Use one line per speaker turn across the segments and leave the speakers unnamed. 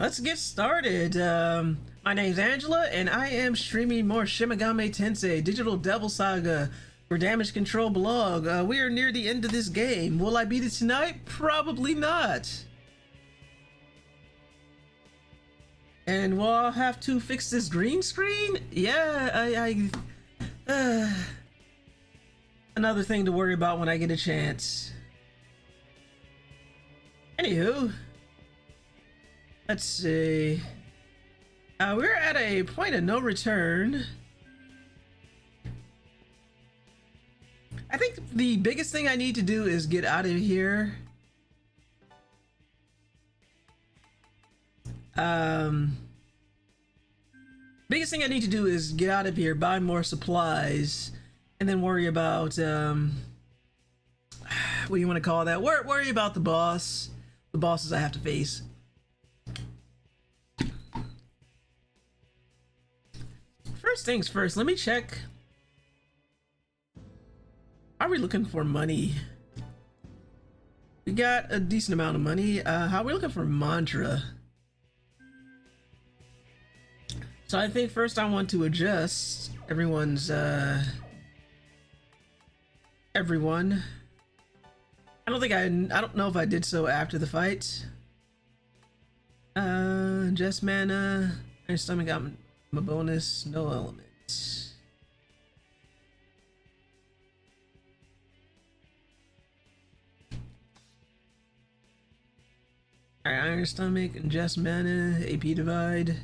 Let's get started. My name's Angela, and I am streaming more Shin Megami Tensei Digital Devil Saga for Damage Control blog. We are near the end of this game. Will I beat it tonight? Probably not. And will I have to fix this green screen? Yeah, another thing to worry about when I get a chance. Anywho, let's see. We're at a point of no return. I think the biggest thing I need to do is get out of here. Biggest thing I need to do is get out of here, buy more supplies, and then worry about what do you want to call that? Worry about the bosses I have to face. First things first, let me check. Are we looking for money? We got a decent amount of money. How are we looking for mantra? So I think first I want to adjust everyone's everyone. I don't know if I did so after the fight. Just mana. My stomach got my bonus, no element. Alright, Iron Stomach, Ingest Mana, AP Divide.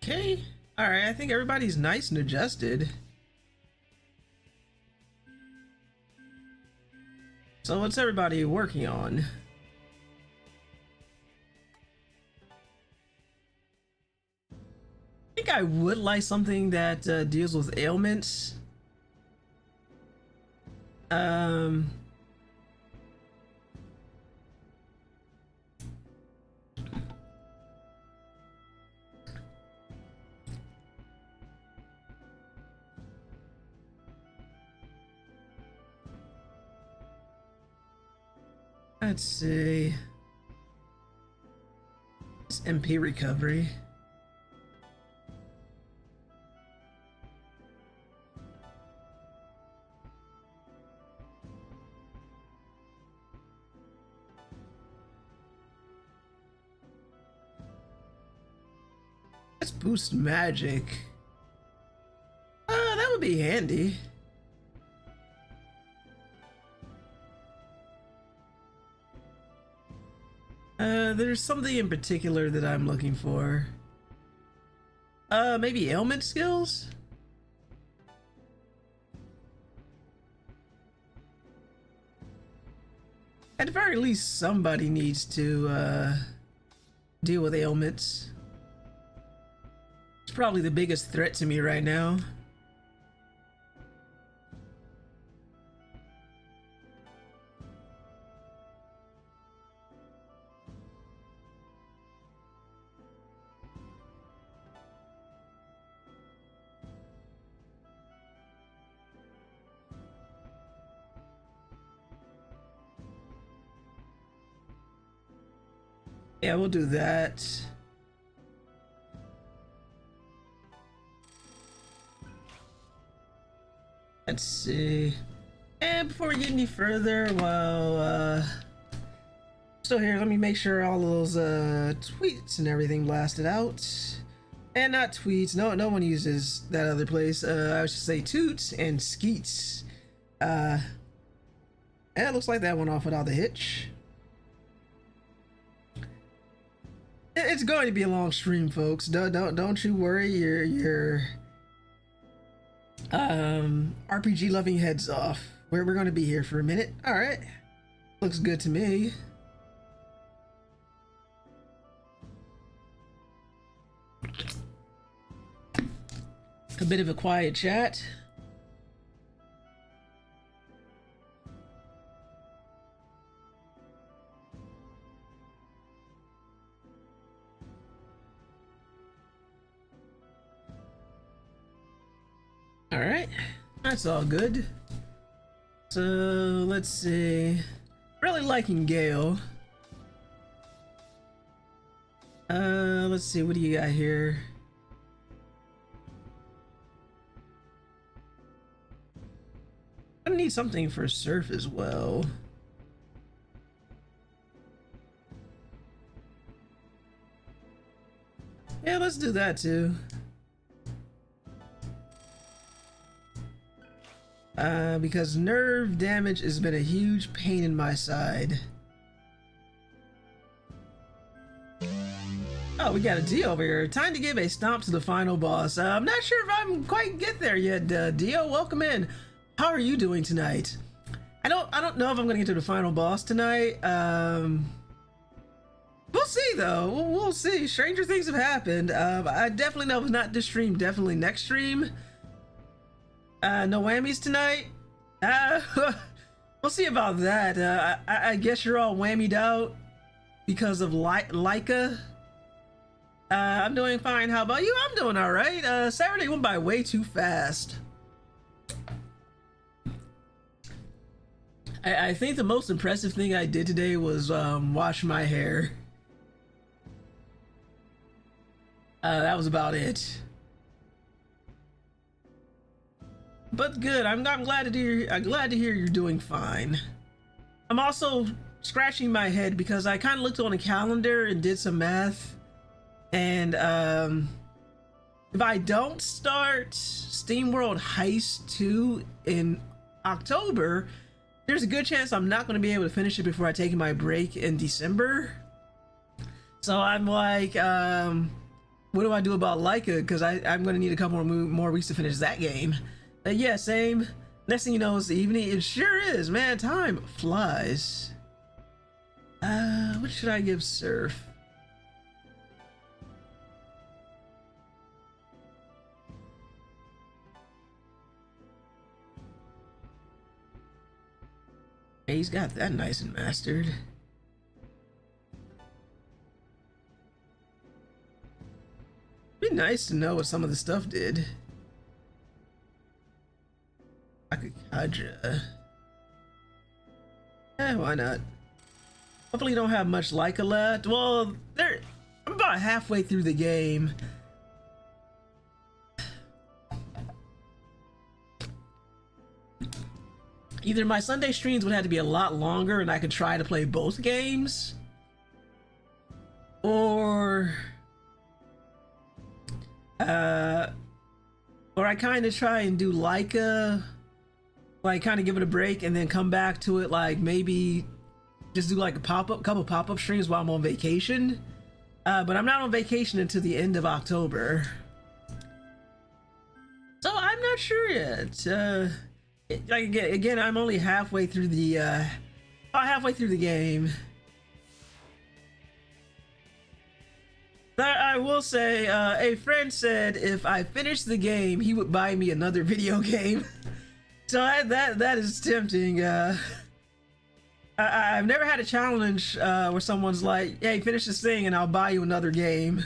Okay, alright, I think everybody's nice and adjusted. So what's everybody working on? I think I would like something that deals with ailments. Let's see. It's MP recovery. Let's boost magic. That would be handy. There's something in particular that I'm looking for. Maybe ailment skills? At the very least, somebody needs to, deal with ailments. It's probably the biggest threat to me right now. Yeah, we'll do that. Let's see. And before we get any further, while still here, let me make sure all of those tweets and everything blasted out. And not tweets. No one uses that other place. I should say toots and skeets. And it looks like that went off without a hitch. It's going to be a long stream, folks. Don't you worry your RPG loving heads off. We're going to be here for a minute. All right, looks good to me. a bit of a quiet chat. All right, that's all good. So let's see. Really liking Gale. Let's see. What do you got here? I need something for Surf as well. Yeah, let's do that too. Because nerve damage has been a huge pain in my side. Oh, we got a D over here. Time to give a stomp to the final boss. I'm not sure if I'm quite get there yet, Dio. Welcome in. How are you doing tonight? I don't know if I'm gonna get to the final boss tonight. We'll see though. We'll see. Stranger things have happened. I definitely know if it's not this stream, definitely next stream. No whammies tonight. We'll see about that. I guess you're all whammied out because of Leica. I'm doing fine. How about you? I'm doing all right. Saturday went by way too fast. I think the most impressive thing I did today was wash my hair. That was about it. But good. I'm glad to hear. I'm glad to hear you're doing fine. I'm also scratching my head because I kind of looked on a calendar and did some math, and if I don't start SteamWorld Heist 2 in October, there's a good chance I'm not going to be able to finish it before I take my break in December. So I'm like, what do I do about Leica? Because I'm going to need a couple more weeks to finish that game. Yeah, same. Next thing you know, it's the evening. It sure is, man. Time flies. What should I give Surf? Hey, he's got that nice and mastered. Be nice to know what some of the stuff did. Akakaja. Why not? Hopefully you don't have much Leica left. Well, I'm about halfway through the game. Either my Sunday streams would have to be a lot longer and I could try to play both games, or I kind of try and do Leica, like kind of give it a break and then come back to it, like maybe just do like a couple pop-up streams while I'm on vacation. But I'm not on vacation until the end of October, so I'm not sure yet. Like again, I'm only halfway through the game. I will say, a friend said if I finished the game, he would buy me another video game. So that is tempting. I've never had a challenge where someone's like, "Hey, finish this thing, and I'll buy you another game."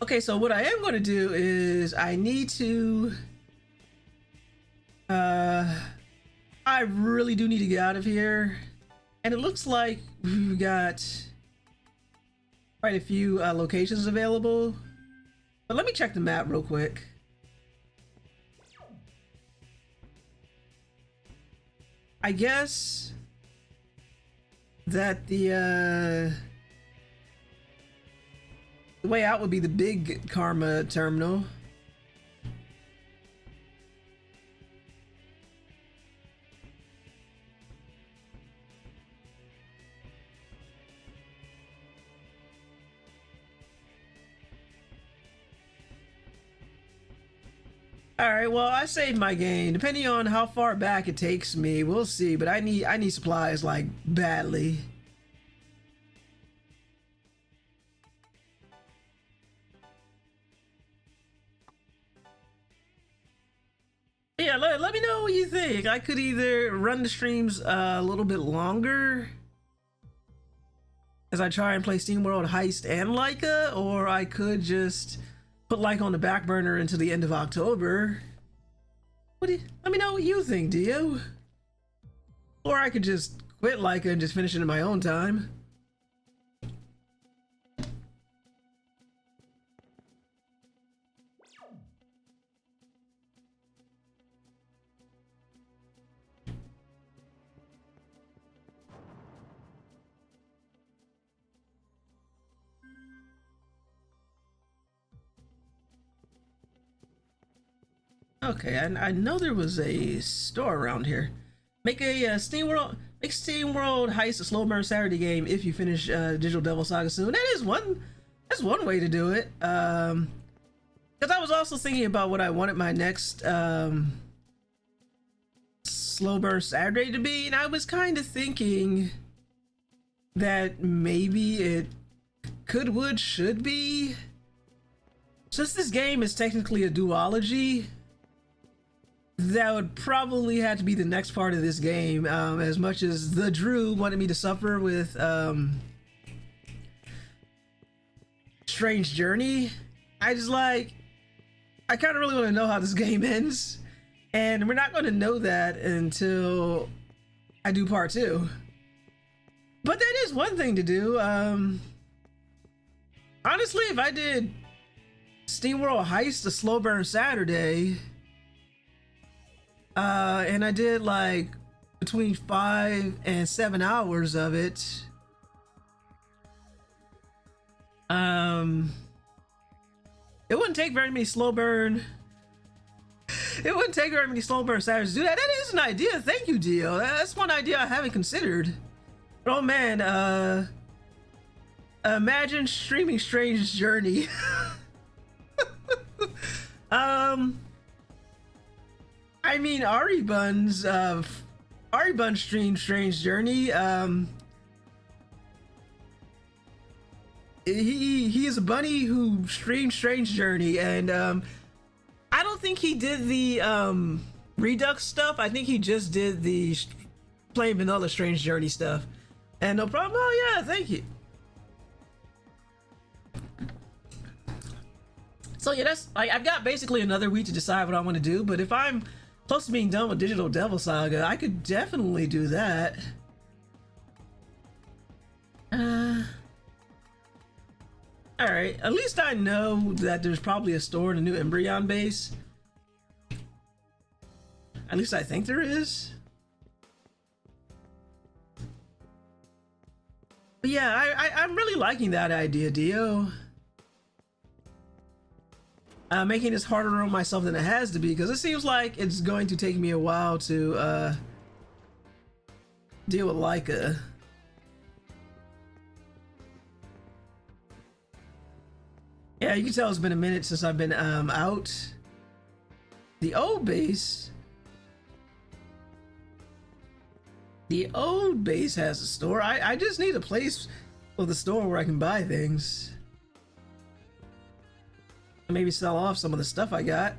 Okay, so what I am going to do is I need to. I really do need to get out of here. And it looks like we've got quite a few locations available. But let me check the map real quick. I guess that the way out would be the big Karma terminal. Alright, well, I saved my game. Depending on how far back it takes me, we'll see. But I need supplies, like, badly. yeah, let me know what you think. I could either run the streams a little bit longer as I try and play SteamWorld Heist and Leica, or I could just put Leica on the back burner until the end of October. Let me know what you think, Dio. Or I could just quit Leica and just finish it in my own time. Okay, I know there was a store around here. Make a SteamWorld Heist a slow burn Saturday game if you finish Digital Devil Saga soon. That's one way to do it. Because I was also thinking about what I wanted my next slow burn Saturday to be, and I was kind of thinking that maybe it should be. Since this game is technically a duology, that would probably have to be the next part of this game, as much as the Drew wanted me to suffer with Strange Journey. I kind of really want to know how this game ends, and we're not going to know that until I do part 2. But that is one thing to do. Honestly, if I did SteamWorld Heist a slow burn Saturday, and I did like between 5 and 7 hours of it, it wouldn't take very many slow burn. It wouldn't take very many slow burn Saturdays to do that. That is an idea. Thank you, Dio. That's one idea I haven't considered. But oh man, imagine streaming Strange Journey. I mean, Ari Bun's streamed Strange Journey. He is a bunny who streamed Strange Journey, and I don't think he did the Redux stuff. I think he just did the plain vanilla Strange Journey stuff. And no problem. Oh yeah, thank you. So yeah, that's like, I've got basically another week to decide what I want to do, but if I'm close to being done with Digital Devil Saga, I could definitely do that. Alright, at least I know that there's probably a store in the new Embryon base. At least I think there is. But yeah, I'm really liking that idea, Dio. Making this harder on myself than it has to be, because it seems like it's going to take me a while to deal with Leica. Yeah, you can tell it's been a minute since I've been out. The old base has a store. I just need a place with a store where I can buy things. Maybe sell off some of the stuff I got.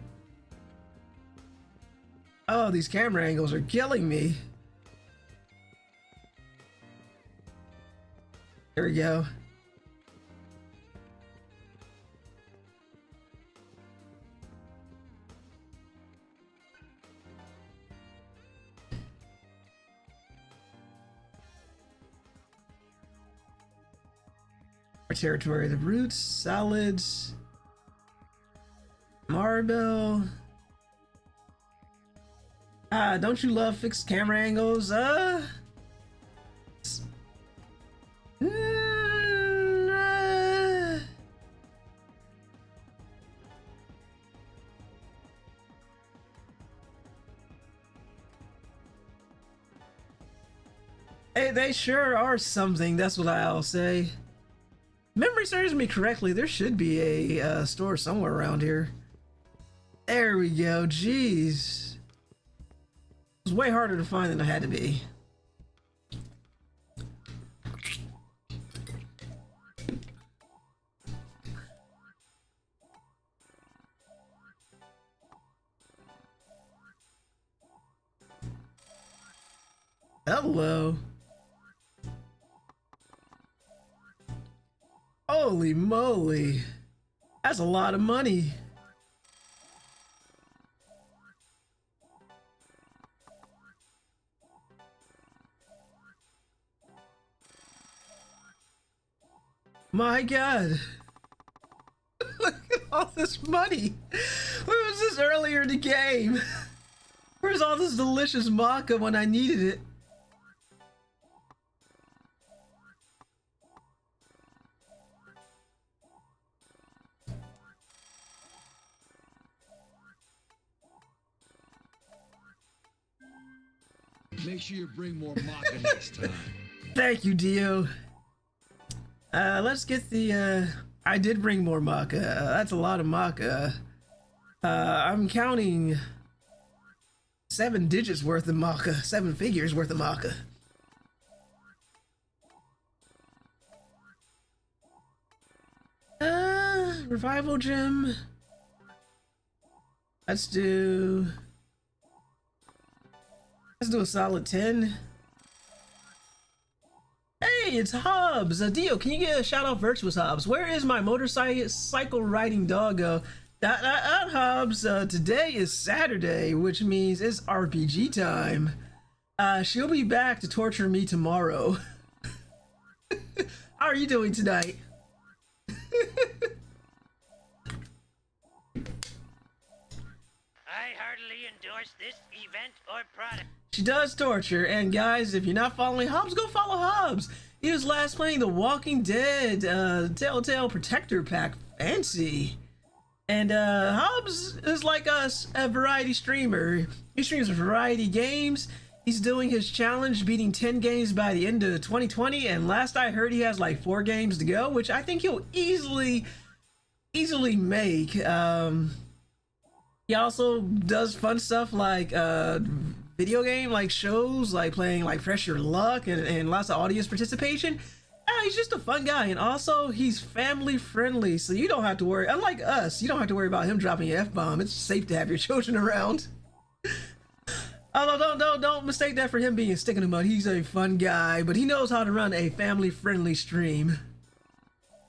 Oh, these camera angles are killing me. There we go. Our territory, the roots, salads, marble. Don't you love fixed camera angles? Hey, they sure are something. That's what I'll say. Memory serves me correctly, there should be a store somewhere around here. There we go. Jeez, it was way harder to find than it had to be. Hello. Holy moly. That's a lot of money. My God. Look at all this money. Where was this earlier in the game? Where's all this delicious maca when I needed it?
Make sure you bring more maca next time.
Thank you, Dio. Let's get the, I did bring more maca. That's a lot of maca. I'm counting 7 digits worth of maca, 7 figures worth of maca. Revival gem. Let's do a solid 10. Hey, it's Hobbs. Dio, can you get a shout out Virtuous Hobbs? Where is my motorcycle riding doggo? Hobbs, today is Saturday, which means it's RPG time. She'll be back to torture me tomorrow. How are you doing tonight?
I heartily endorse this event or product.
She does torture, and guys, if you're not following Hobbs, go follow Hobbs. He was last playing The Walking Dead, Telltale Protector Pack Fancy. And Hobbs is like us, a variety streamer. He streams variety games. He's doing his challenge, beating 10 games by the end of 2020, and last I heard he has like 4 games to go, which I think he'll easily make. He also does fun stuff like video game like shows, like playing like Press Your Luck and lots of audience participation. He's just a fun guy, and also he's family friendly, so you don't have to worry. Unlike us, you don't have to worry about him dropping an F-bomb. It's safe to have your children around. Although don't mistake that for him being a stick in the mud. He's a fun guy, but he knows how to run a family friendly stream.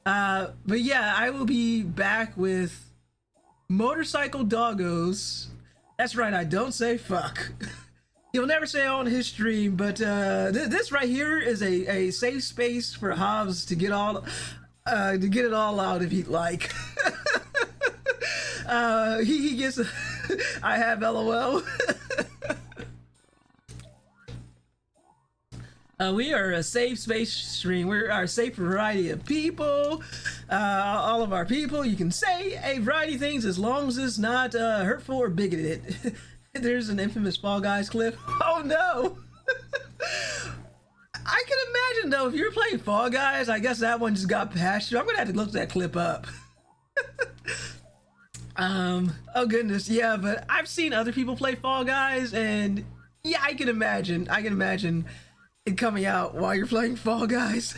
But yeah, I will be back with motorcycle doggos. That's right, I don't say fuck. He'll never say it on his stream, but this right here is a safe space for Hobbs to get it all out if he'd like. He gets I have LOL. We are a safe space stream. We are a safe variety of people. All of our people, you can say a variety of things as long as it's not hurtful or bigoted. There's an infamous Fall Guys clip. Oh no! I can imagine though, if you're playing Fall Guys, I guess that one just got past you. I'm gonna have to look that clip up. Oh goodness, yeah, but I've seen other people play Fall Guys, and yeah, I can imagine it coming out while you're playing Fall Guys.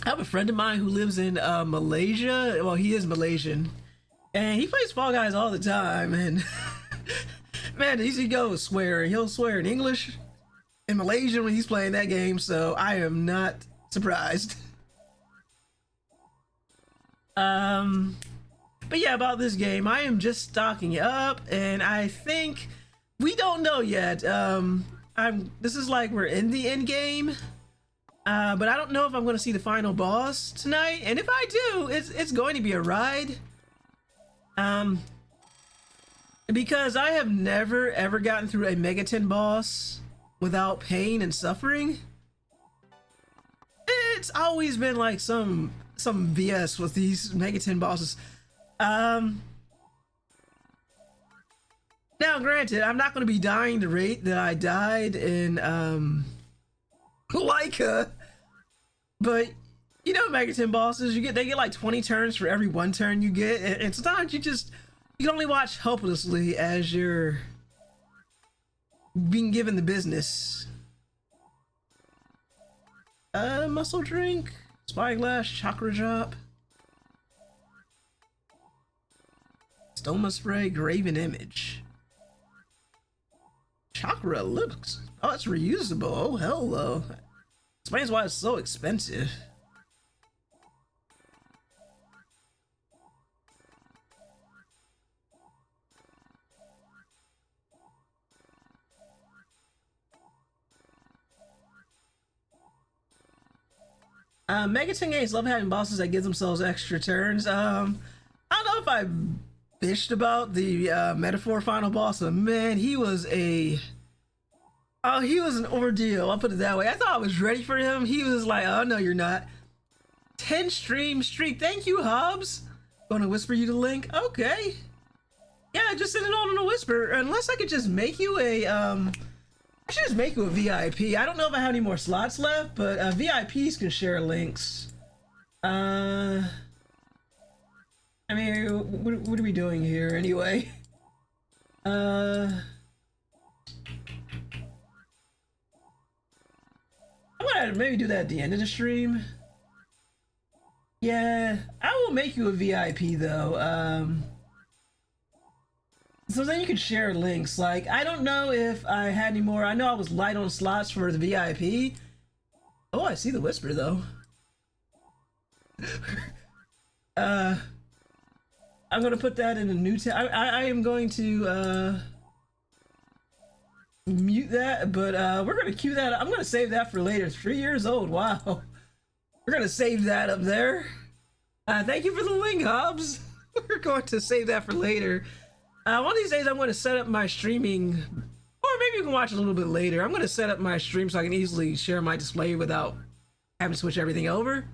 I have a friend of mine who lives in Malaysia. Well, he is Malaysian, and he plays Fall Guys all the time. And man, easy go swear. He'll swear in English, in Malaysian when he's playing that game. So I am not surprised. But yeah, about this game, I am just stocking up, and I think we don't know yet. This is like we're in the end game. But I don't know if I'm going to see the final boss tonight, and if I do, it's going to be a ride. Because I have never ever gotten through a Megaten boss without pain and suffering. It's always been like some BS with these Megaten bosses. Now, granted, I'm not going to be dying the rate that I died in Leica, but you know, Megaten bosses, they get like 20 turns for every 1 turn you get, and sometimes you can only watch helplessly as you're being given the business. Muscle drink, spyglass, chakra drop. Stoma Spray, Graven Image. Chakra looks. Oh, it's reusable. Oh, hello. Explains why it's so expensive. Megaten games love having bosses that give themselves extra turns. I don't know if I bitched about the Metaphor final boss, but man, he was an ordeal. I'll put it that way. I thought I was ready for him. He was like, oh no, you're not. 10 stream streak. Thank you, Hobbs. Gonna whisper you the link. Okay. Yeah, just send it on in a whisper. Unless I could just make you a I should just make you a VIP. I don't know if I have any more slots left, but VIPs can share links. I mean, what are we doing here anyway? I'm gonna maybe do that at the end of the stream. Yeah, I will make you a VIP though. So then you can share links. Like, I don't know if I had any more. I know I was light on slots for the VIP. Oh, I see the whisper though. I'm gonna put that in a new tab. I am going to mute that, but we're gonna queue that. I'm gonna save that for later. 3 years old. Wow. We're gonna save that up there. Thank you for the link, Hobbs. We're going to save that for later. One of these days I'm going to set up my streaming, or maybe you can watch a little bit later. I'm going to set up my stream so I can easily share my display without having to switch everything over.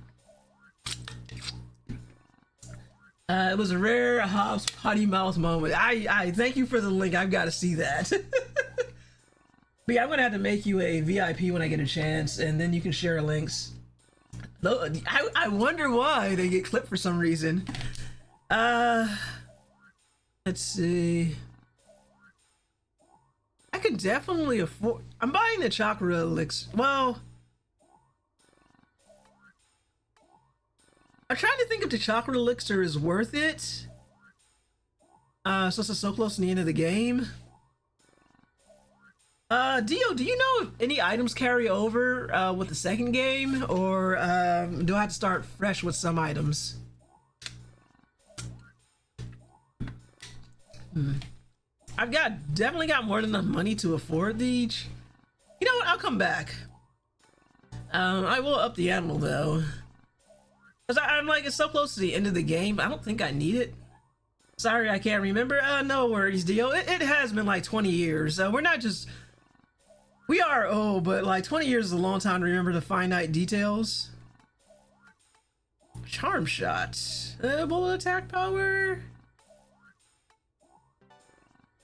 It was a rare Hobbs potty mouth moment. I thank you for the link. I've got to see that. But yeah, I'm going to have to make you a VIP when I get a chance, and then you can share links. Though I wonder why they get clipped for some reason. Let's see. I could definitely afford. I'm buying the chakra elixir. Well, I'm trying to think if the chakra elixir is worth it. So it's so close to the end of the game. Dio, do you know if any items carry over with the second game, or do I have to start fresh with some items? I've definitely got more than enough money to afford these. You know what? I'll come back. I will up the animal though, cause I'm like, it's so close to the end of the game. I don't think I need it. Sorry, I can't remember. No worries, Dio. It has been like 20 years. We are old, but like 20 years is a long time to remember the finite details. Charm shot. Bullet attack power.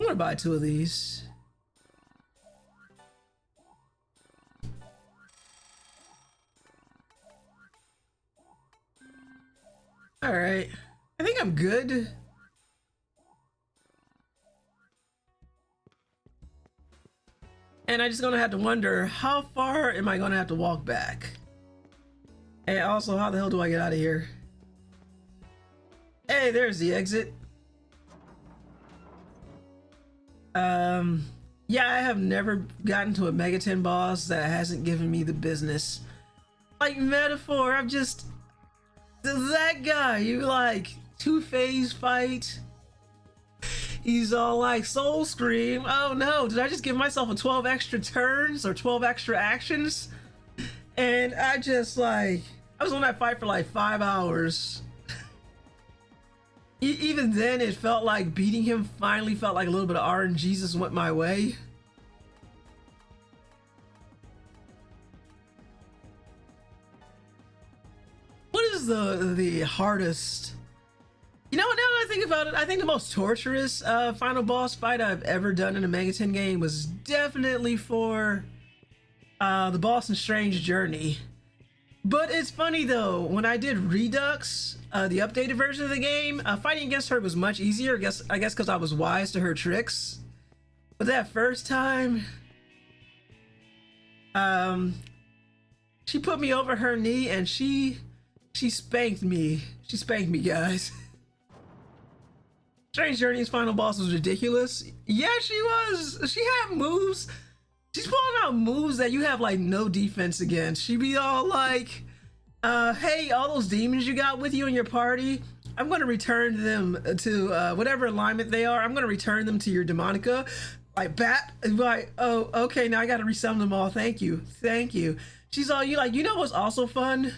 I'm gonna buy 2 of these. All right, I think I'm good. And I'm just gonna have to wonder, how far am I gonna have to walk back? And also, how the hell do I get out of here? Hey, there's the exit. Yeah, I have never gotten to a Megaten boss that hasn't given me the business. Like Metaphor, I'm just that guy. You like 2-phase fight. He's all like Soul Scream. Oh no, did I just give myself a 12 extra turns or 12 extra actions? And I was on that fight for like 5 hours. Even then, it felt like beating him finally felt like a little bit of RNGesus went my way. What is the hardest? You know what, now that I think about it, I think the most torturous final boss fight I've ever done in a Megaten game was definitely for the boss in Strange Journey. But it's funny though, when I did Redux, the updated version of the game, fighting against her was much easier, I guess because I was wise to her tricks. But that first time, she put me over her knee and she spanked me. She spanked me, guys. Strange Journey's final boss was ridiculous. Yeah, she was. She had moves. She's pulling out moves that you have like no defense against. She'd be all like, hey, all those demons you got with you in your party, I'm going to return them to whatever alignment they are. I'm going to return them to your Demonica. Like, bat, like, oh, okay, now I got to resummon them all. Thank you. Thank you. She's all, you like, you know what's also fun?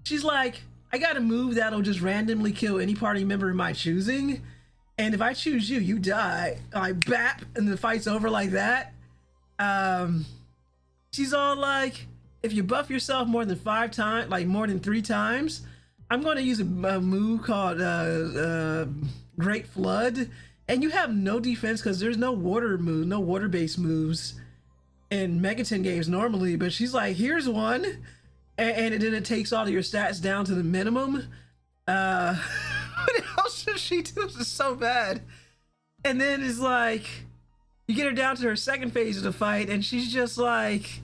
She's like, I got a move that'll just randomly kill any party member of my choosing. And if I choose you, you die. Like, bap, and the fight's over like that. She's all like, if you buff yourself more than 5 times, like more than 3 times, I'm going to use a move called Great Flood, and you have no defense because there's no water move, no water-based moves in Megaten games normally. But she's like, here's one, and then it takes all of your stats down to the minimum. What else does she do? This is so bad. And then it's like, you get her down to her second phase of the fight, and she's just like,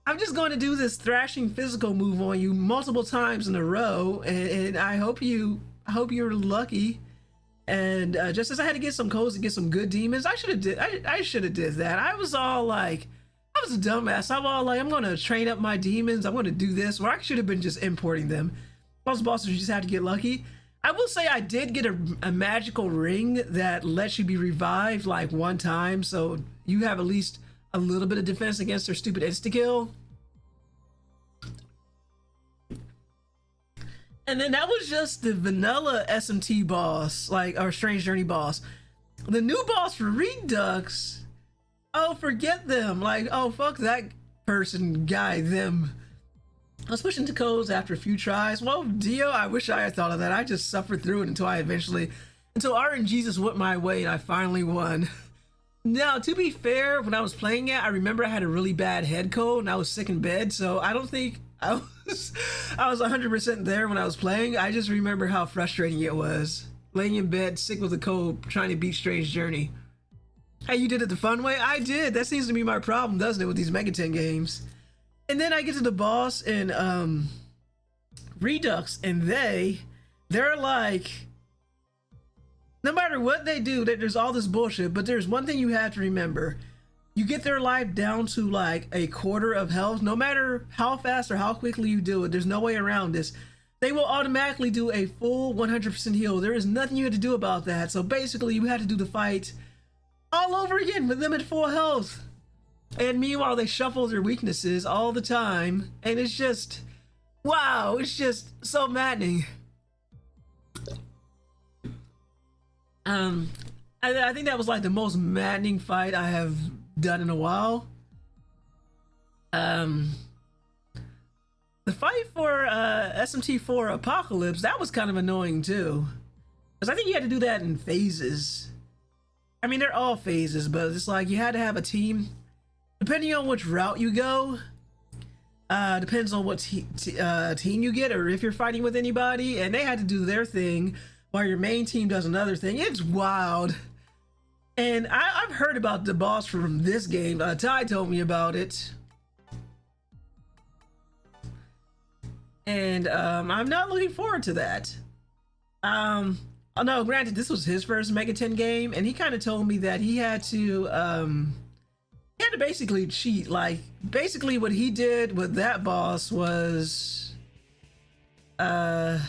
I'm just going to do this thrashing physical move on you multiple times in a row, and I hope you're lucky. And just as I had to get some codes to get some good demons, I should have did that. I was all like, I was a dumbass. I'm all like, I'm going to train up my demons. I'm going to do this, where I should have been just importing them. Most bosses, you just have to get lucky. I will say I did get a magical ring that lets you be revived like 1 time, so you have at least a little bit of defense against their stupid insta-kill. And then that was just the vanilla SMT boss, like, or Strange Journey boss. The new boss for Redux, oh, forget them. Like, oh, fuck that person, guy, them. I was pushing to codes after a few tries. Well, Dio, I wish I had thought of that. I just suffered through it until RNGesus went my way and I finally won. Now, to be fair, when I was playing it, I remember I had a really bad head cold and I was sick in bed, so I don't think I was 100% there when I was playing. I just remember how frustrating it was. Laying in bed, sick with a cold, trying to beat Strange Journey. Hey, you did it the fun way? I did. That seems to be my problem, doesn't it, with these Megaten games? And then I get to the boss in Redux, and they're like, no matter what they do, there's all this bullshit, but there's one thing you have to remember. You get their life down to like a quarter of health, no matter how fast or how quickly you do it, there's no way around this. They will automatically do a full 100% heal. There is nothing you had to do about that. So basically you had to do the fight all over again with them at full health. And meanwhile, they shuffle their weaknesses all the time. And it's just, wow, it's just so maddening. I think that was like the most maddening fight I have done in a while. The fight for SMT4 Apocalypse, that was kind of annoying too. Because I think you had to do that in phases. I mean, they're all phases, but it's like you had to have a team. Depending on which route you go, depends on what team you get or if you're fighting with anybody, and they had to do their thing while your main team does another thing. It's wild. And I've heard about the boss from this game. Ty told me about it. And I'm not looking forward to that. Oh no, granted, this was his first Megaten game, and he kind of told me that he had to basically cheat. Like, basically what he did with that boss was that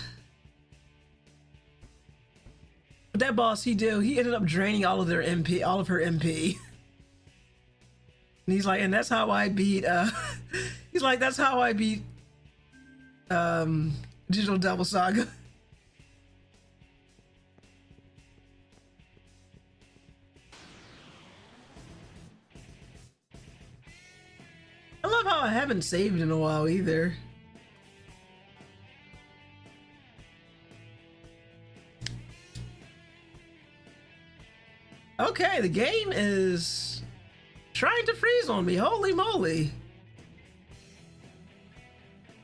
boss he ended up draining all of her MP. And he's like, and that's how I beat he's like, that's how I beat Digital Devil Saga. I love how I haven't saved in a while either. Okay, the game is trying to freeze on me. Holy moly.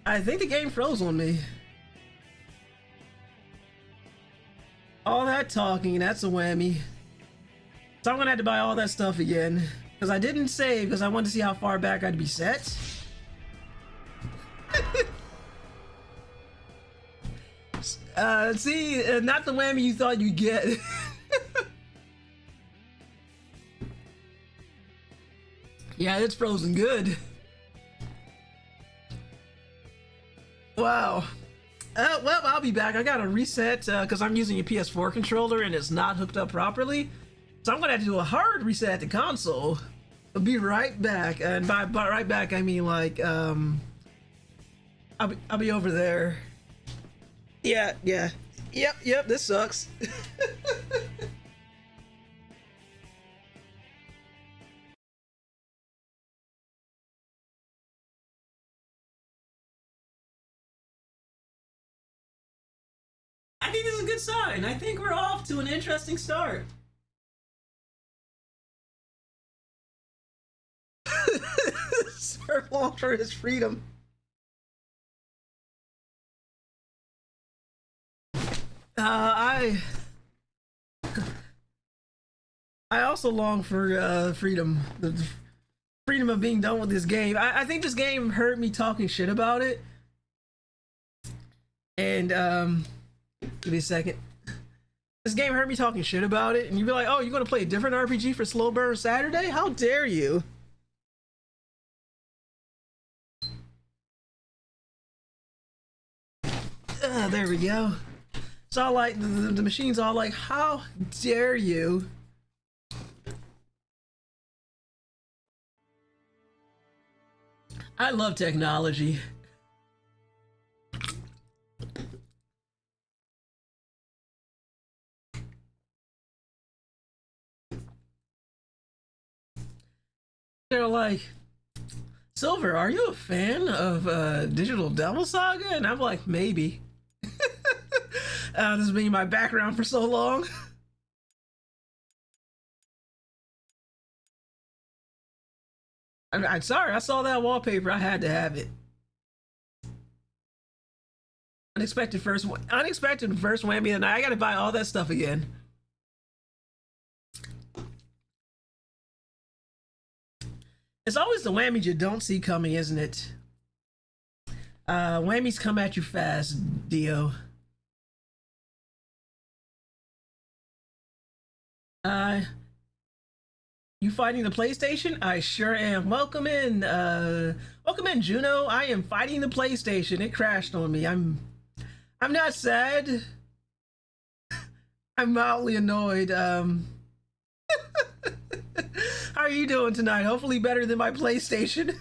I think the game froze on me. All that talking, that's a whammy. So I'm gonna have to buy all that stuff again. Because I didn't save because I wanted to see how far back I'd be set. See, not the whammy you thought you'd get. Yeah, it's frozen good. Wow. Well, I'll be back. I gotta reset because I'm using a PS4 controller and it's not hooked up properly. So I'm gonna have to do a hard reset at the console. I'll be right back. And by right back, I mean like, I'll be over there. Yeah. Yep, this sucks. I think this is a good sign. I think we're off to an interesting start. Serve long for his freedom. I also long for freedom. The freedom of being done with this game. I think this game hurt me talking shit about it. And give me a second. This game hurt me talking shit about it, and you'd be like, "Oh, you're gonna play a different RPG for Slow Burn Saturday? How dare you?" There we go. It's all like the machine's all like, "How dare you?" I love technology. They're like, "Silver, are you a fan of digital Devil Saga?" And I'm like, maybe. This has been my background for so long. I'm sorry, I saw that wallpaper. I had to have it. Unexpected first whammy of the night. I gotta buy all that stuff again. It's always the whammies you don't see coming, isn't it? Whammies come at you fast, Dio. You fighting the PlayStation? I sure am. Welcome in, Juno. I am fighting the PlayStation. It crashed on me. I'm not sad. I'm mildly annoyed. How are you doing tonight? Hopefully better than my PlayStation.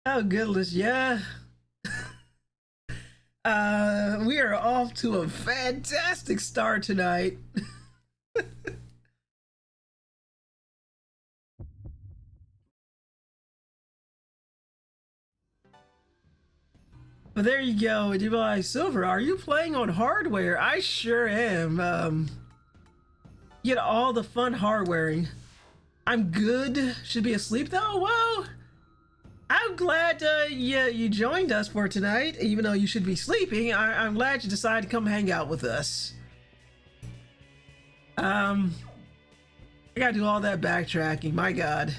Oh goodness, yeah. We are off to a fantastic start tonight. But there you go. And you're like, "Silver, are you playing on hardware?" I sure am. Get all the fun hardwaring. I'm good. Should be asleep though. Well, I'm glad you joined us for tonight, even though you should be sleeping. I'm glad you decided to come hang out with us. I gotta do all that backtracking. My God.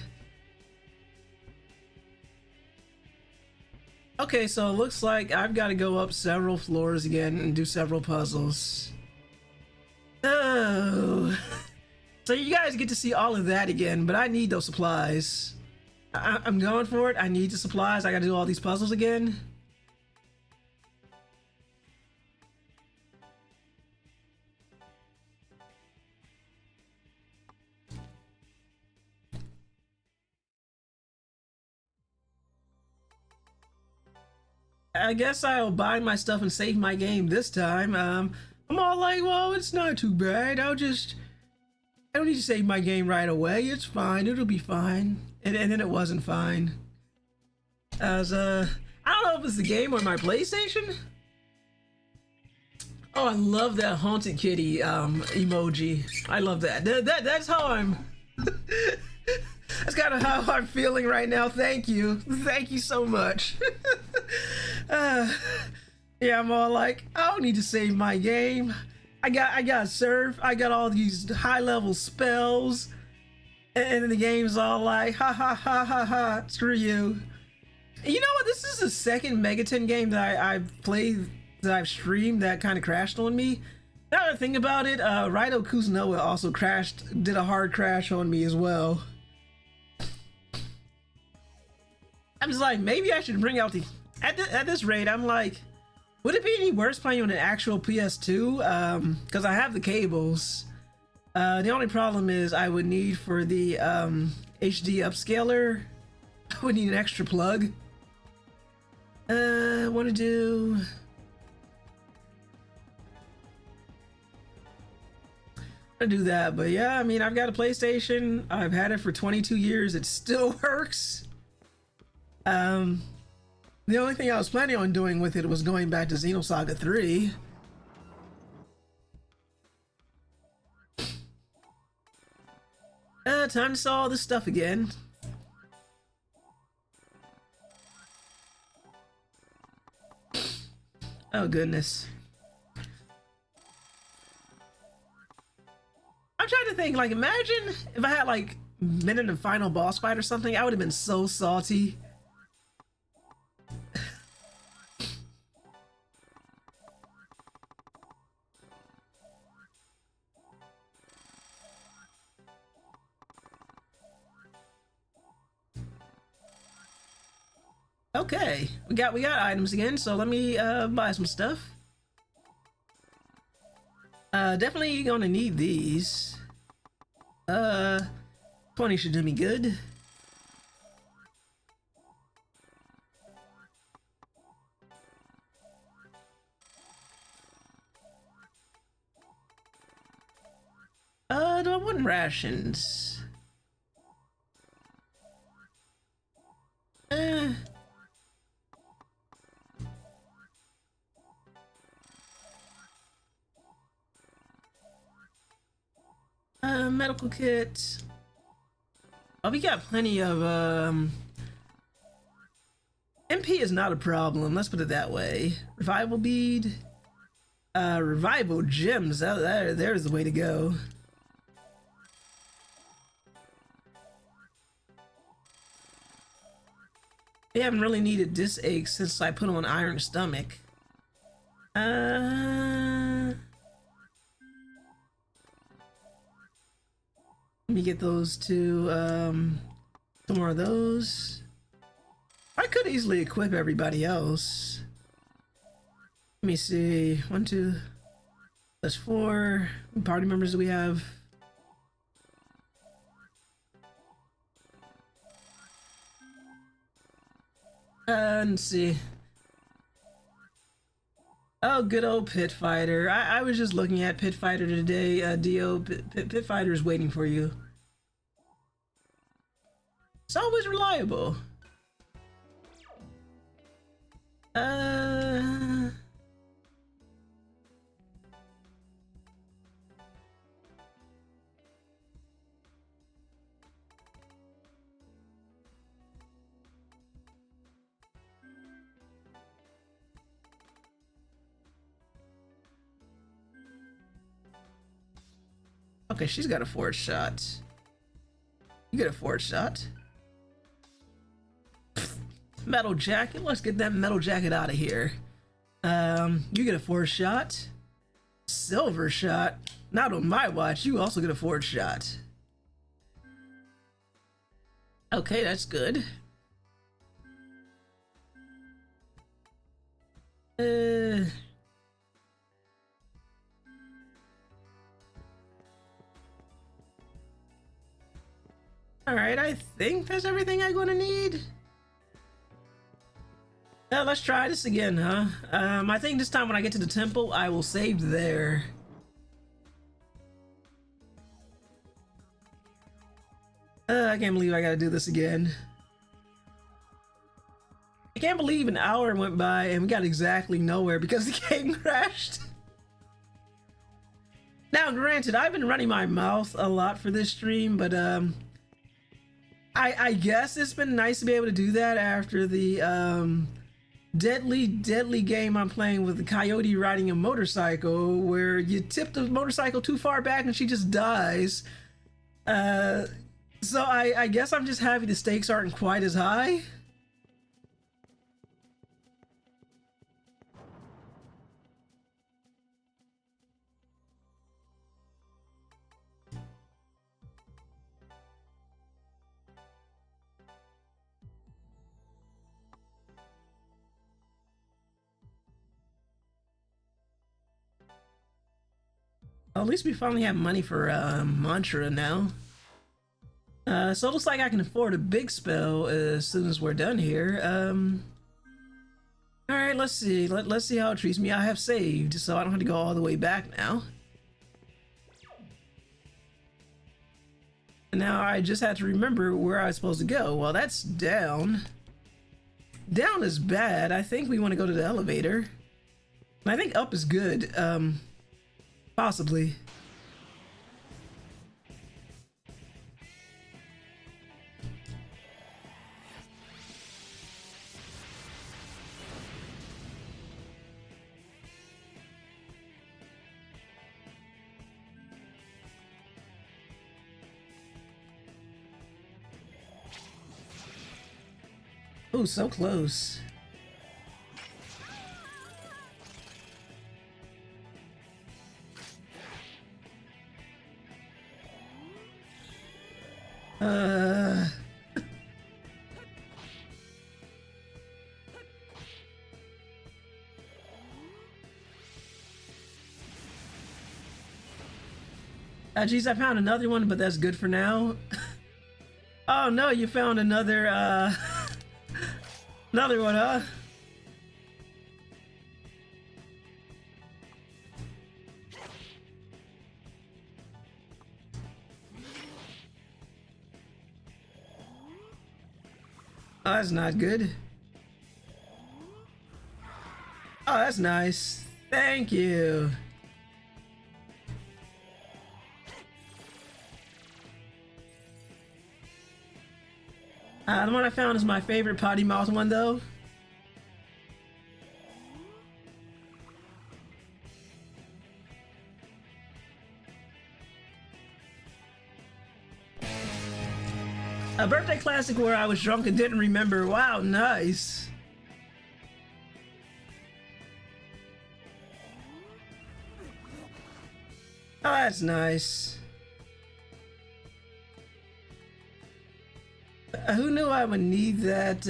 Okay, so it looks like I've got to go up several floors again and do several puzzles. Oh. So you guys get to see all of that again, but I need those supplies. I'm going for it. I need the supplies. I gotta do all these puzzles again. I guess I'll buy my stuff and save my game this time. I'm all like, well, it's not too bad. I don't need to save my game right away. It's fine. It'll be fine. And then it wasn't fine. As I don't know if it's the game or my PlayStation. Oh, I love that haunted kitty emoji. I love that. That's how I'm. That's kind of how I'm feeling right now. Thank you so much. Yeah, I'm all like, I don't need to save my game. I got surf. I got all these high level spells, and then the game's all like, ha ha ha ha ha. Screw you. And you know what? This is the second Megaten game that I've played, that I've streamed, that kind of crashed on me. Now that I think about it, Raido Kuzunoa also did a hard crash on me as well. I'm just like, maybe I should bring out the... At this rate, I'm like, would it be any worse playing on an actual PS2? Because I have the cables. The only problem is I would need for the HD upscaler, I would need an extra plug. Want to do... I do that, but yeah, I mean, I've got a PlayStation. I've had it for 22 years. It still works. The only thing I was planning on doing with it was going back to Xenosaga 3. Time to sell all this stuff again. Oh goodness. I'm trying to think, like, imagine if I had like been in the final boss fight or something, I would have been so salty. Okay, we got items again, so let me buy some stuff. Definitely gonna need these. 20 should do me good. Do I want rations? Medical kit. Oh, we got plenty of MP is not a problem, let's put it that way. Revival bead. Revival gems. There's the way to go. I haven't really needed this ache since I put on Iron Stomach. Let me get those two, some more of those. I could easily equip everybody else. Let me see. 1, 2, that's 4. How many party members do we have? Let's see. Oh, good old Pit Fighter. I was just looking at Pit Fighter today. Dio, Pit Fighter is waiting for you. It's always reliable. Okay, she's got a forward shot. You get a forward shot. Metal jacket. Let's get that metal jacket out of here. You get a forward shot. Silver shot. Not on my watch. You also get a forward shot. Okay, that's good. Alright, I think that's everything I'm gonna need. Let's try this again, huh? I think this time when I get to the temple, I will save there. I can't believe I gotta do this again. I can't believe an hour went by and we got exactly nowhere because the game crashed. Now, granted, I've been running my mouth a lot for this stream, but I guess it's been nice to be able to do that after the deadly game I'm playing with the coyote riding a motorcycle where you tip the motorcycle too far back and she just dies. So I guess I'm just happy the stakes aren't quite as high. At least we finally have money for mantra now. So it looks like I can afford a big spell as soon as we're done here. All right, let's see. Let's see how it treats me. I have saved, so I don't have to go all the way back now. And now I just have to remember where I was supposed to go. Well, that's down. Down is bad. I think we want to go to the elevator. And I think up is good. Possibly. Oh, so close. Geez, I found another one, but that's good for now. Oh no, you found another, another one, huh? Oh, that's not good. Oh, that's nice. Thank you. The one I found is my favorite potty mouth one, though. A birthday classic where I was drunk and didn't remember. Wow, nice. Oh, that's nice. Who knew I would need that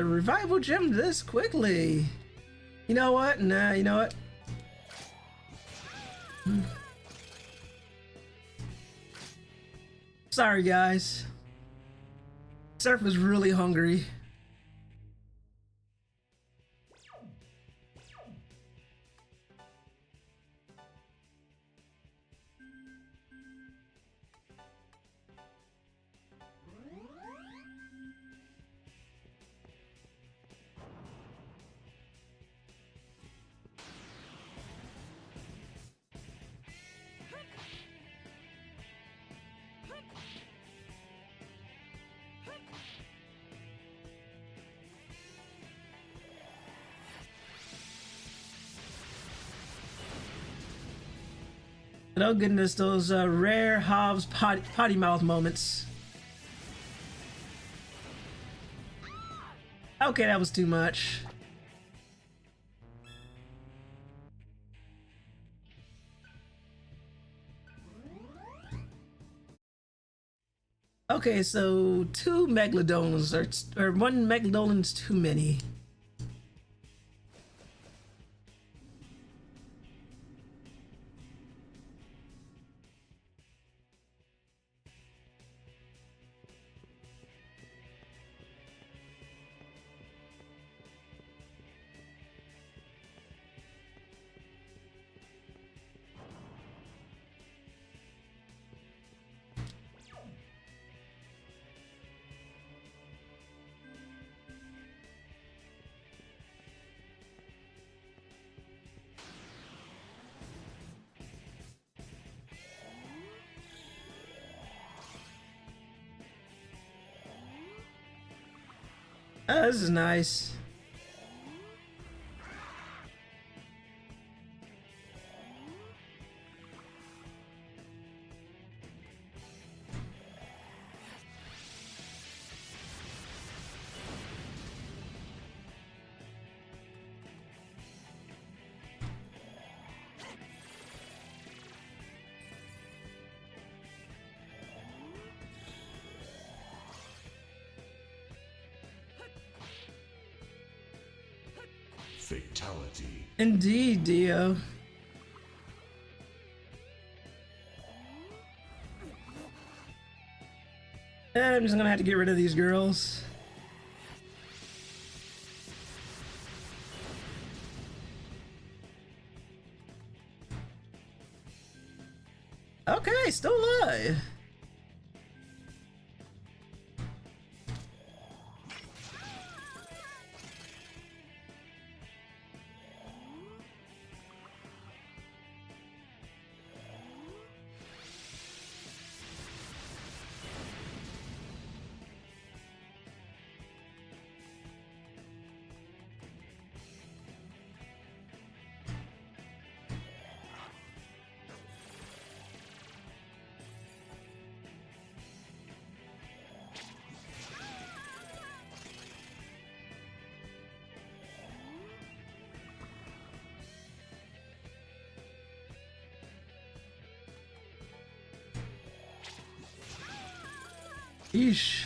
revival gem this quickly? You know what? Nah, you know what? Sorry, guys. Surf was really hungry. Oh goodness, those rare Hobbs potty mouth moments. Okay, that was too much. Okay, so two Megalodons, or one Megalodon's too many. This is nice.
Fatality.
Indeed, Dio. I'm just gonna have to get rid of these girls. Okay, still alive. Yeesh.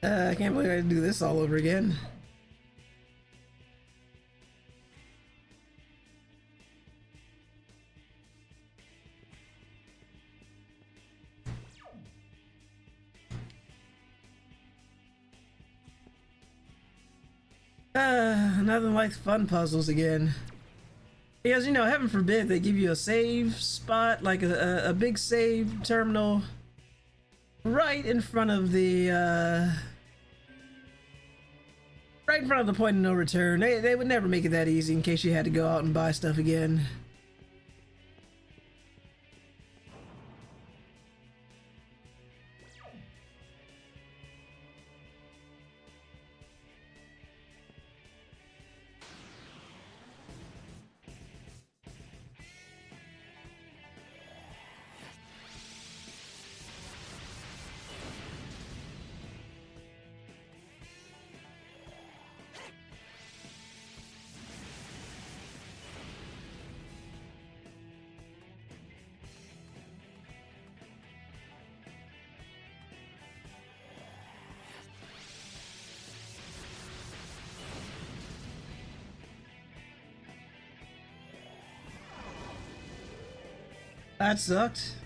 I can't believe I had to do this all over again. Nothing like fun puzzles again. Because, you know, heaven forbid they give you a save spot, like a big save terminal right in front of the, right in front of the point of no return. They would never make it that easy in case you had to go out and buy stuff again. That sucked.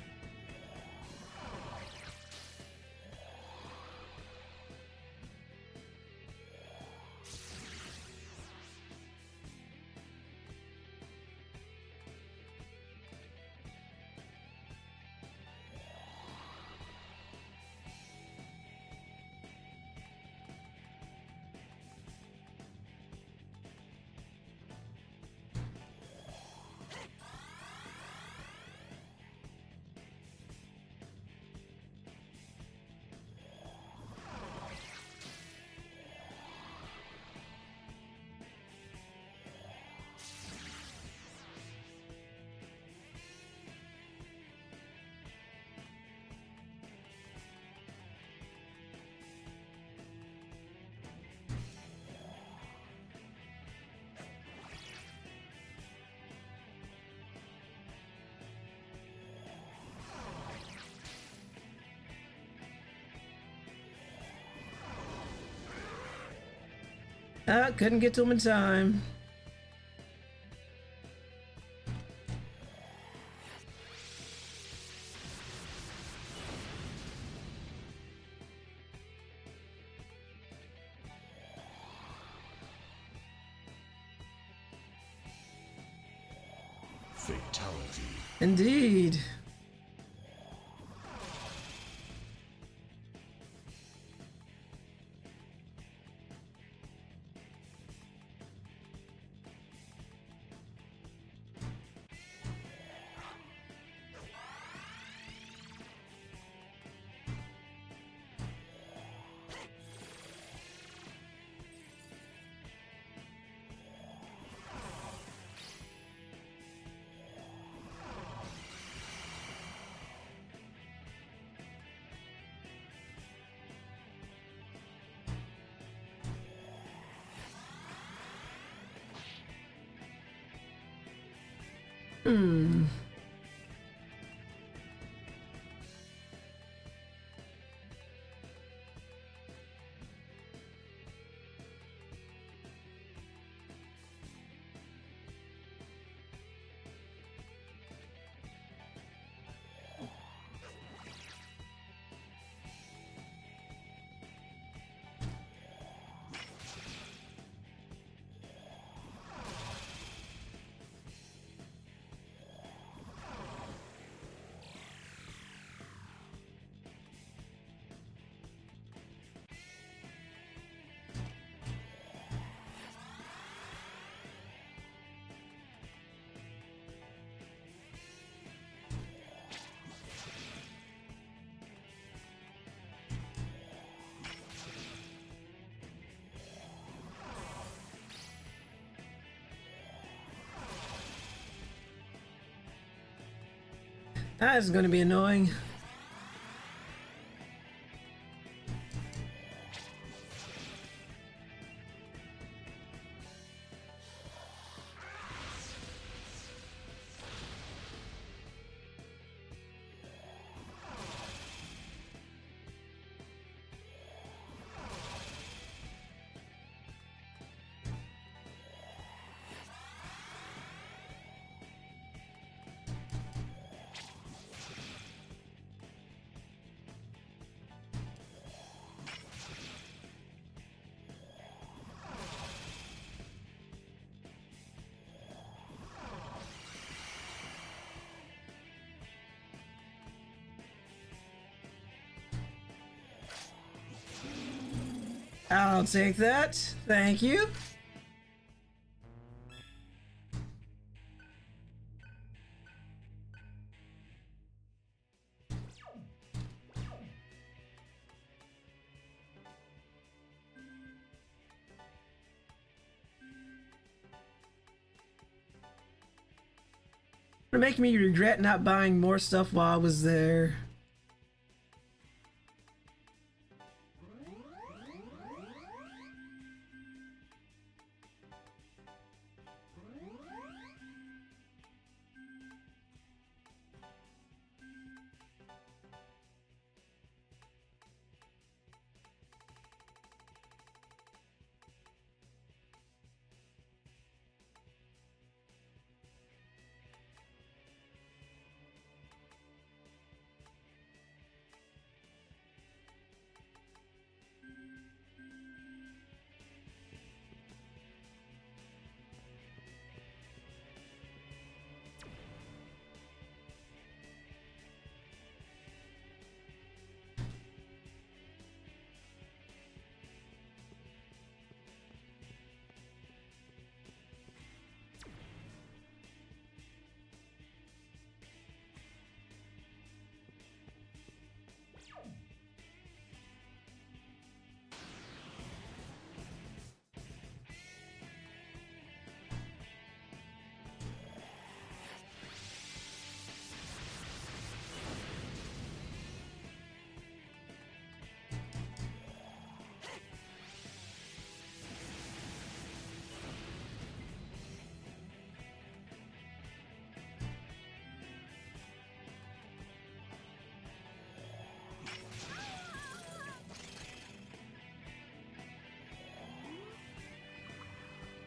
Couldn't get to him in time.
Fatality.
Indeed. Hmm. That is going to be annoying. I'll take that. Thank you. It'll make me regret not buying more stuff while I was there.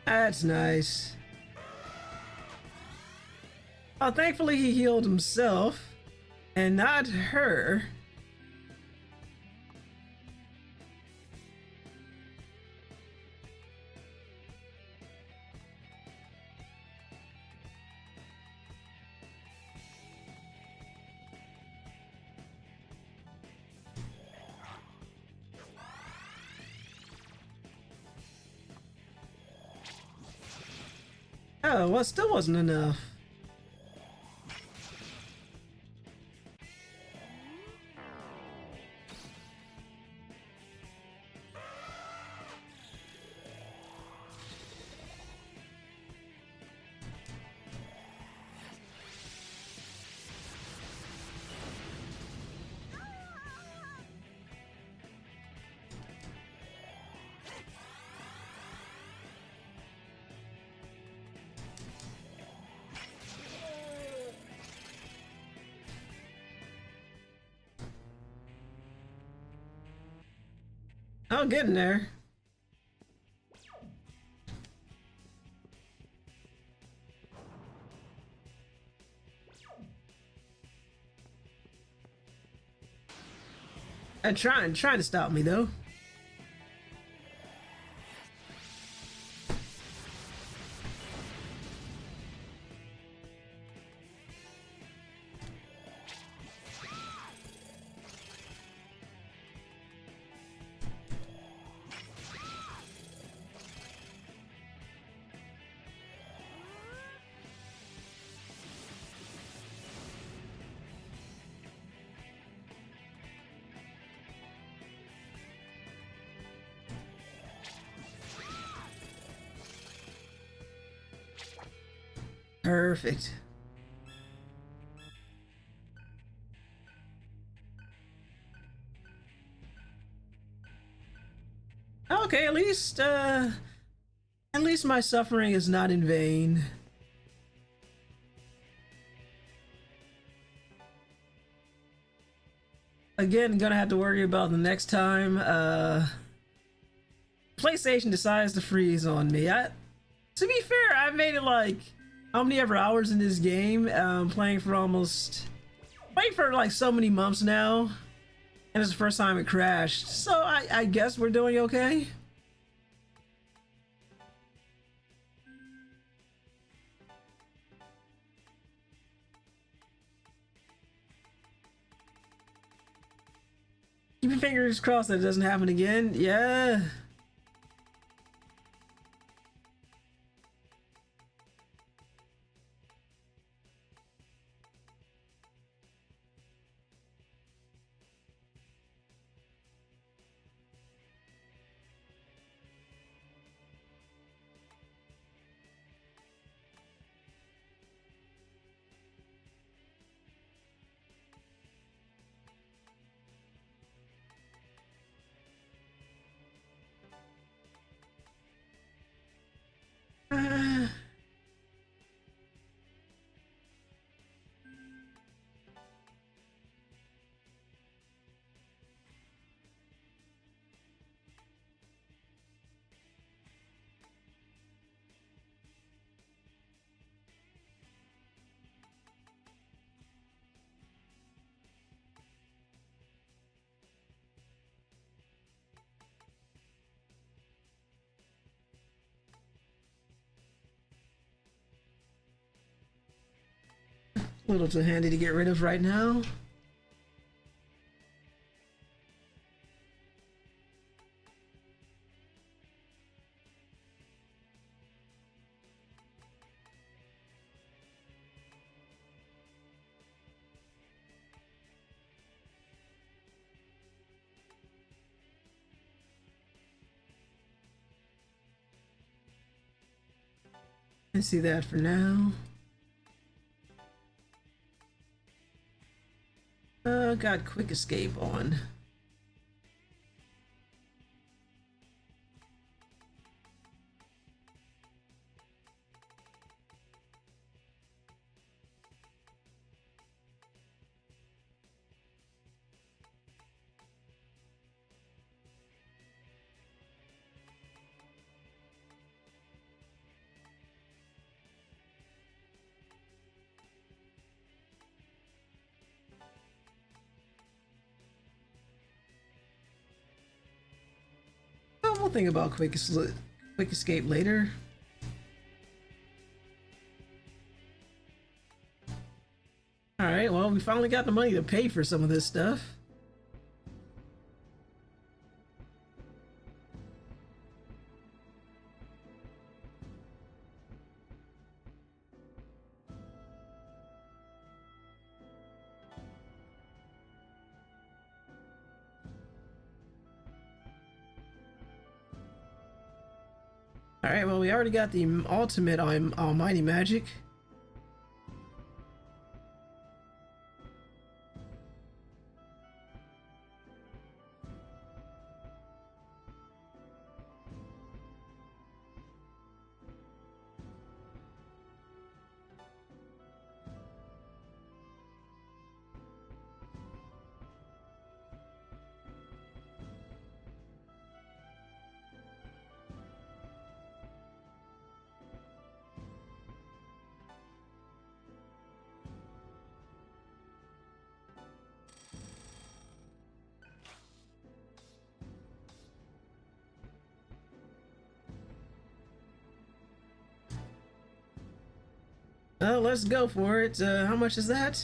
That's nice. Oh, thankfully he healed himself and not her. Oh, well, it still wasn't enough. Oh, getting there. I'm trying to stop me though. Perfect. Okay, at least my suffering is not in vain. Again, gonna have to worry about the next time PlayStation decides to freeze on me. To be fair, I've made it like how many ever hours in this game? Playing for like so many months now, and it's the first time it crashed. So I guess we're doing okay. Keep your fingers crossed that it doesn't happen again. Yeah. Uh, a little too handy to get rid of right now. I see that for now. Got quick escape on. We'll think about quick escape later. All right, well, we finally got the money to pay for some of this stuff. All right, well, we already got the ultimate almighty magic. Let's go for it. How much is that?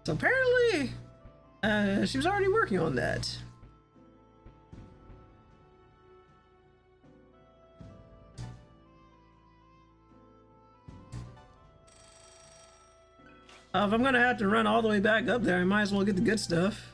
So apparently, she was already working on that. If I'm gonna have to run all the way back up there, I might as well get the good stuff.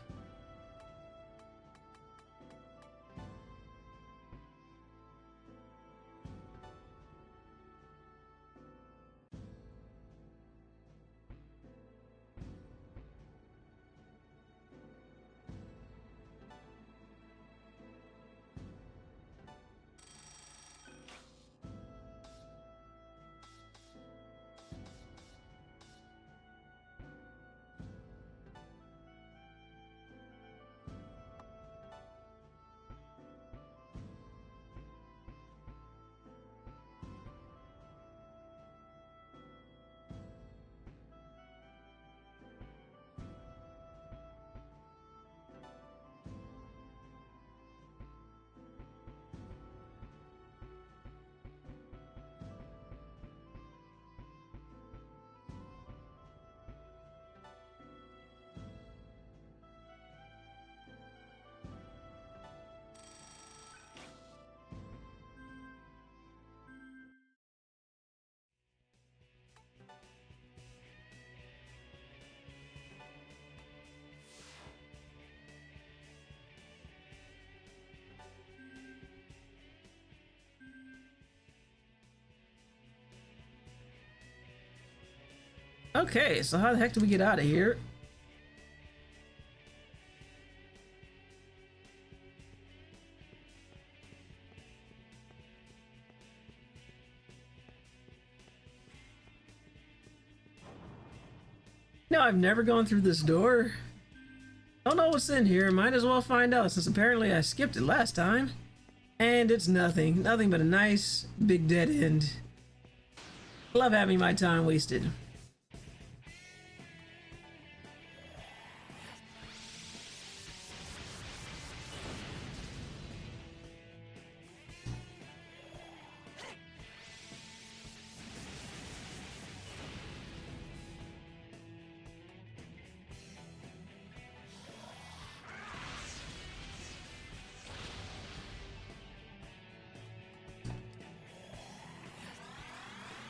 Okay, so how the heck do we get out of here? No, I've never gone through this door. Don't know what's in here. Might as well find out since apparently I skipped it last time. And it's nothing. Nothing but a nice big dead end. Love having my time wasted.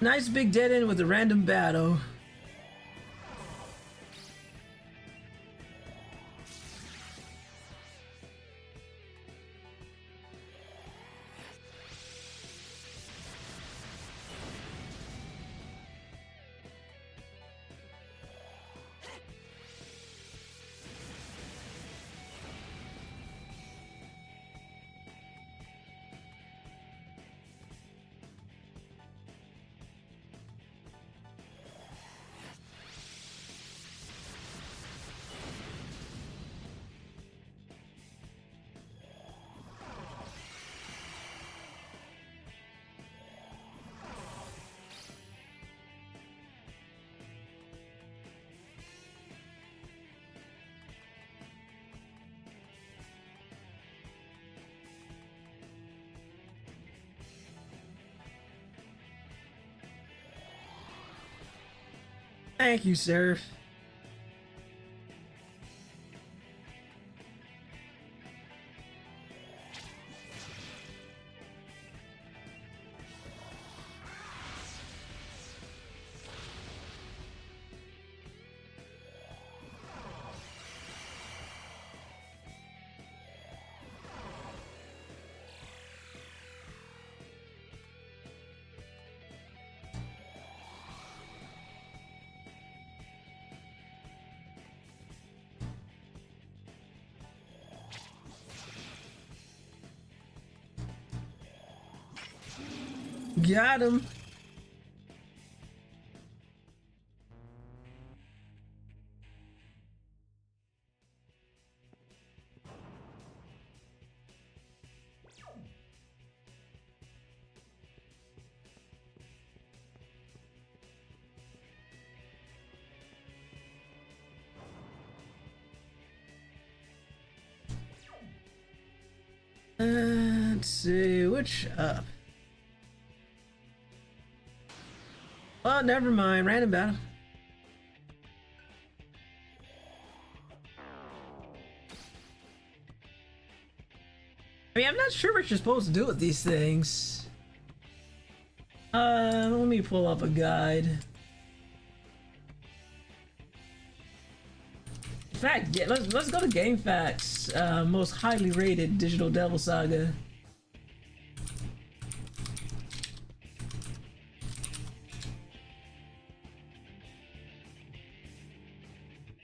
Nice big dead end with a random battle. Thank you, Seraph. Got him. Let's see, which up? Well, never mind. Random battle. I mean, I'm not sure what you're supposed to do with these things. Let me pull up a guide. In fact, yeah, let's go to GameFAQs. Most highly rated digital Devil Saga.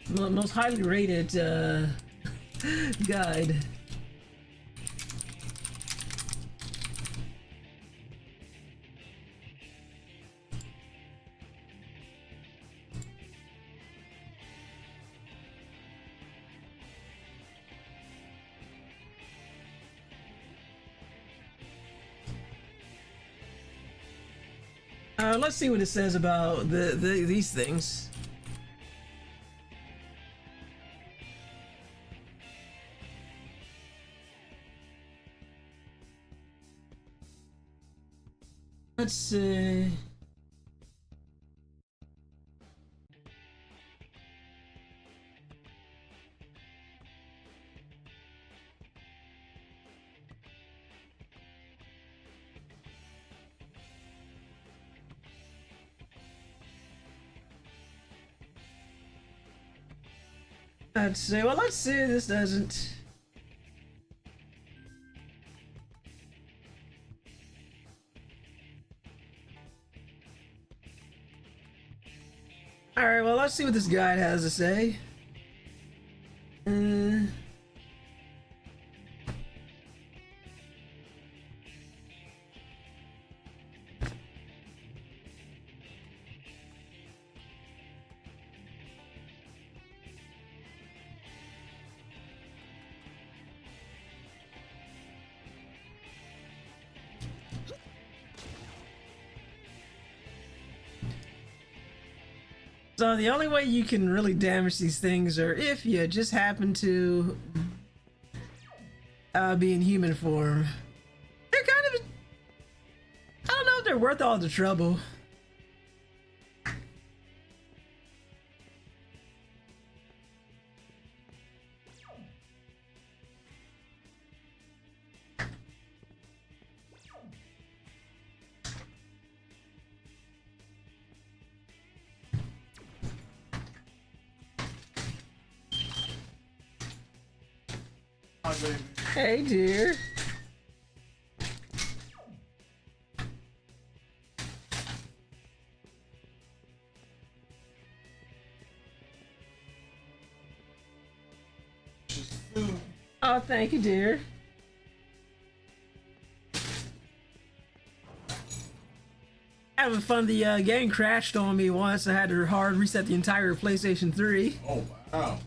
Most highly rated guide. Let's see what it says about these things. Let's see. Let's see. Well, let's see. This doesn't. All right. Well, let's see what this guide has to say. So the only way you can really damage these things are if you just happen to be in human form. They're kind of, I don't know if they're worth all the trouble. Hey, dear. Oh, thank you, dear. Having fun. The game crashed on me once. I had to hard reset the entire PlayStation 3.
Oh, wow.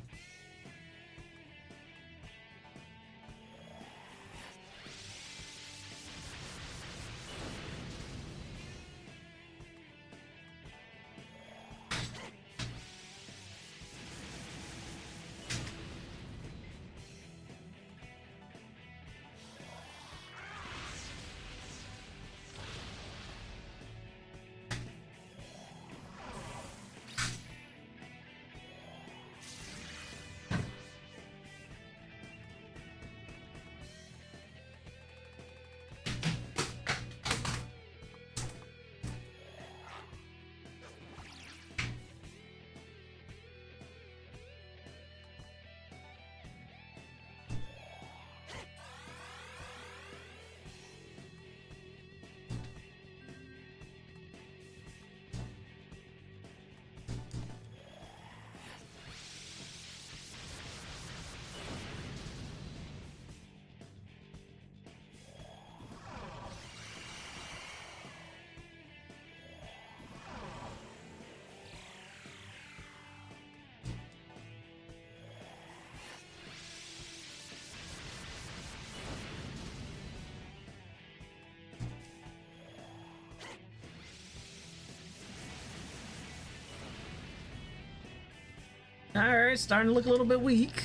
Alright, starting to look a little bit weak.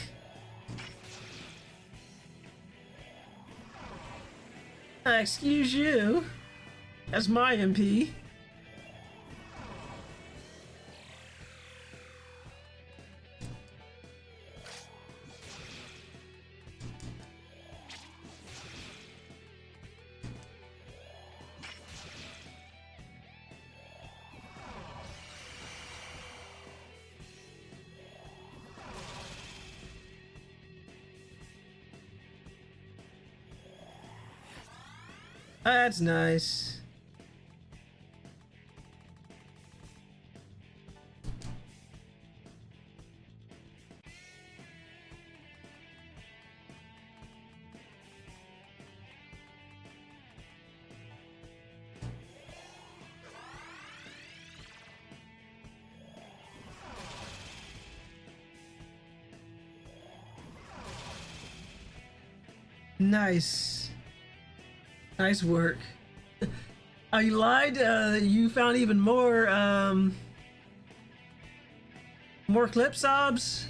Excuse you. That's my MP. That's nice. Nice. Nice work. Oh, you lied? You found even more, more clip sobs?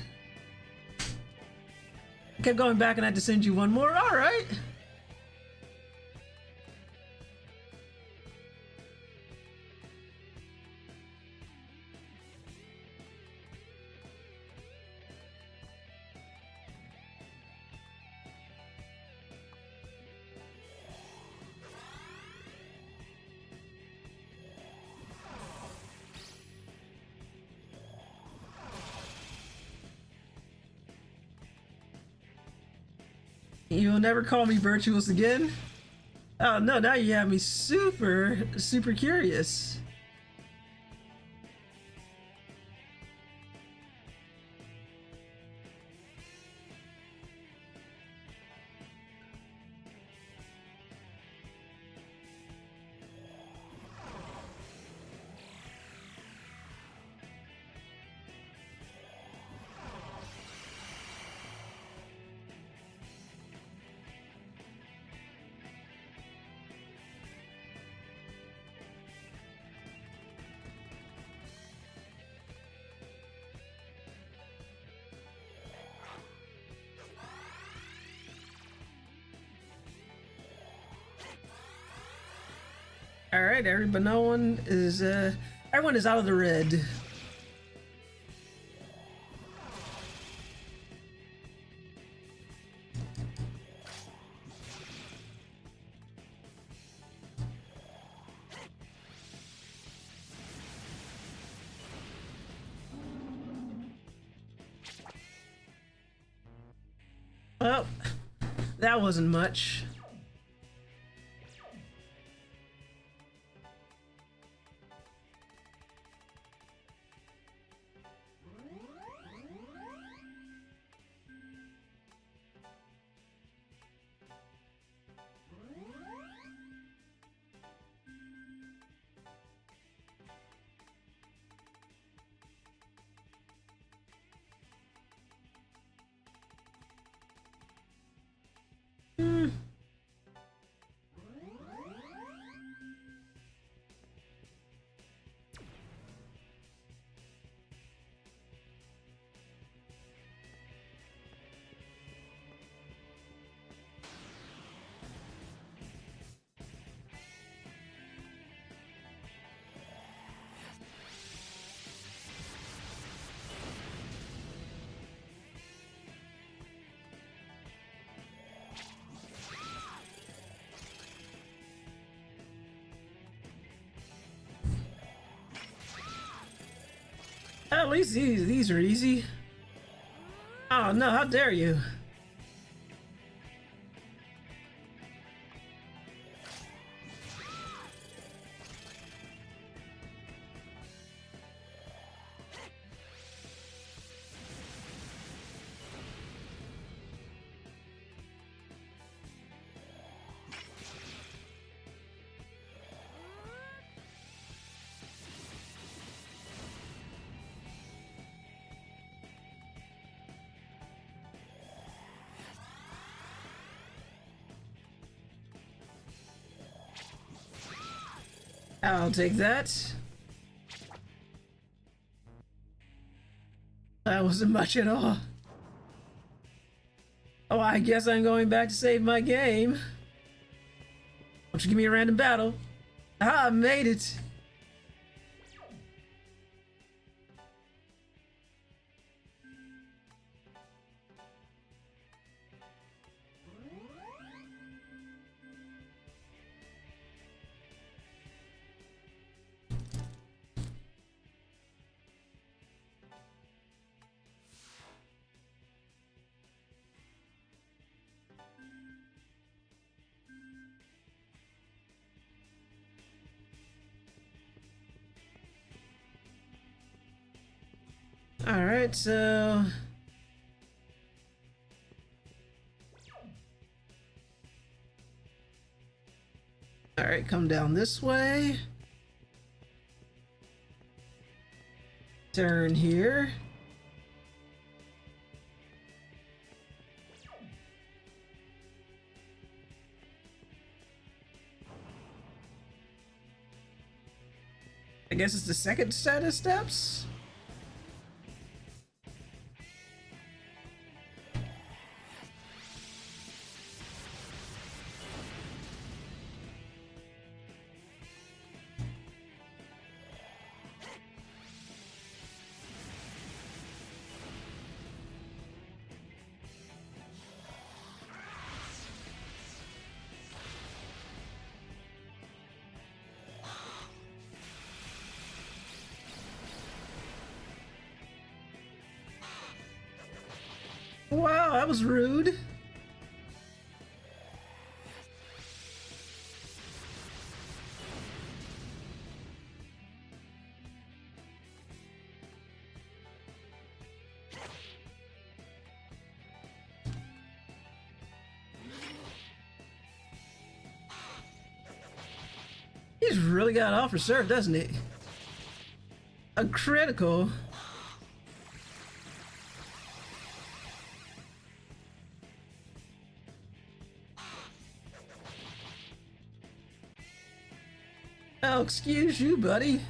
I kept going back and I had to send you one more. Alright. You'll never call me virtuous again? Oh no, now you have me super curious. All right, everybody. No one is. Everyone is out of the red. Well, that wasn't much. At least these are easy. Oh no, how dare you! I'll take that. That wasn't much at all. Oh, I guess I'm going back to save my game. Don't you give me a random battle. Ah, I made it. Alright, so... Alright, come down this way. Turn here. I guess it's the second set of steps? Wow, that was rude. He's really got off reserve, doesn't he? A critical. Oh, excuse you, buddy.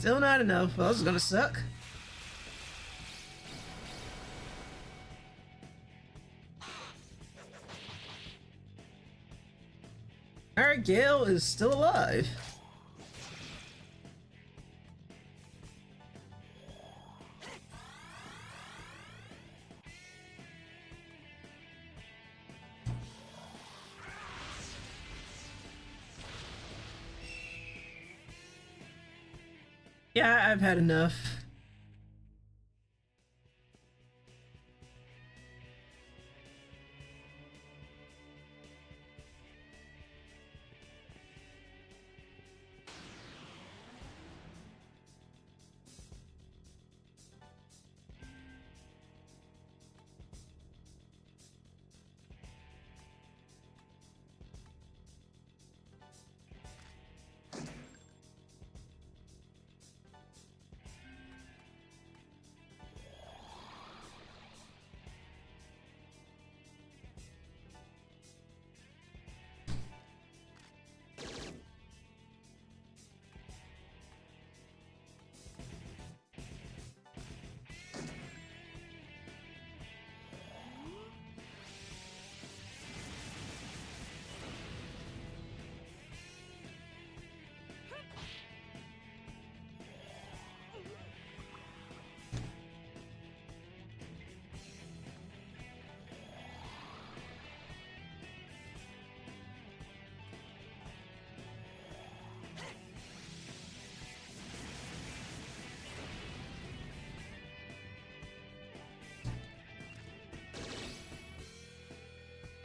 Still not enough. Well, this is gonna suck. Alright, Gale is still alive. Yeah, I've had enough.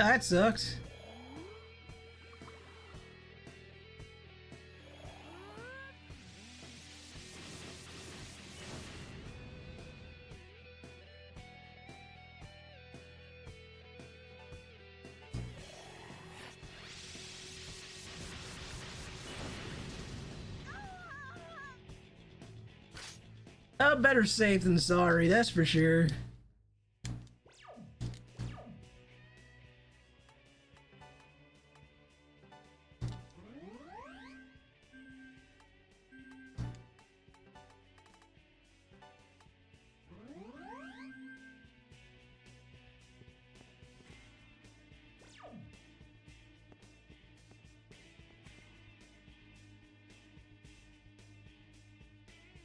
That sucked. Better safe than sorry, that's for sure.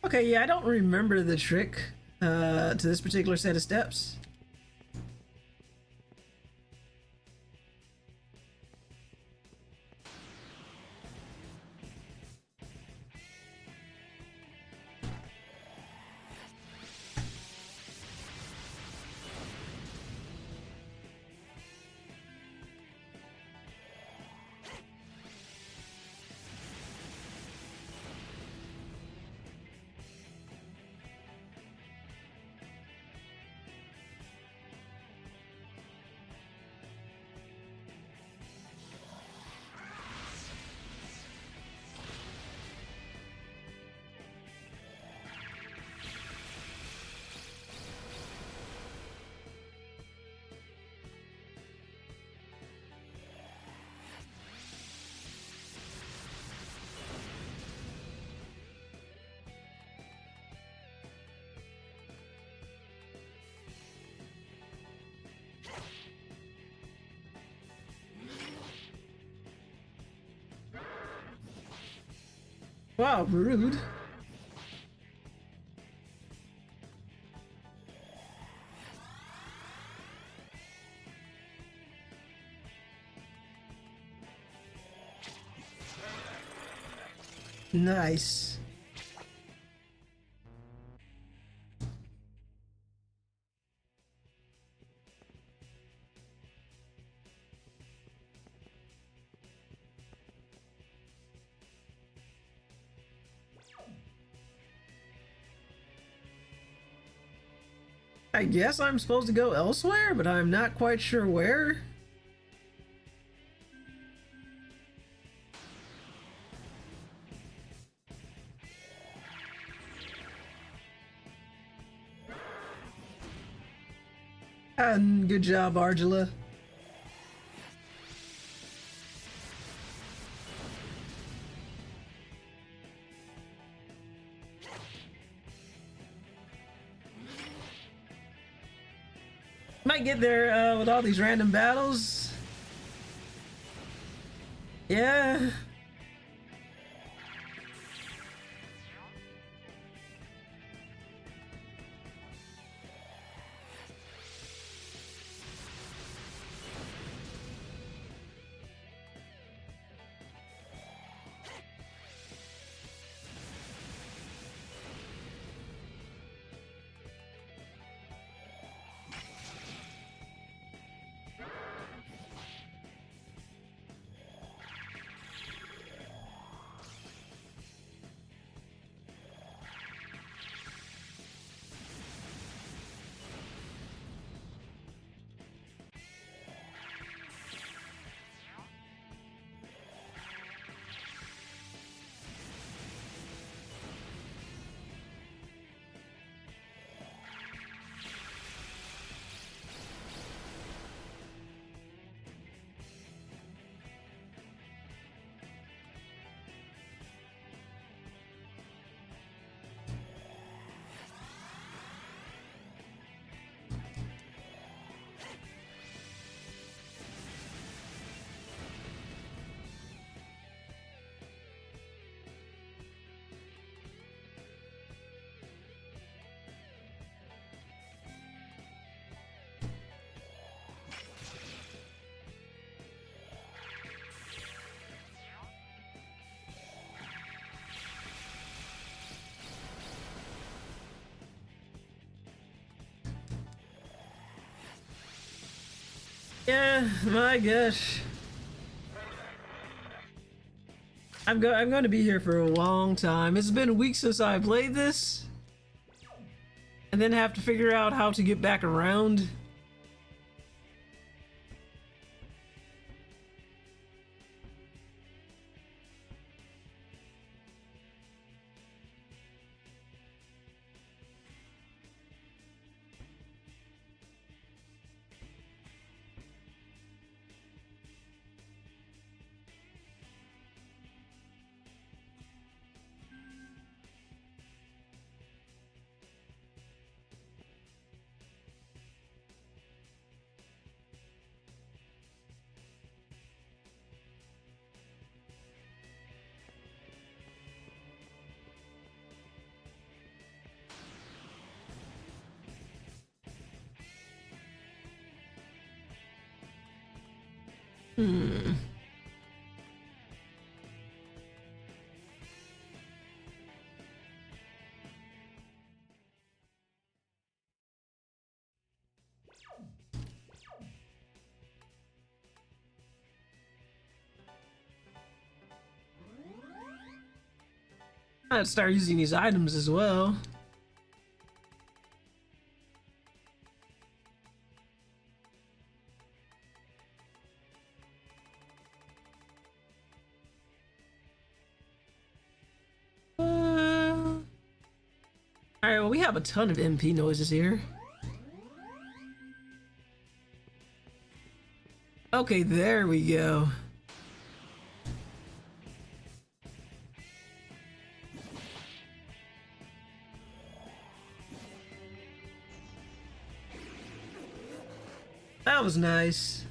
Okay, yeah, I don't remember the trick to this particular set of steps. Wow, rude. Nice. I guess I'm supposed to go elsewhere, but I'm not quite sure where. And good job, Argila. Might get there with all these random battles. Yeah. Yeah, my gosh. I'm going to be here for a long time. It's been weeks since I played this. And then have to figure out how to get back around. Hmm. I'd start using these items as well. Alright, well, we have a ton of MP noises here. Okay, there we go. That was nice.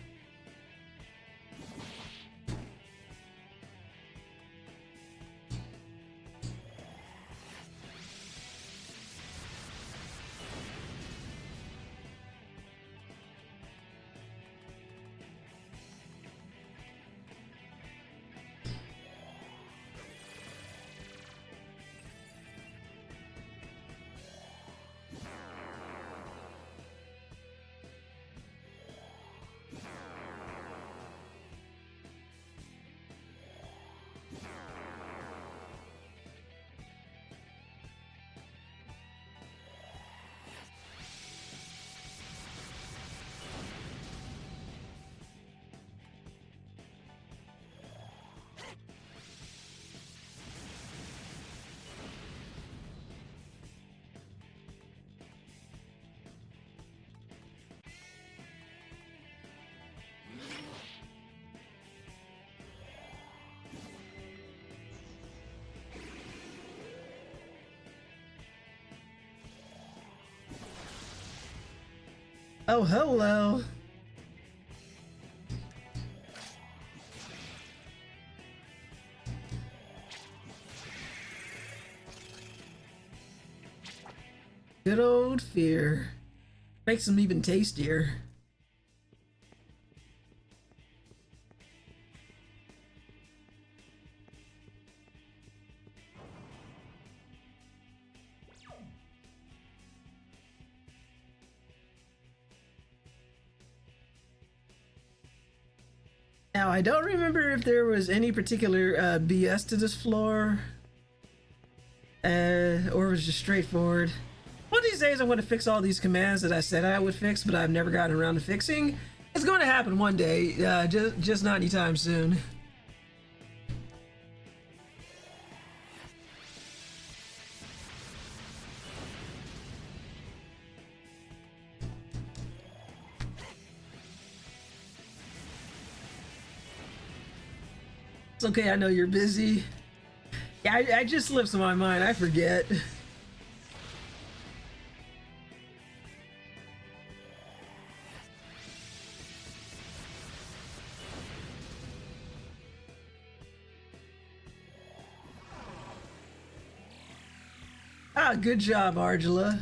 Oh, hello. Good old fear. Makes them even tastier. Now, I don't remember if there was any particular BS to this floor, or it was just straightforward. One of these days, I'm going to fix all these commands that I said I would fix, but I've never gotten around to fixing. It's going to happen one day, just not anytime soon. It's okay, I know you're busy. Yeah, I just slips my mind, I forget. Ah, good job, Argela.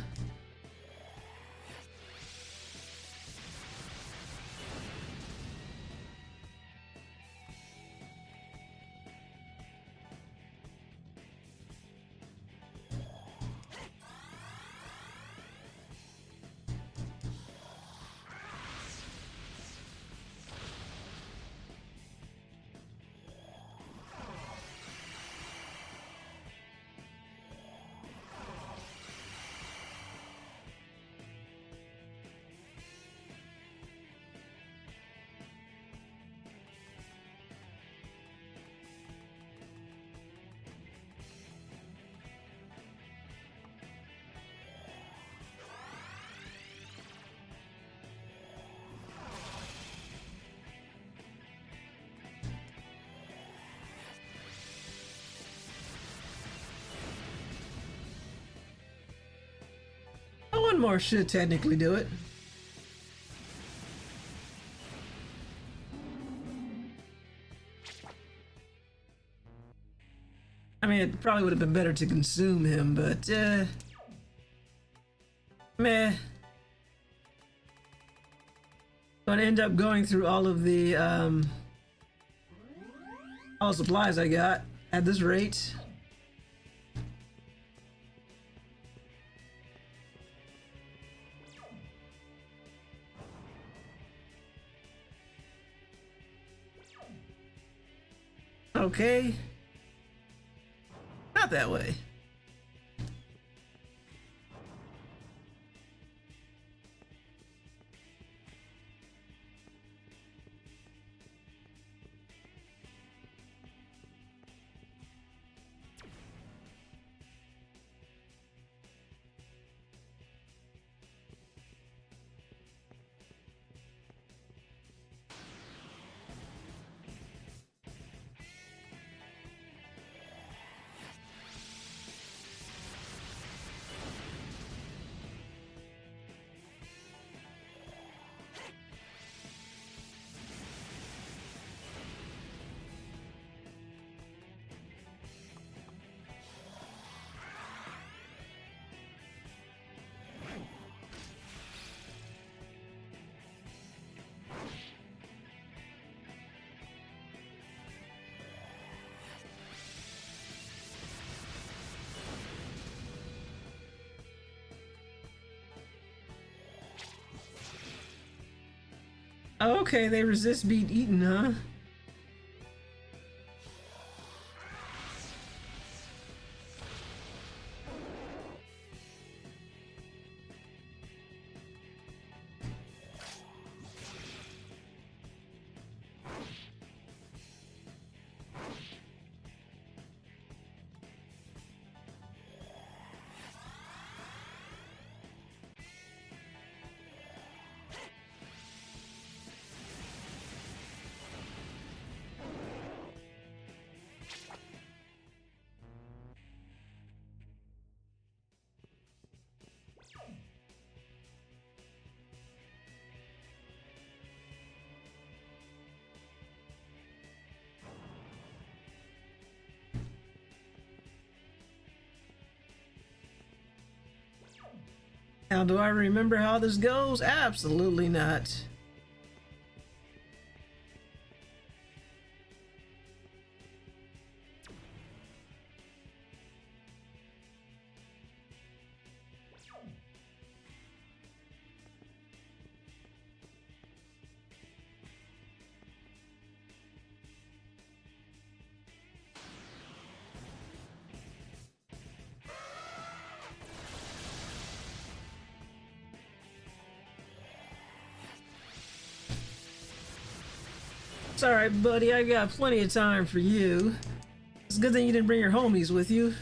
One more should technically do it. I mean, it probably would have been better to consume him, but, meh. Gonna end up going through all of the, all the supplies I got at this rate. Okay. Not that way. Okay, they resist being eaten, huh? Now, do I remember how this goes? Absolutely not. It's alright, buddy. I got plenty of time for you. It's a good thing you didn't bring your homies with you.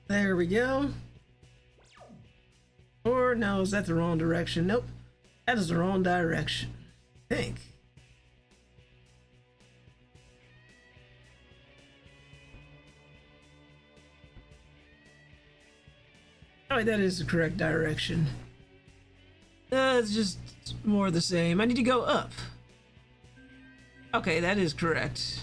There we go. Or no, is that the wrong direction? Nope. That is the wrong direction. I think. Oh, wait, that is the correct direction. It's just more of the same. I need to go up. Okay, that is correct.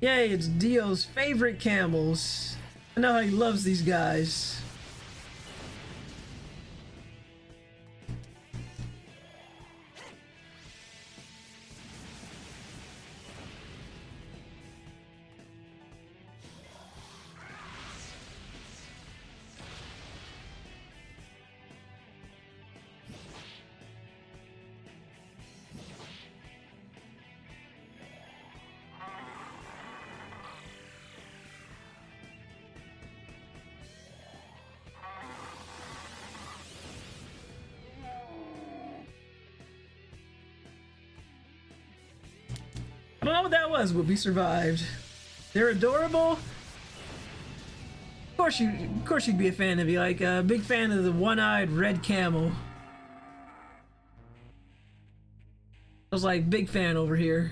Yay, it's Dio's favorite camels. I know how he loves these guys. what that was, but we survived. They're adorable. Of course you'd be a fan of me. Like a big fan of the one-eyed red camel. I was like, big fan over here.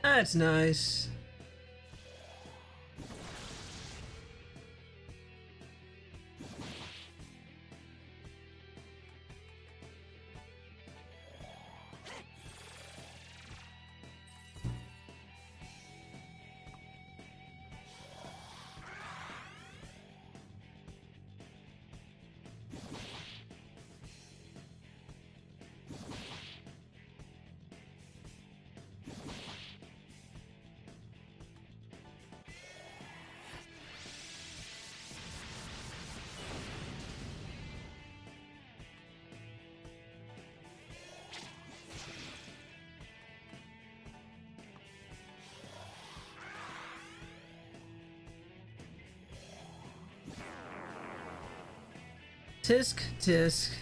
That's nice. Tisk, tisk.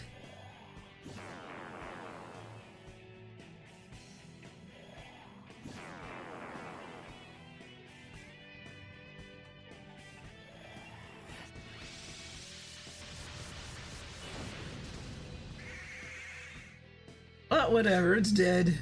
But whatever, it's dead.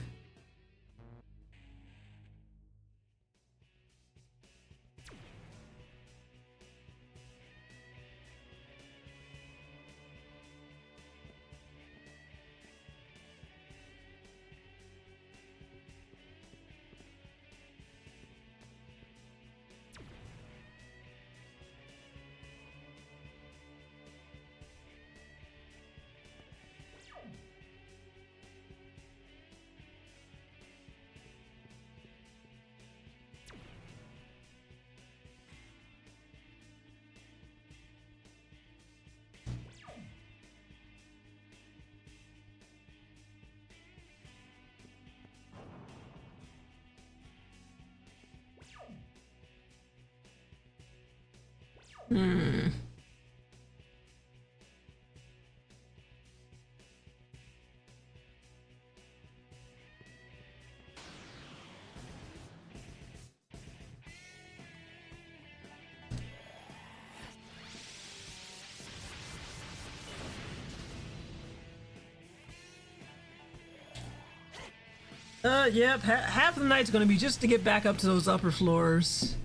Yep, half of the night's gonna be just to get back up to those upper floors.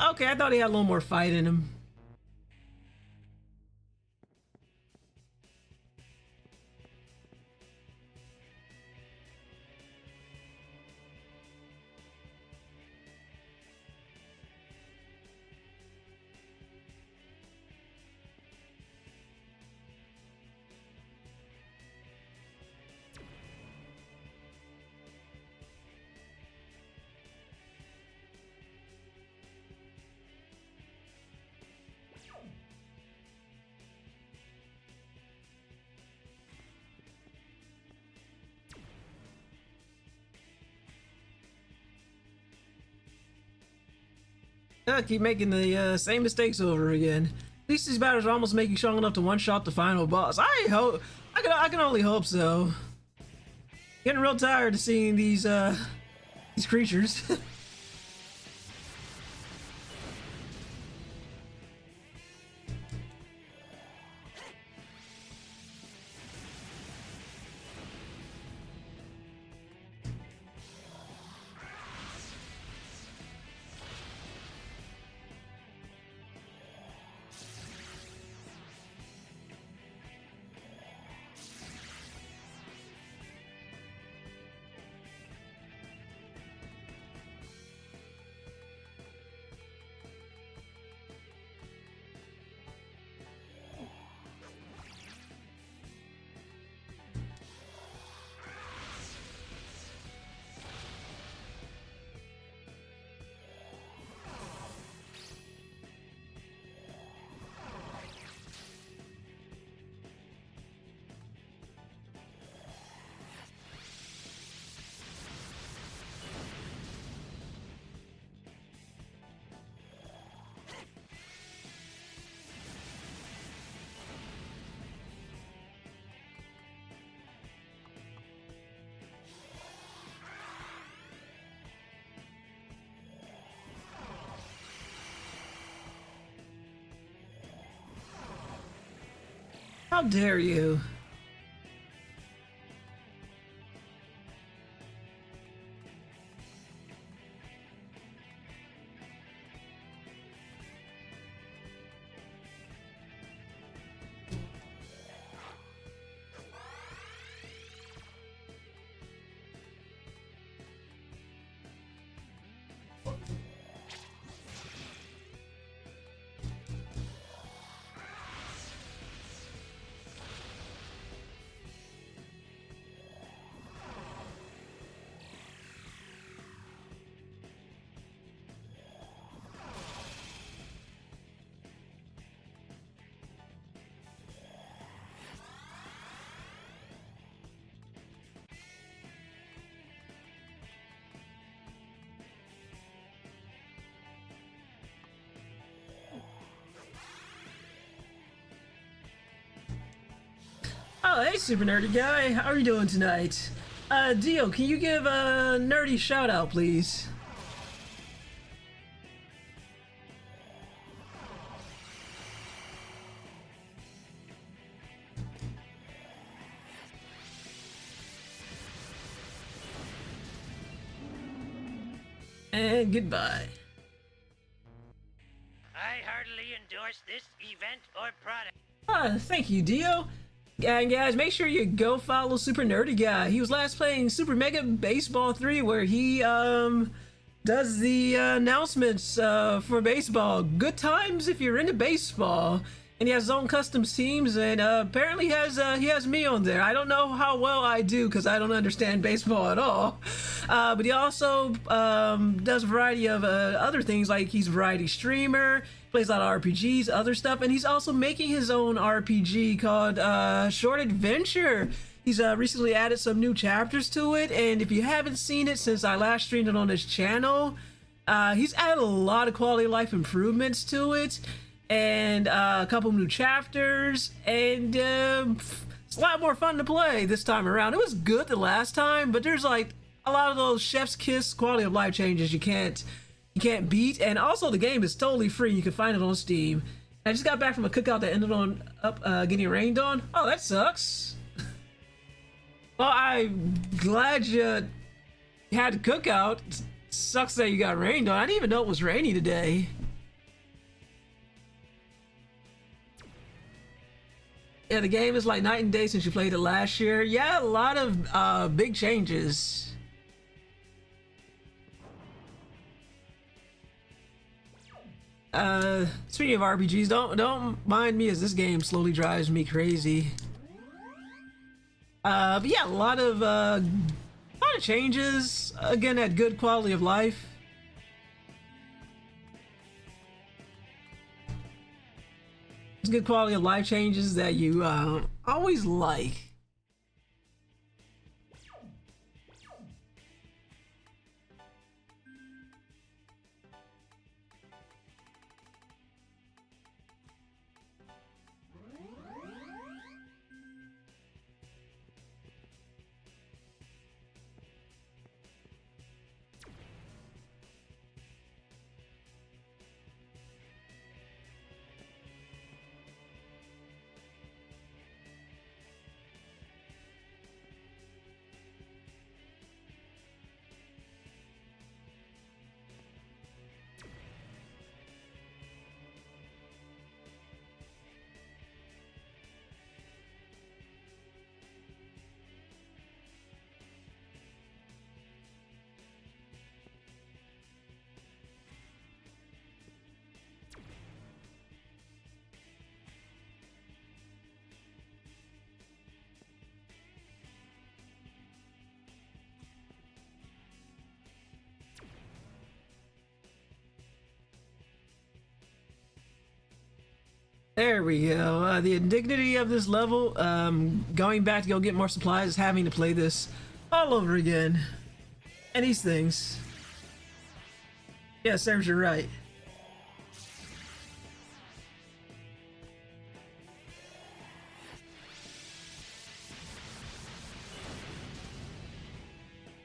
Okay, I thought he had a little more fight in him. Keep making the same mistakes over again. At least these battles almost make you strong enough to one-shot the final boss. I hope. I can only hope so. Getting real tired of seeing these creatures. How dare you? Oh, hey, super nerdy guy. How are you doing tonight? Dio, can you give a nerdy shout out, please? And goodbye.
I heartily endorse this event or product.
Thank you, Dio. And guys, make sure you go follow Super Nerdy Guy. He was last playing Super Mega Baseball 3, where he does the announcements for baseball. Good times if you're into baseball. And he has his own custom teams, and apparently he has me on there. I don't know how well I do because I don't understand baseball at all. But he also does a variety of other things, like he's a variety streamer, plays a lot of RPGs, other stuff, and he's also making his own RPG called Short Adventure. He's recently added some new chapters to it, and if you haven't seen it since I last streamed it on his channel, he's added a lot of quality of life improvements to it, and a couple new chapters, and it's a lot more fun to play this time around. It was good the last time, but there's like a lot of those chef's kiss quality of life changes you can't beat, and also the game is totally free. You can find it on Steam. I just got back from a cookout that ended on getting rained on. Oh, that sucks. Well, I'm glad you had a cookout. Sucks that you got rained on. I didn't even know it was rainy today. Yeah, the game is like night and day since you played it last year. Yeah, a lot of big changes. Speaking of RPGs, don't mind me as this game slowly drives me crazy. But yeah, a lot of changes. Again, at good quality of life. It's good quality of life changes that you always like. There we go. The indignity of this level, going back to go get more supplies, having to play this all over again. And these things. Yeah, serves you right.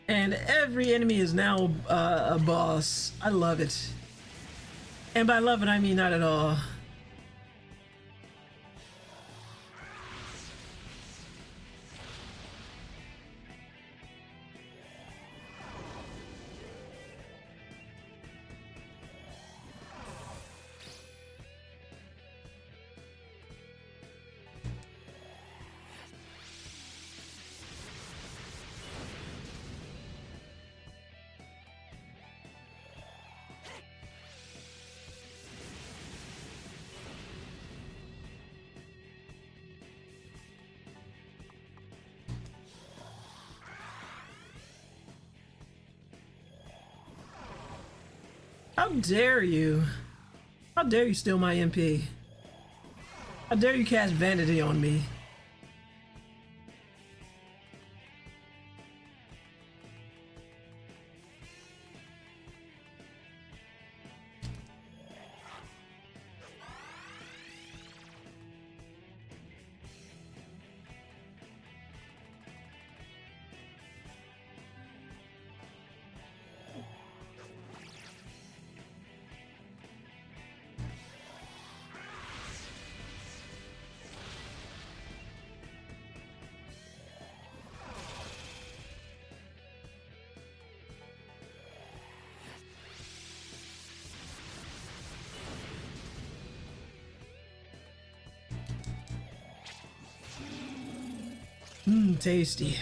And every enemy is now a boss. I love it. And by love it, I mean not at all. How dare you? How dare you steal my MP? How dare you cast Vanity on me? Tasty.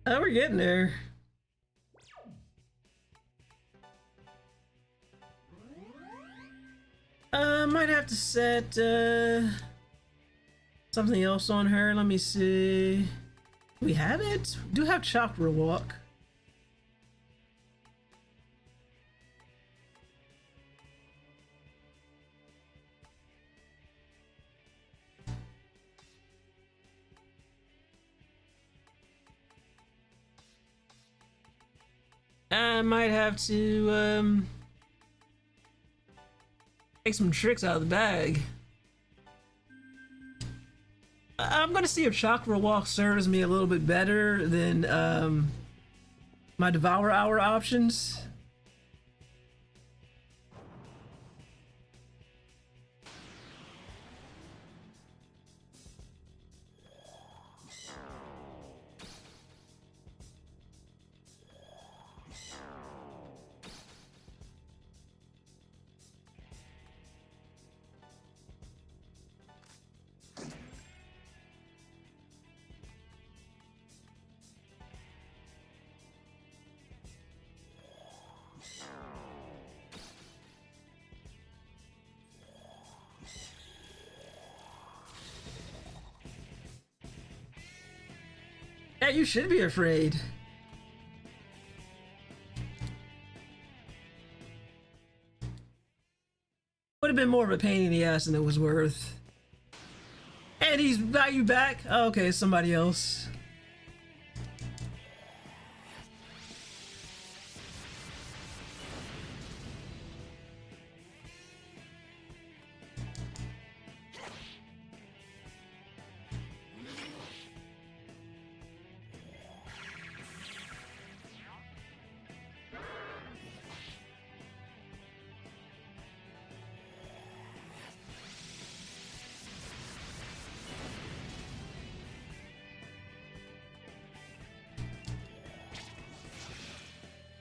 Oh, we're getting there. Might have to set something else on her. Let me see. Do we have it? We do have Chakra Walk. I might have to take some tricks out of the bag. I'm gonna see if Chakra Walk serves me a little bit better than my Devour Hour options. Yeah, you should be afraid. Would have been more of a pain in the ass than it was worth. And he's got you back? Oh, okay, somebody else.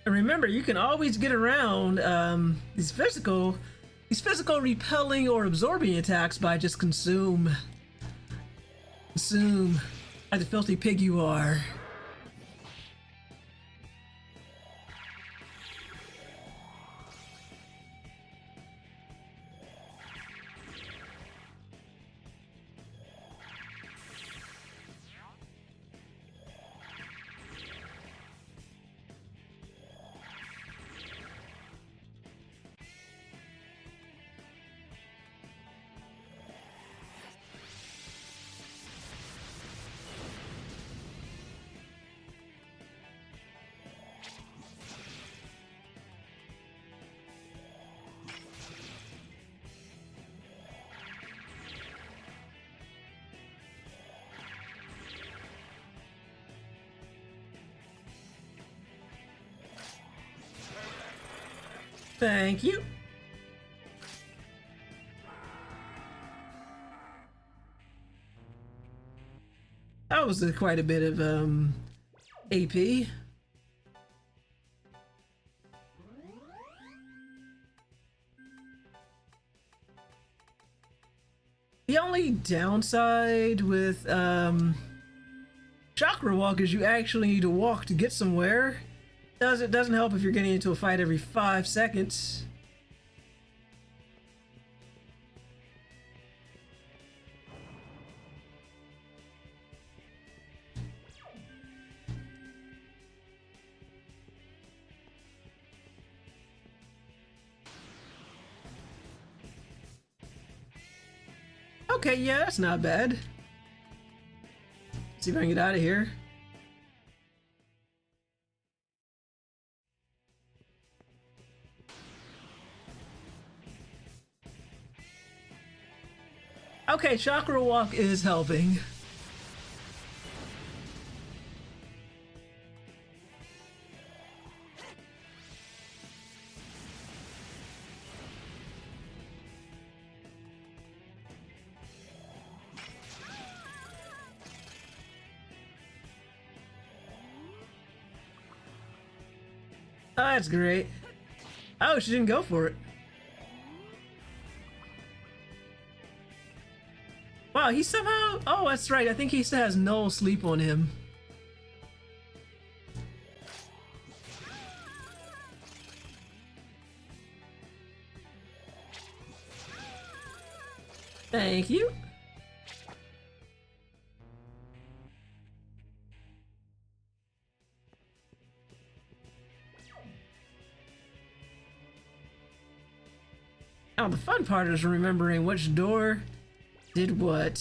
And remember, you can always get around these physical repelling or absorbing attacks by just consume like the filthy pig you are. Thank you. That was quite a bit of AP. The only downside with Chakra Walk is you actually need to walk to get somewhere. It doesn't help if you're getting into a fight every 5 seconds. Okay, yeah, that's not bad. Let's see if I can get out of here. Okay, Chakra Walk is helping. Oh, that's great. Oh, she didn't go for it. Wow, he somehow... Oh, that's right. I think he still has no sleep on him. Thank you. Now, the fun part is remembering which door did what.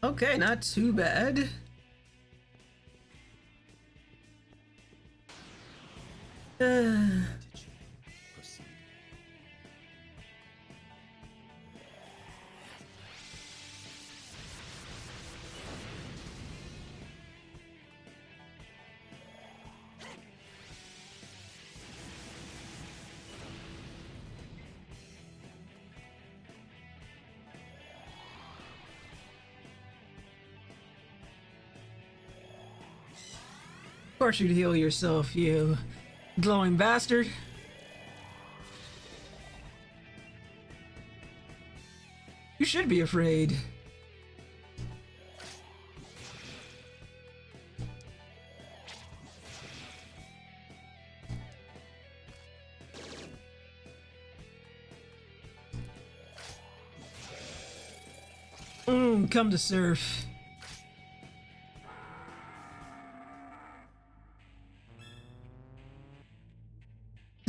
Okay, not too bad. Of course you'd heal yourself, you glowing bastard. You should be afraid. Come to surf.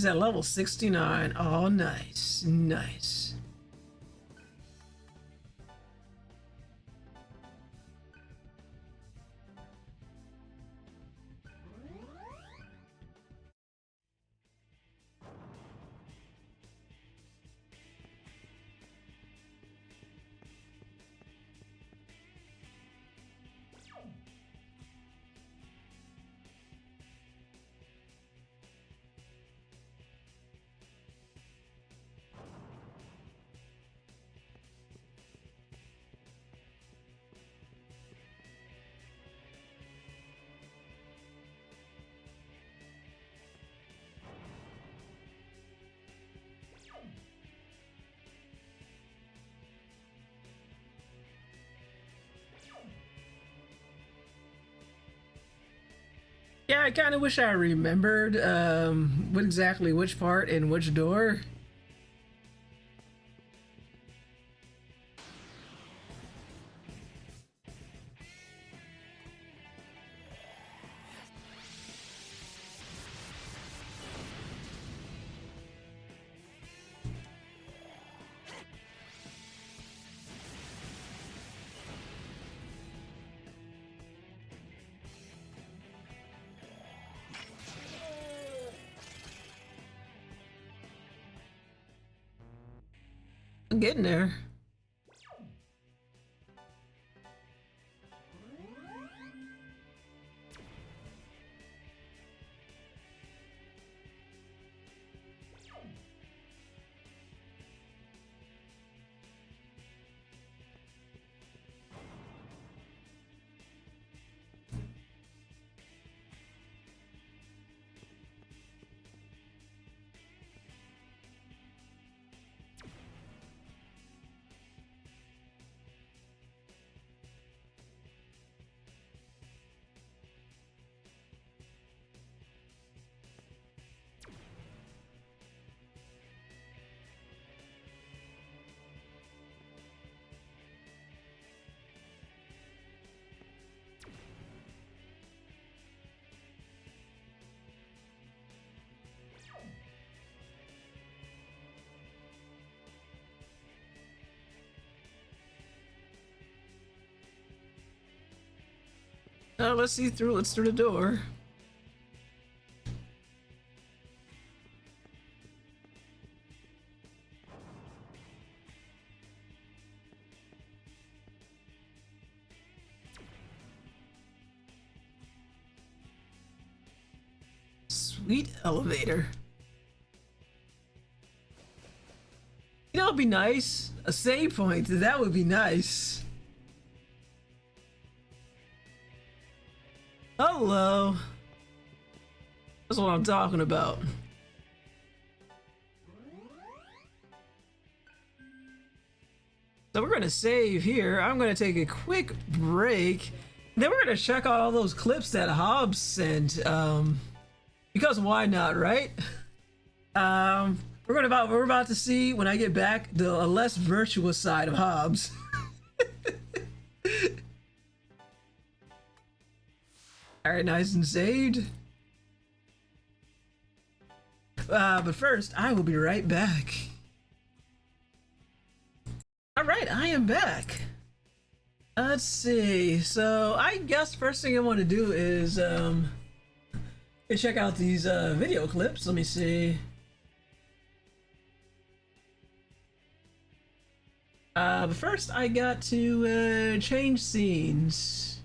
He's at level 69. Oh, nice. Nice. Yeah, I kind of wish I remembered what exactly which part and which door. I'm getting there. Let's see through. Let's through the door. Sweet elevator. You know, it'd be nice. A save point. That would be nice. Hello. That's what I'm talking about. So we're going to save here. I'm going to take a quick break. Then we're going to check out all those clips that Hobbs sent. Because why not, right? We're about to see when I get back the less virtuous side of Hobbs. All right, nice and saved. But first, I will be right back. All right, I am back. Let's see. So I guess first thing I want to do is check out these video clips. Let me see. But first, I got to change scenes.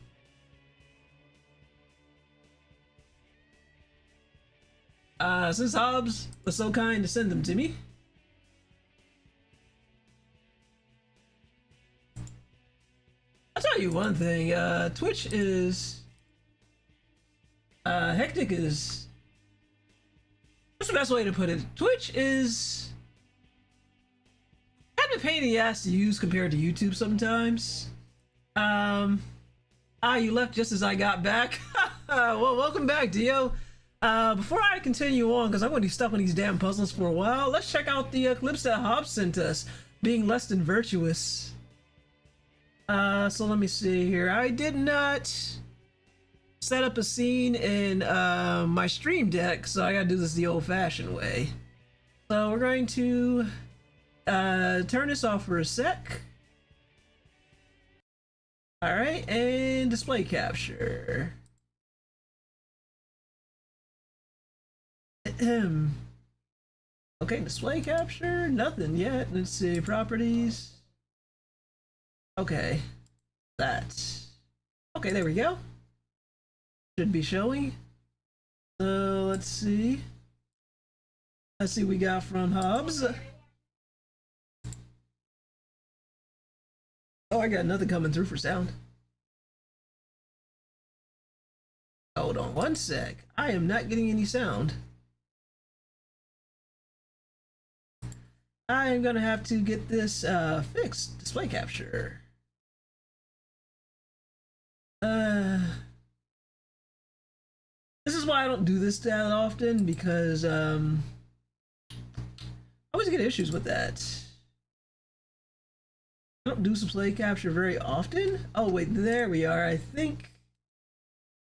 Since Hobbs was so kind to send them to me. I'll tell you one thing, Twitch is... hectic is... What's the best way to put it? Twitch is... kind of a pain in the ass to use compared to YouTube sometimes. You left just as I got back. Well, welcome back, Dio. Before I continue on, because I'm going to be stuck on these damn puzzles for a while, let's check out the clips that Hobbs sent us, being less than virtuous. So let me see here. I did not set up a scene in my stream deck, so I gotta do this the old-fashioned way. So we're going to turn this off for a sec. Alright, and display capture. Okay, display capture, nothing yet. Let's see, properties. Okay, that's okay. There we go. Should be showing. So let's see. Let's see what we got from Hobbs. Oh, I got nothing coming through for sound. Hold on one sec. I am not getting any sound. I am gonna have to get this fixed. Display capture. This is why I don't do this that often, because I always get issues with that. I don't do display capture very often. Oh wait, there we are. I think.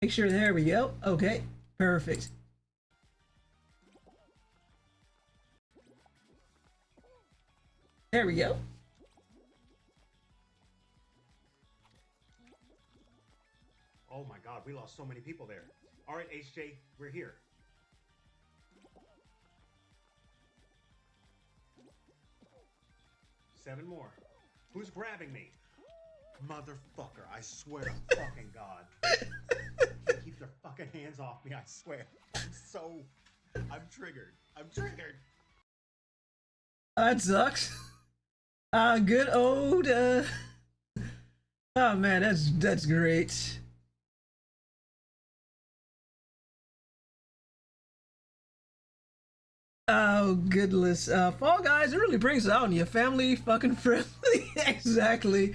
Make sure, there we go. Okay, perfect. There we go.
Oh my god, we lost so many people there. Alright, HJ, we're here. Seven more. Who's grabbing me? Motherfucker, I swear to fucking god. Keep your fucking hands off me, I swear. I'm triggered. I'm triggered.
That sucks. Good old, oh man, that's great. Oh goodness, Fall Guys, it really brings it out on you. Family fucking friendly. Exactly.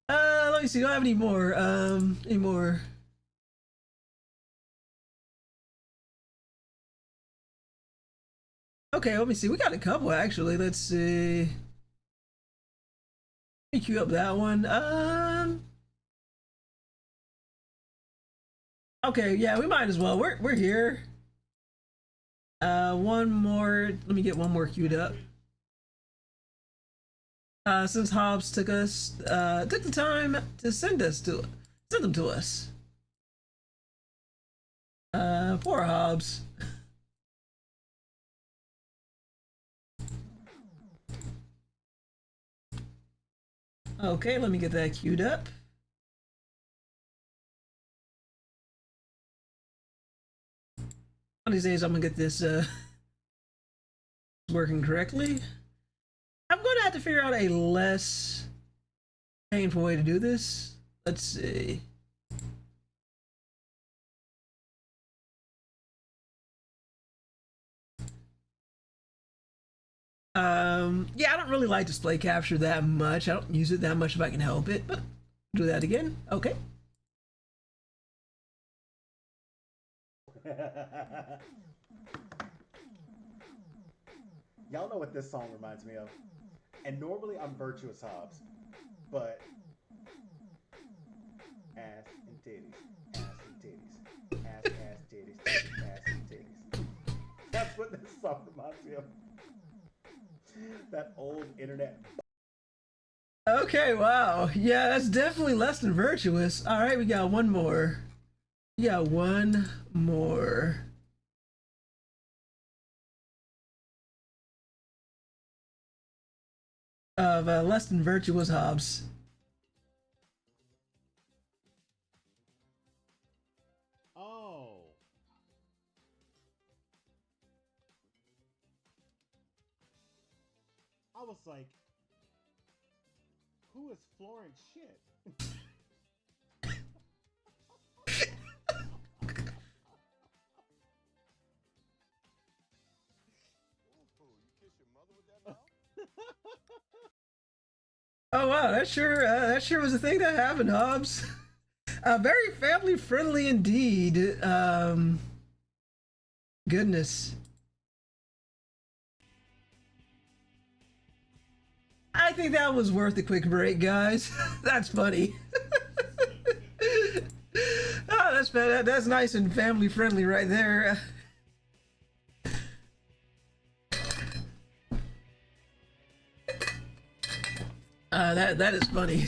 Let me see, do I have any more? Any more? Okay, let me see, we got a couple actually. Let's see. Let me queue up that one. Okay, yeah, we might as well. We're here. One more. Let me get one more queued up. Since Hobbs took the time to send them to us. Poor Hobbs. Okay, let me get that queued up. One of these days I'm gonna get this working correctly. I'm gonna have to figure out a less painful way to do this. Let's see. Yeah, I don't really like display capture that much. I don't use it that much if I can help it, but do that again. Okay.
Y'all know what this song reminds me of. And normally I'm virtuous Hobbs, but ass and titties, ass and titties, ass titties, ass and titties. That's what this song reminds me of. That old internet.
Okay, wow. Yeah, that's definitely less than virtuous. All right, we got one more. We got one more. Of less than virtuous Hobbs.
Oh. I was like, who is Florence shit?
Oh wow, that sure was a thing that happened, Hobbs. Very family friendly indeed. Goodness. I think that was worth a quick break, guys. That's funny. Oh, that's That's nice and family friendly right there. That is funny.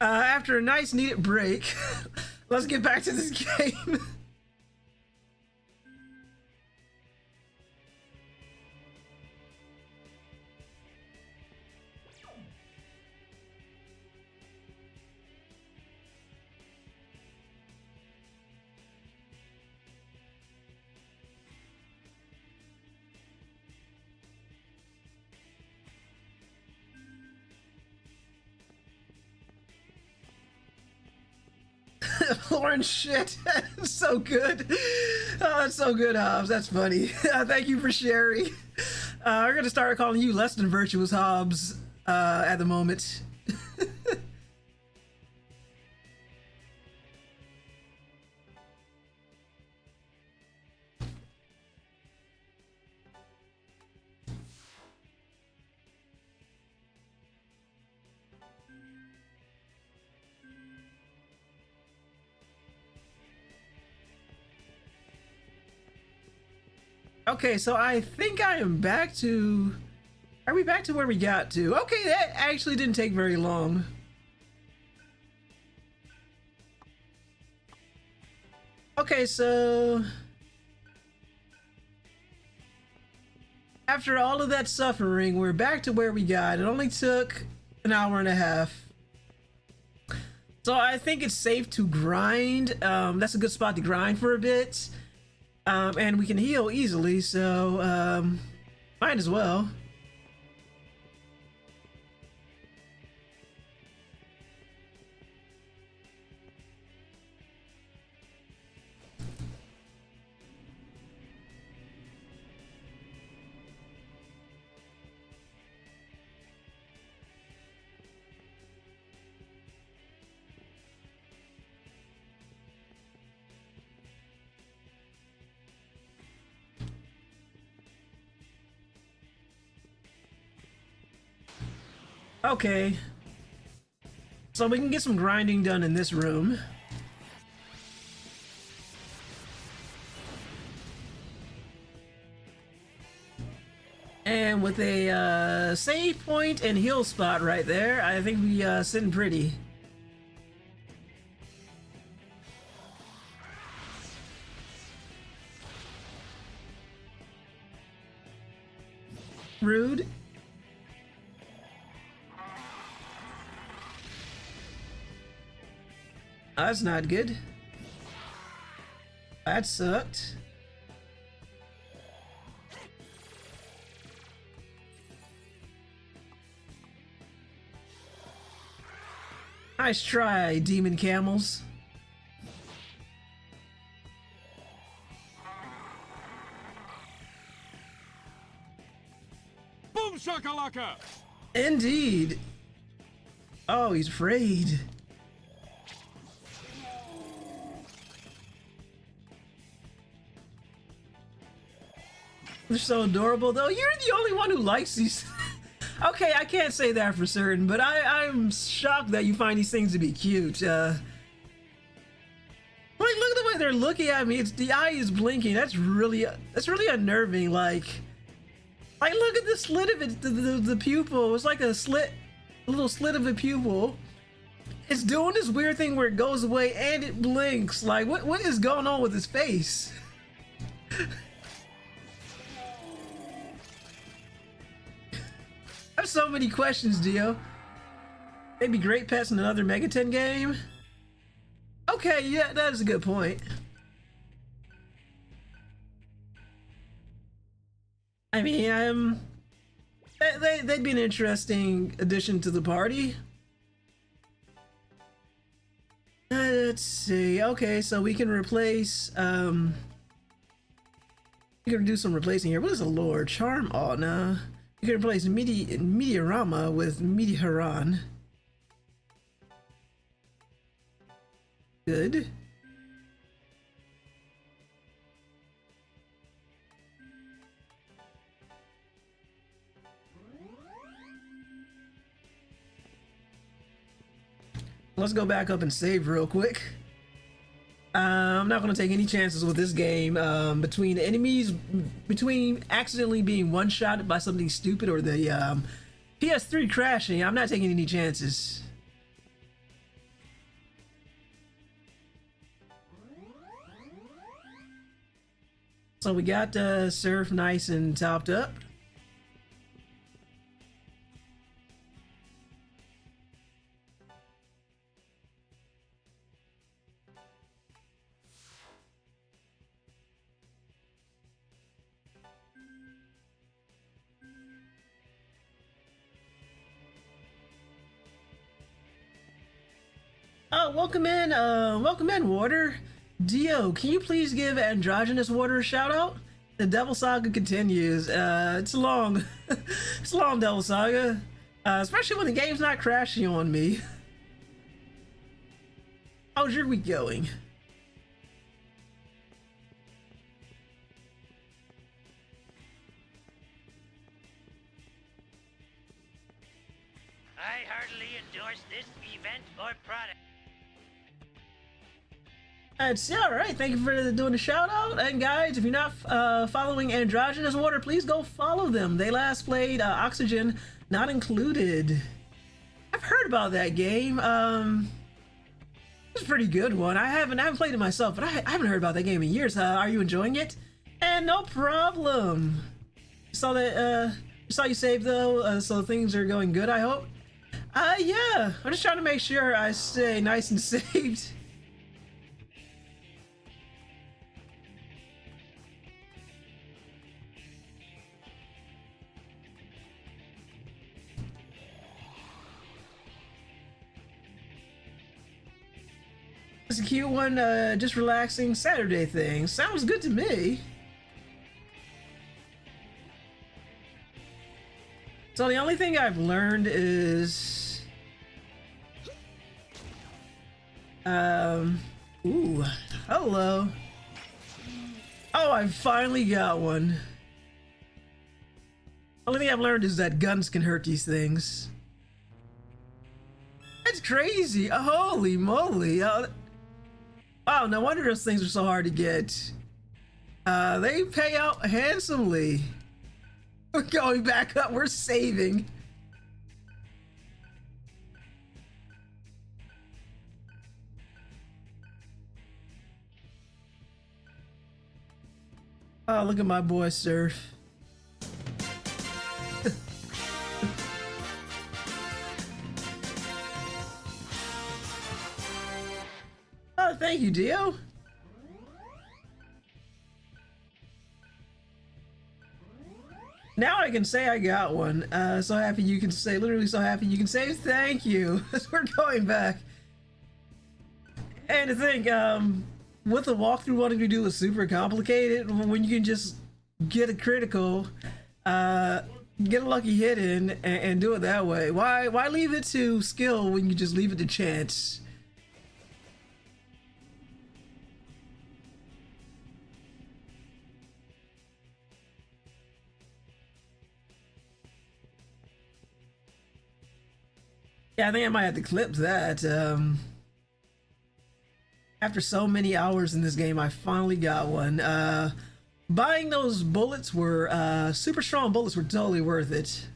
After a nice needed break, let's get back to this game. Lauren, shit, that's so good. Oh, that's so good, Hobbs. That's funny. Thank you for sharing. We're gonna start calling you less than virtuous, Hobbs, at the moment. Okay, so I think I am back to... Are we back to where we got to? Okay, that actually didn't take very long. Okay, so... After all of that suffering, we're back to where we got. It only took an hour and a half. So I think it's safe to grind. That's a good spot to grind for a bit. And we can heal easily, so might as well. Okay. So we can get some grinding done in this room. And with a save point and heal spot right there, I think we sitting pretty. Rude. That's not good. That sucked. Nice try, demon camels.
Boom shakalaka!
Indeed. Oh, he's afraid. They're so adorable, though. You're the only one who likes these. Okay, I can't say that for certain, but I'm shocked that you find these things to be cute. Like, look at the way they're looking at me. It's the eye is blinking. That's really unnerving. Like look at the slit of it, the pupil. It's like a little slit of a pupil. It's doing this weird thing where it goes away and it blinks. Like, what is going on with his face? I have so many questions, Dio. They'd be great pets in another Megaten game. Okay, yeah, that is a good point. I mean, they'd be an interesting addition to the party. Let's see. Okay, so we can replace. We're gonna do some replacing here. What is a lore? Charm? Oh no. You can replace Meteorama with Meteoran. Good. Let's go back up and save real quick. I'm not going to take any chances with this game. Between enemies, between accidentally being one-shotted by something stupid or the PS3 crashing, I'm not taking any chances. So we got Surf nice and topped up. Oh, welcome in, Water. Dio, can you please give Androgynous Water a shout out? The Devil Saga continues. It's long. It's a long Devil Saga. Especially when the game's not crashing on me. How's your week going?
I heartily endorse this event or product.
It's all right. Thank you for doing the shout out. And guys, if you're not following Androgynous Water, please go follow them. They last played Oxygen Not Included. I've heard about that game. It's a pretty good one. I haven't played it myself, but I haven't heard about that game in years. Are you enjoying it? And no problem. Saw that. Saw you saved though, so things are going good. I hope. Yeah. I'm just trying to make sure I stay nice and saved. It's a cute one, just relaxing Saturday thing. Sounds good to me. So the only thing I've learned is... Ooh, hello. Oh, I finally got one. Only thing I've learned is that guns can hurt these things. That's crazy. Holy moly. Wow, no wonder those things are so hard to get. They pay out handsomely. We're going back up. We're saving. Oh, look at my boy Surf. Oh, thank you, Dio. Now I can say I got one. So happy you can say, literally so happy you can say thank you. We're going back. And to think, what the walkthrough wanting to do is super complicated when you can just get a critical, get a lucky hit in and do it that way. Why leave it to skill when you just leave it to chance? Yeah, I think I might have to clip that. After so many hours in this game, I finally got one. Buying those bullets were, super strong bullets were totally worth it.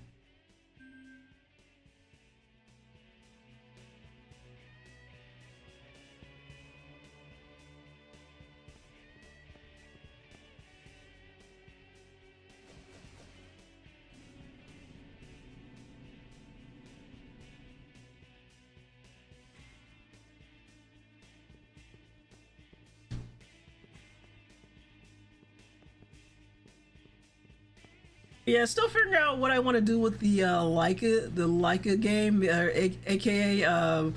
Yeah, still figuring out what I want to do with the Leica game, aka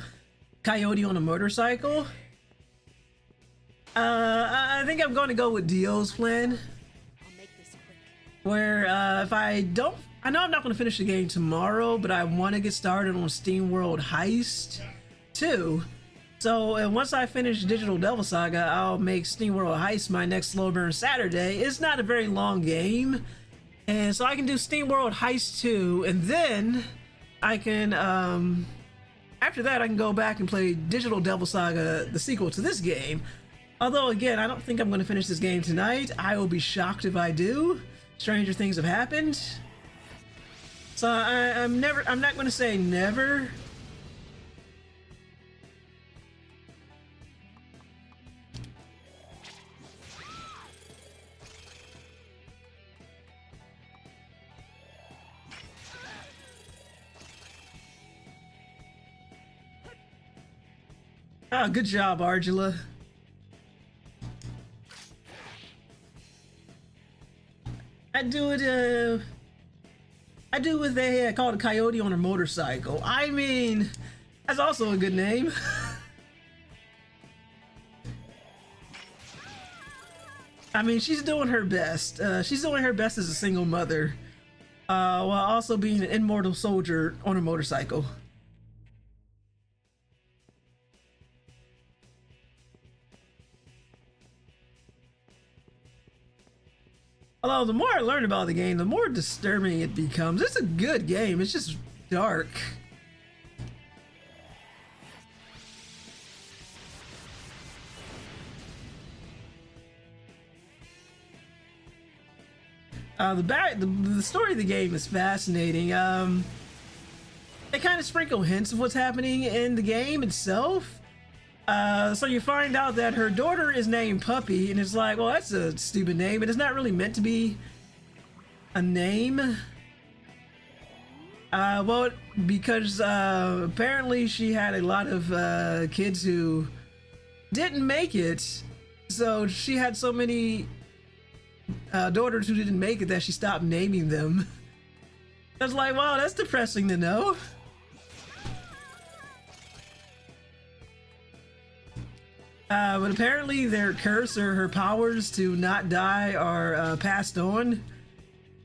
Coyote on a motorcycle. I think I'm going to go with Dio's plan, where if I know I'm not going to finish the game tomorrow, but I want to get started on Steam World Heist 2. So once I finish Digital Devil Saga, I'll make Steam World Heist my next slow burn Saturday. It's not a very long game. And so I can do Steam World Heist 2, and then I can, after that I can go back and play Digital Devil Saga, the sequel to this game. Although again, I don't think I'm going to finish this game tonight. I will be shocked if I do. Stranger things have happened. So I'm not going to say never. Ah, good job, Argila. I do it with a, I call it a coyote on a motorcycle. I mean, that's also a good name. I mean, she's doing her best. She's doing her best as a single mother, while also being an immortal soldier on a motorcycle. Although the more I learn about the game, the more disturbing it becomes. It's a good game, it's just dark. The story of the game is fascinating. They kind of sprinkle hints of what's happening in the game itself. So you find out that her daughter is named Puppy, and it's like, well, that's a stupid name, and it's not really meant to be a name. Well, because apparently she had a lot of kids who didn't make it, so she had so many daughters who didn't make it that she stopped naming them. I was like, wow, that's depressing to know. But apparently their curse or her powers to not die are passed on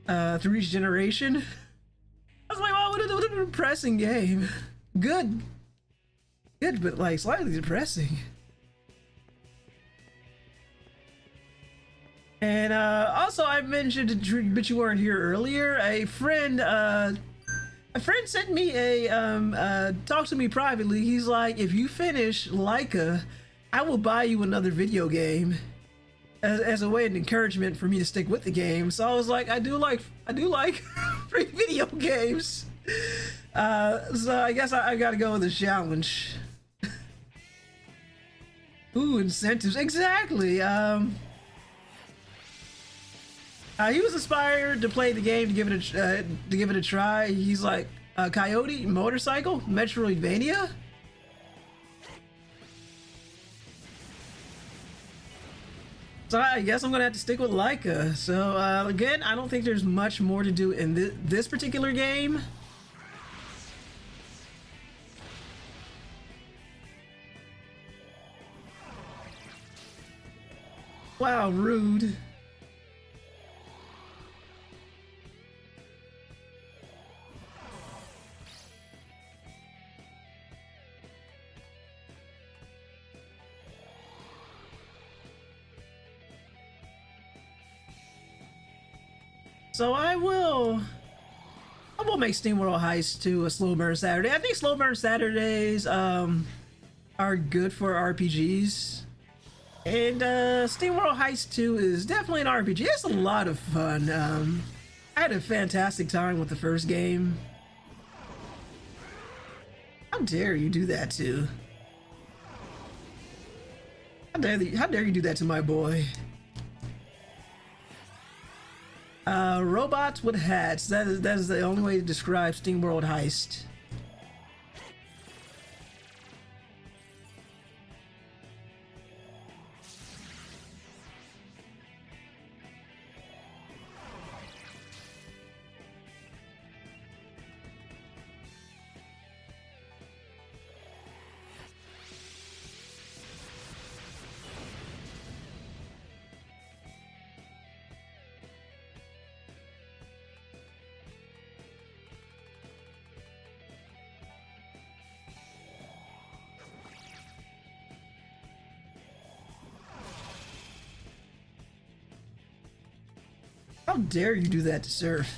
through each generation. I was like, wow, what a depressing game. Good, but like slightly depressing. And also, I mentioned, but you weren't here earlier. A friend sent me a talked to me privately. He's like, if you finish Leica, I will buy you another video game as a way of encouragement for me to stick with the game. So I was like, I do like free video games. So I guess I gotta go with the challenge. Ooh, incentives, exactly. He was inspired to play the game to give it a try. He's like, Coyote, motorcycle, Metroidvania. So I guess I'm gonna have to stick with Leica. So again, I don't think there's much more to do in this particular game. Wow, rude. So I will make SteamWorld Heist 2 a slow burn Saturday. I think slow burn Saturdays are good for RPGs. And SteamWorld Heist 2 is definitely an RPG. It's a lot of fun. I had a fantastic time with the first game. How dare you do that to? How dare you do that to my boy? Robots with hats. That is the only way to describe SteamWorld Heist. How dare you do that to Surf?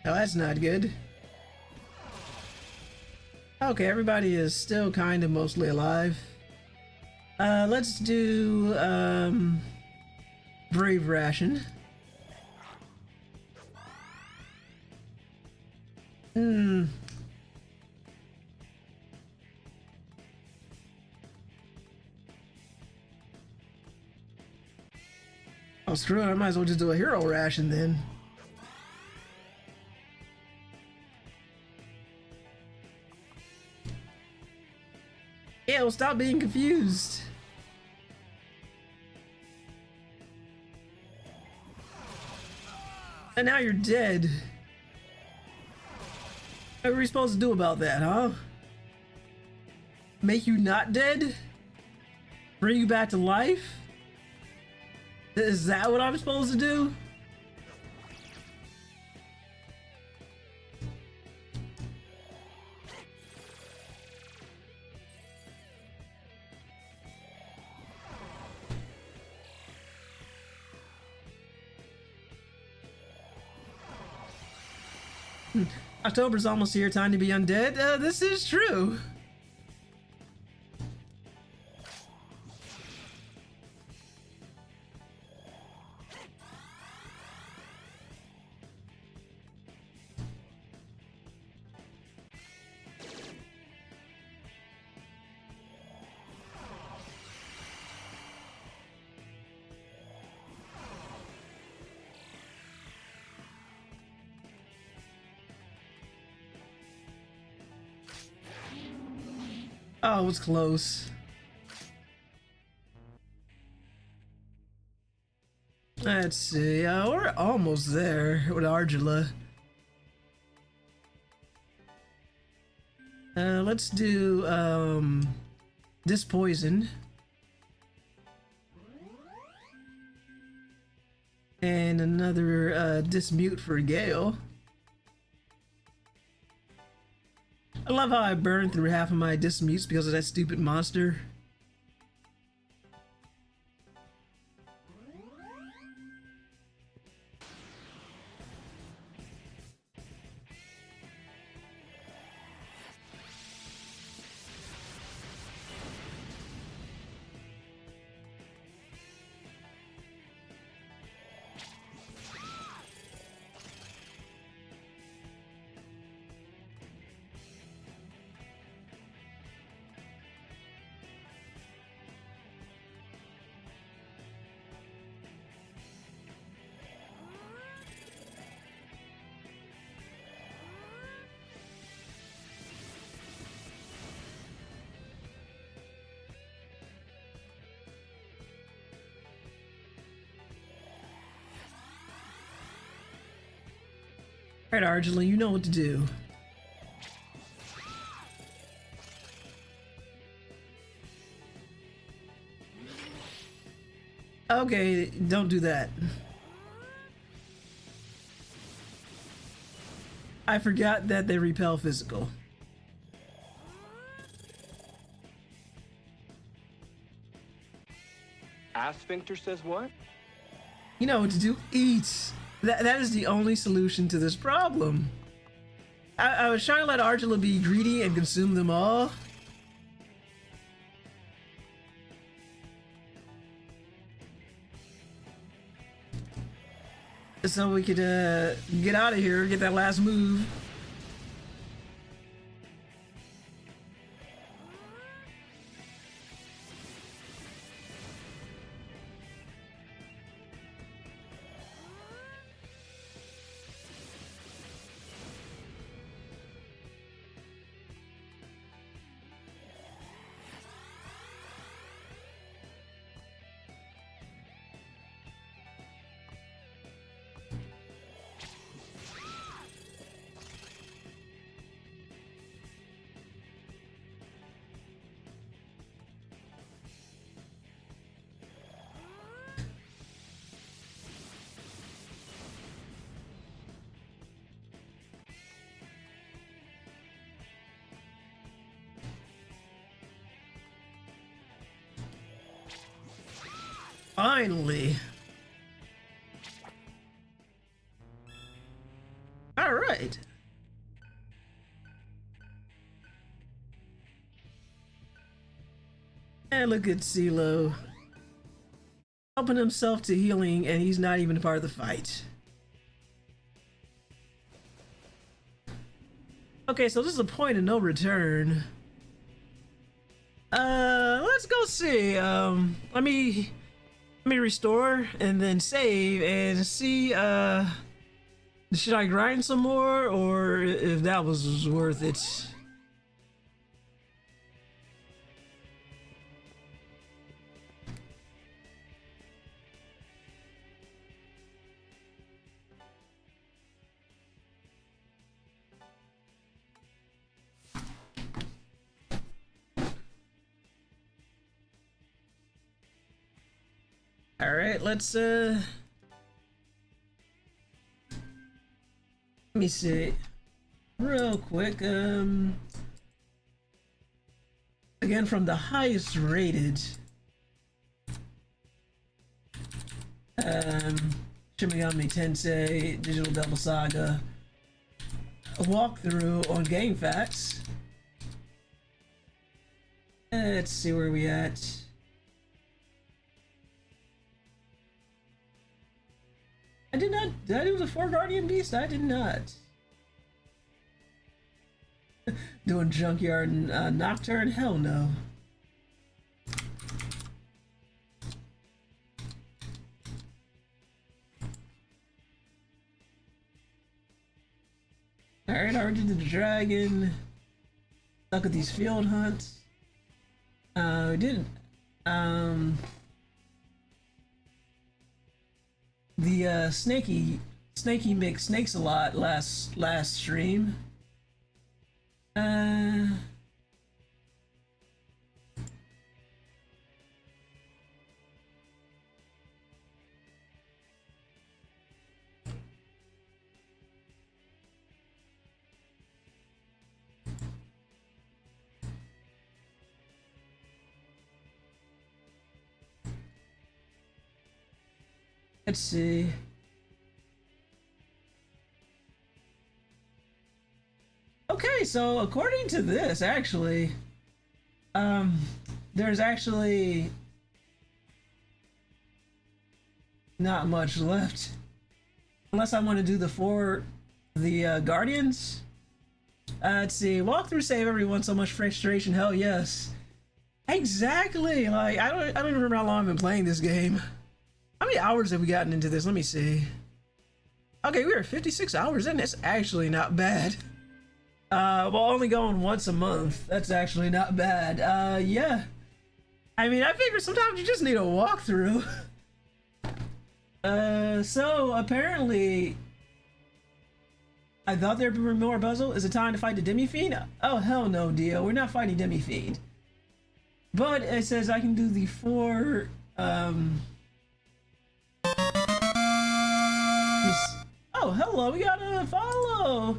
Oh, that's not good. Okay, everybody is still kind of mostly alive. Let's do, Brave Ration. Oh, screw it, I might as well just do a Hero Ration then. Yeah, well, stop being confused. And now you're dead. What are we supposed to do about that, huh? Make you not dead? Bring you back to life? Is that what I'm supposed to do? October's almost here, time to be undead. This is true. Oh, it was close. Let's see. We're almost there with Argilla. Let's do this poison. And another dismute for Gale. I love how I burned through half of my dismutes because of that stupid monster. Alright, Argilla, you know what to do. Okay, don't do that. I forgot that they repel physical.
Asphincter says what?
You know what to do. Eat. That is the only solution to this problem. I was trying to let Argilla be greedy and consume them all. So we could get out of here, get that last move. Finally. All right. And look at CeeLo helping himself to healing, and he's not even a part of the fight. Okay, so this is a point of no return. Let's go see. Let me restore and then save and see. Should I grind some more, or if that was worth it? All right, let's let me see real quick. Again, from the highest rated Shin Megami Tensei Digital Devil Saga a walkthrough on GameFAQs. Let's see where we at. I did not. Did I do the 4 Guardian Beast? I did not. Doing Junkyard and Nocturne? Hell no. Alright, I already did the dragon. Stuck with these field hunts. We did the snaky mix snakes a lot last stream. Let's see. Okay, so according to this, actually, there's actually not much left. Unless I want to do the Guardians. Let's see. Walkthrough save everyone, so much frustration. Hell yes. Exactly. Like I don't even remember how long I've been playing this game. How many hours have we gotten into this? Let me see. Okay, we are 56 hours in. It's actually not bad. Well, only going once a month. That's actually not bad. Yeah. I mean, I figure sometimes you just need a walkthrough. So apparently, I thought there'd be more puzzle. Is it time to fight the Demi-Fiend? Oh, hell no, Dio. We're not fighting Demi-Fiend. But it says I can do the 4, Oh, hello, we got a follow.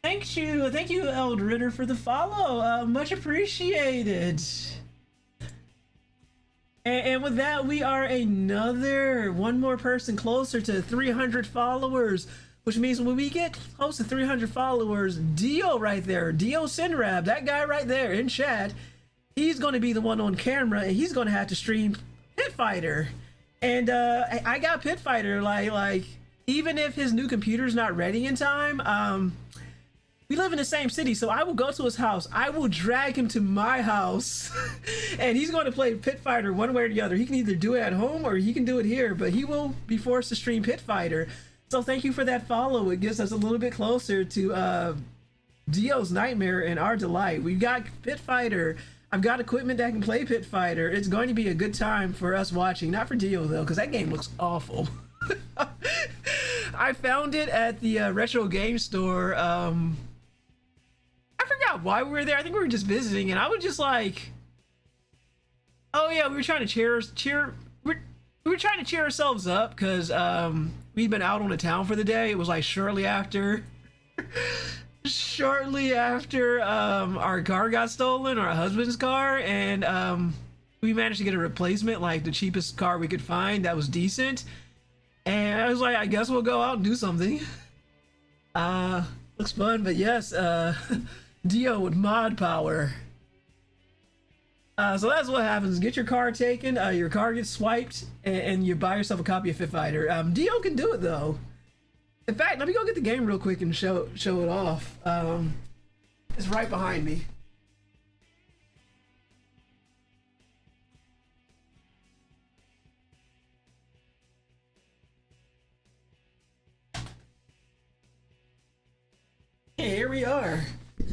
Thank you, Eld Ritter, for the follow. Much appreciated. And with that, we are one more person closer to 300 followers, which means when we get close to 300 followers, Dio right there, Dio Sinrab, that guy right there in chat, he's going to be the one on camera, and he's going to have to stream Pit Fighter. And I got Pit Fighter, like even if his new computer's not ready in time, we live in the same city, so I will go to his house. I will drag him to my house, and he's going to play Pit Fighter one way or the other. He can either do it at home or he can do it here, but he will be forced to stream Pit Fighter. So thank you for that follow. It gets us a little bit closer to Dio's nightmare and our delight. We've got Pit Fighter. I've got equipment that can play Pit Fighter. It's going to be a good time for us watching. Not for Dio, though, because that game looks awful. I found it at the retro game store. I forgot why we were there. I think we were just visiting, and I was just like, oh yeah, we were trying to cheer ourselves up because we'd been out on the town for the day. It was like shortly after our car got stolen, our husband's car, and we managed to get a replacement, like the cheapest car we could find that was decent. And I was like, I guess we'll go out and do something. Looks fun, but yes, Dio with mod power. So that's what happens. Get your card taken, your card gets swiped, and you buy yourself a copy of Fit Fighter. Dio can do it though. In fact, let me go get the game real quick and show it off. It's right behind me. Hey, here we are. You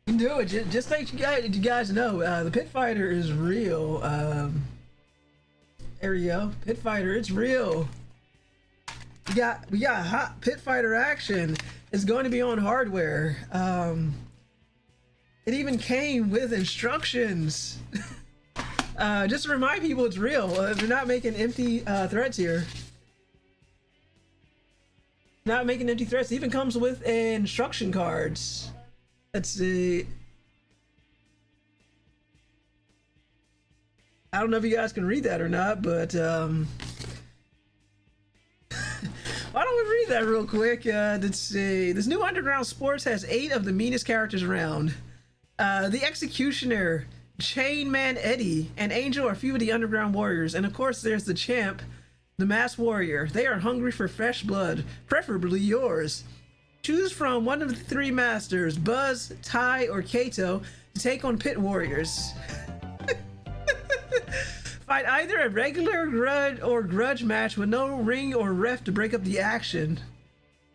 can do it. Just like you guys know, the Pit Fighter is real. There we go. Pit Fighter, it's real. We got hot Pit Fighter action. It's going to be on hardware. It even came with instructions. Just to remind people, it's real. They're not making empty threats here. Not making empty threats. It even comes with instruction cards. Let's see. I don't know if you guys can read that or not, but why don't we read that real quick? Let's see. This new Underground Sports has 8 of the meanest characters around. The Executioner, Chain Man Eddie, and Angel are a few of the Underground Warriors, and of course there's the Champ, the Masked Warrior. They are hungry for fresh blood, preferably yours. Choose from one of the 3 masters, Buzz, Tai, or Kato, to take on Pit Warriors. Fight either a regular grudge match with no ring or ref to break up the action.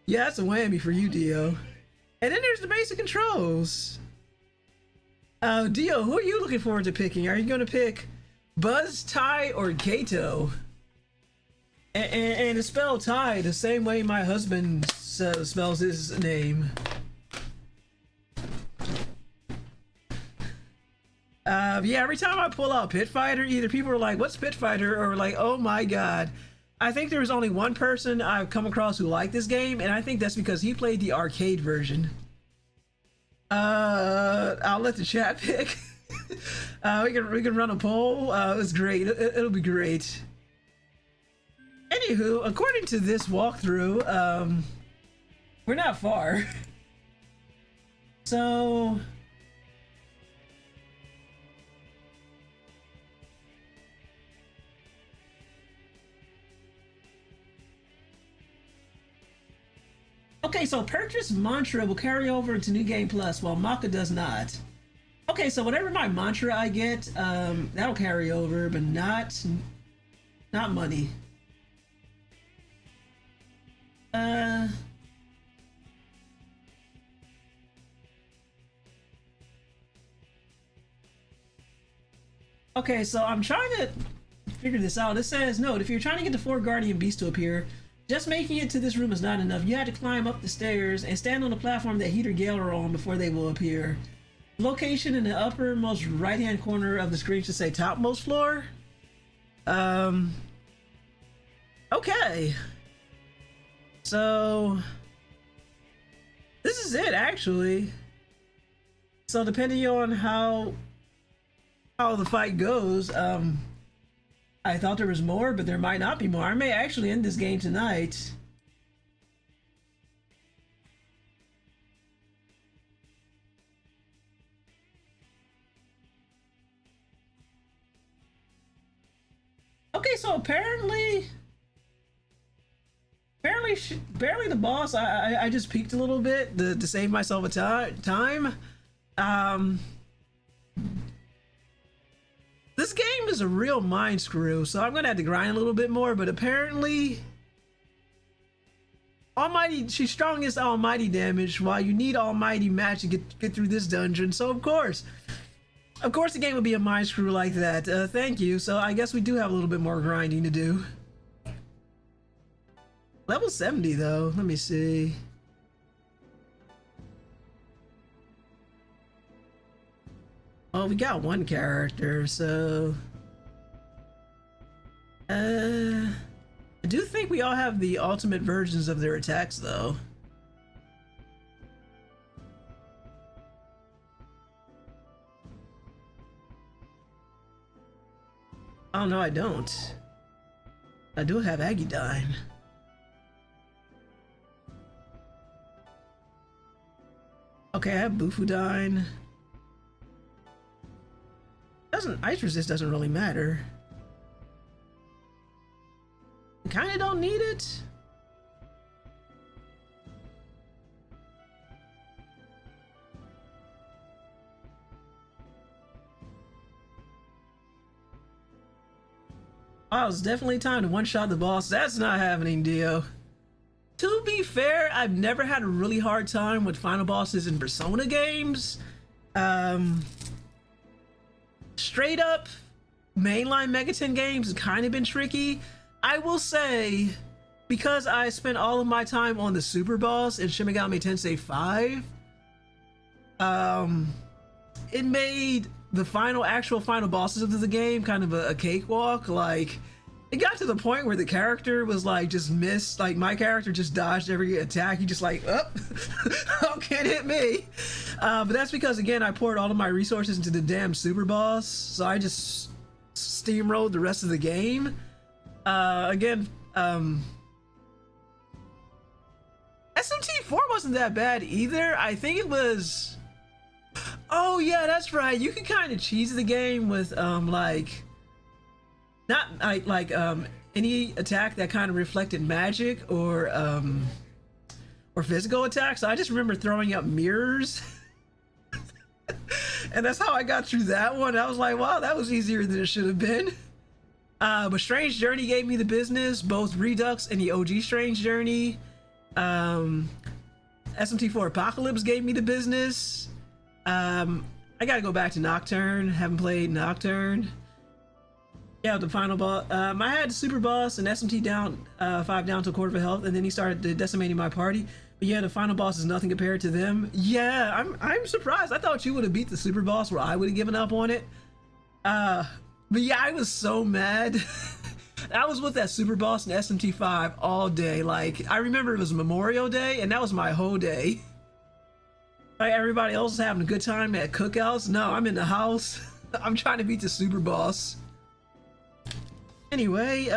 Yeah, that's a whammy for you, Dio. And then there's the basic controls. Dio, who are you looking forward to picking? Are you going to pick Buzz, Tai, or Kato? And it's spelled Tai the same way my husband spells his name. Yeah, every time I pull out Pit Fighter, either people are like, what's Pit Fighter? Or like, oh my god. I think there's only one person I've come across who liked this game, and I think that's because he played the arcade version. I'll let the chat pick. We can run a poll. It's great. It'll be great. Anywho, according to this walkthrough, we're not far. So okay, so purchase mantra will carry over into New Game Plus, while Maka does not. Okay, so whatever my mantra I get, that'll carry over, but not money. Okay, so I'm trying to figure this out. It says, note, if you're trying to get the 4 Guardian Beasts to appear, just making it to this room is not enough. You have to climb up the stairs and stand on the platform that Heat or Gale are on before they will appear. Location in the uppermost right-hand corner of the screen should say topmost floor. Okay. So this is it, actually. So depending on how the fight goes, I thought there was more, but there might not be more. I may actually end this game tonight. Okay, so apparently the boss, I just peeked a little bit to save myself a time. This game is a real mind screw, so I'm gonna have to grind a little bit more, but apparently she's strongest almighty damage, while you need almighty match to get through this dungeon. So of course the game would be a mind screw like that. Thank you. So I guess we do have a little bit more grinding to do. Level 70 though, let me see. Oh, we got one character, so I do think we all have the ultimate versions of their attacks though. Oh no, I don't. I do have Aggiedyne. Okay, I have Bufudine. Doesn't ice resist doesn't really matter. Kinda don't need it. Wow, it's definitely time to one-shot the boss. That's not happening, Dio. To be fair, I've never had a really hard time with final bosses in Persona games. Straight up mainline Megaten games has kind of been tricky. I will say, because I spent all of my time on the super boss in Shin Megami Tensei 5, it made the actual final bosses of the game kind of a cakewalk. Like, it got to the point where the character was like just missed. Like, my character just dodged every attack. He just like, oh, can't hit me. But that's because, again, I poured all of my resources into the damn super boss, so I just steamrolled the rest of the game. SMT4 wasn't that bad either. I think it was. Oh yeah, that's right. You can kind of cheese the game with like not like any attack that kind of reflected magic or physical attacks. So I just remember throwing up mirrors. And that's how I got through that one. I was like, wow, that was easier than it should have been. But Strange Journey gave me the business, both Redux and the OG Strange Journey. SMT4 Apocalypse gave me the business. I gotta go back to Nocturne. Haven't played Nocturne. Yeah, the final boss. I had Super Boss and SMT down 5 down to a quarter of a health, and then he started decimating my party. But yeah, the final boss is nothing compared to them. Yeah, I'm surprised. I thought you would have beat the Super Boss, where I would have given up on it. But yeah, I was so mad. I was with that Super Boss in SMT5 all day. Like, I remember it was Memorial Day, and that was my whole day. Like, everybody else is having a good time at cookouts. No, I'm in the house. I'm trying to beat the Super Boss. Anyway,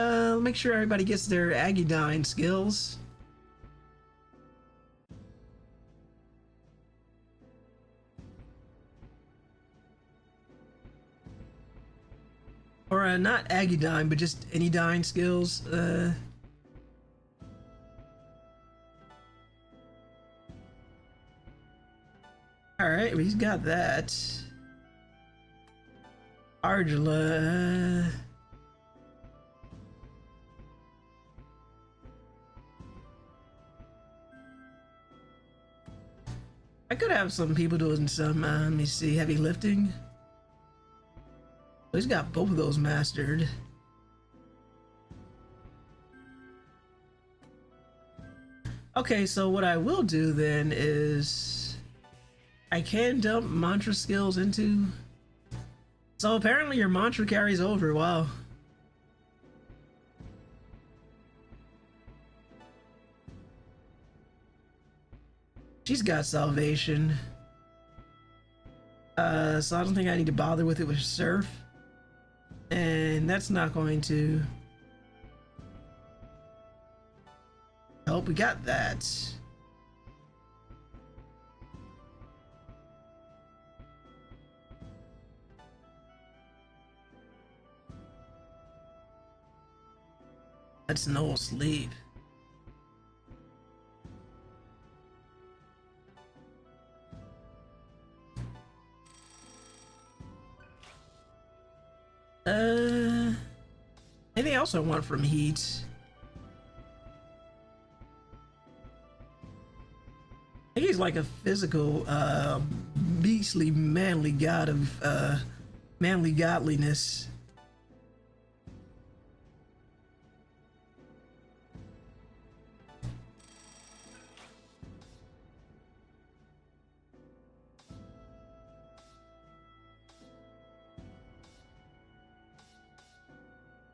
make sure everybody gets their Aggiedyne skills. Or not Aggiedyne, but just any dying skills. Alright, well, he's got that. Argila. I could have some people doing some, let me see, heavy lifting. He's got both of those mastered. Okay, so what I will do then is I can dump mantra skills into. So apparently your mantra carries over. Wow. She's got salvation. So I don't think I need to bother with it with surf. And that's not going to help. We got that. That's no sleep. Anything else I want from Heat? I think he's like a physical, beastly, manly god of, manly godliness.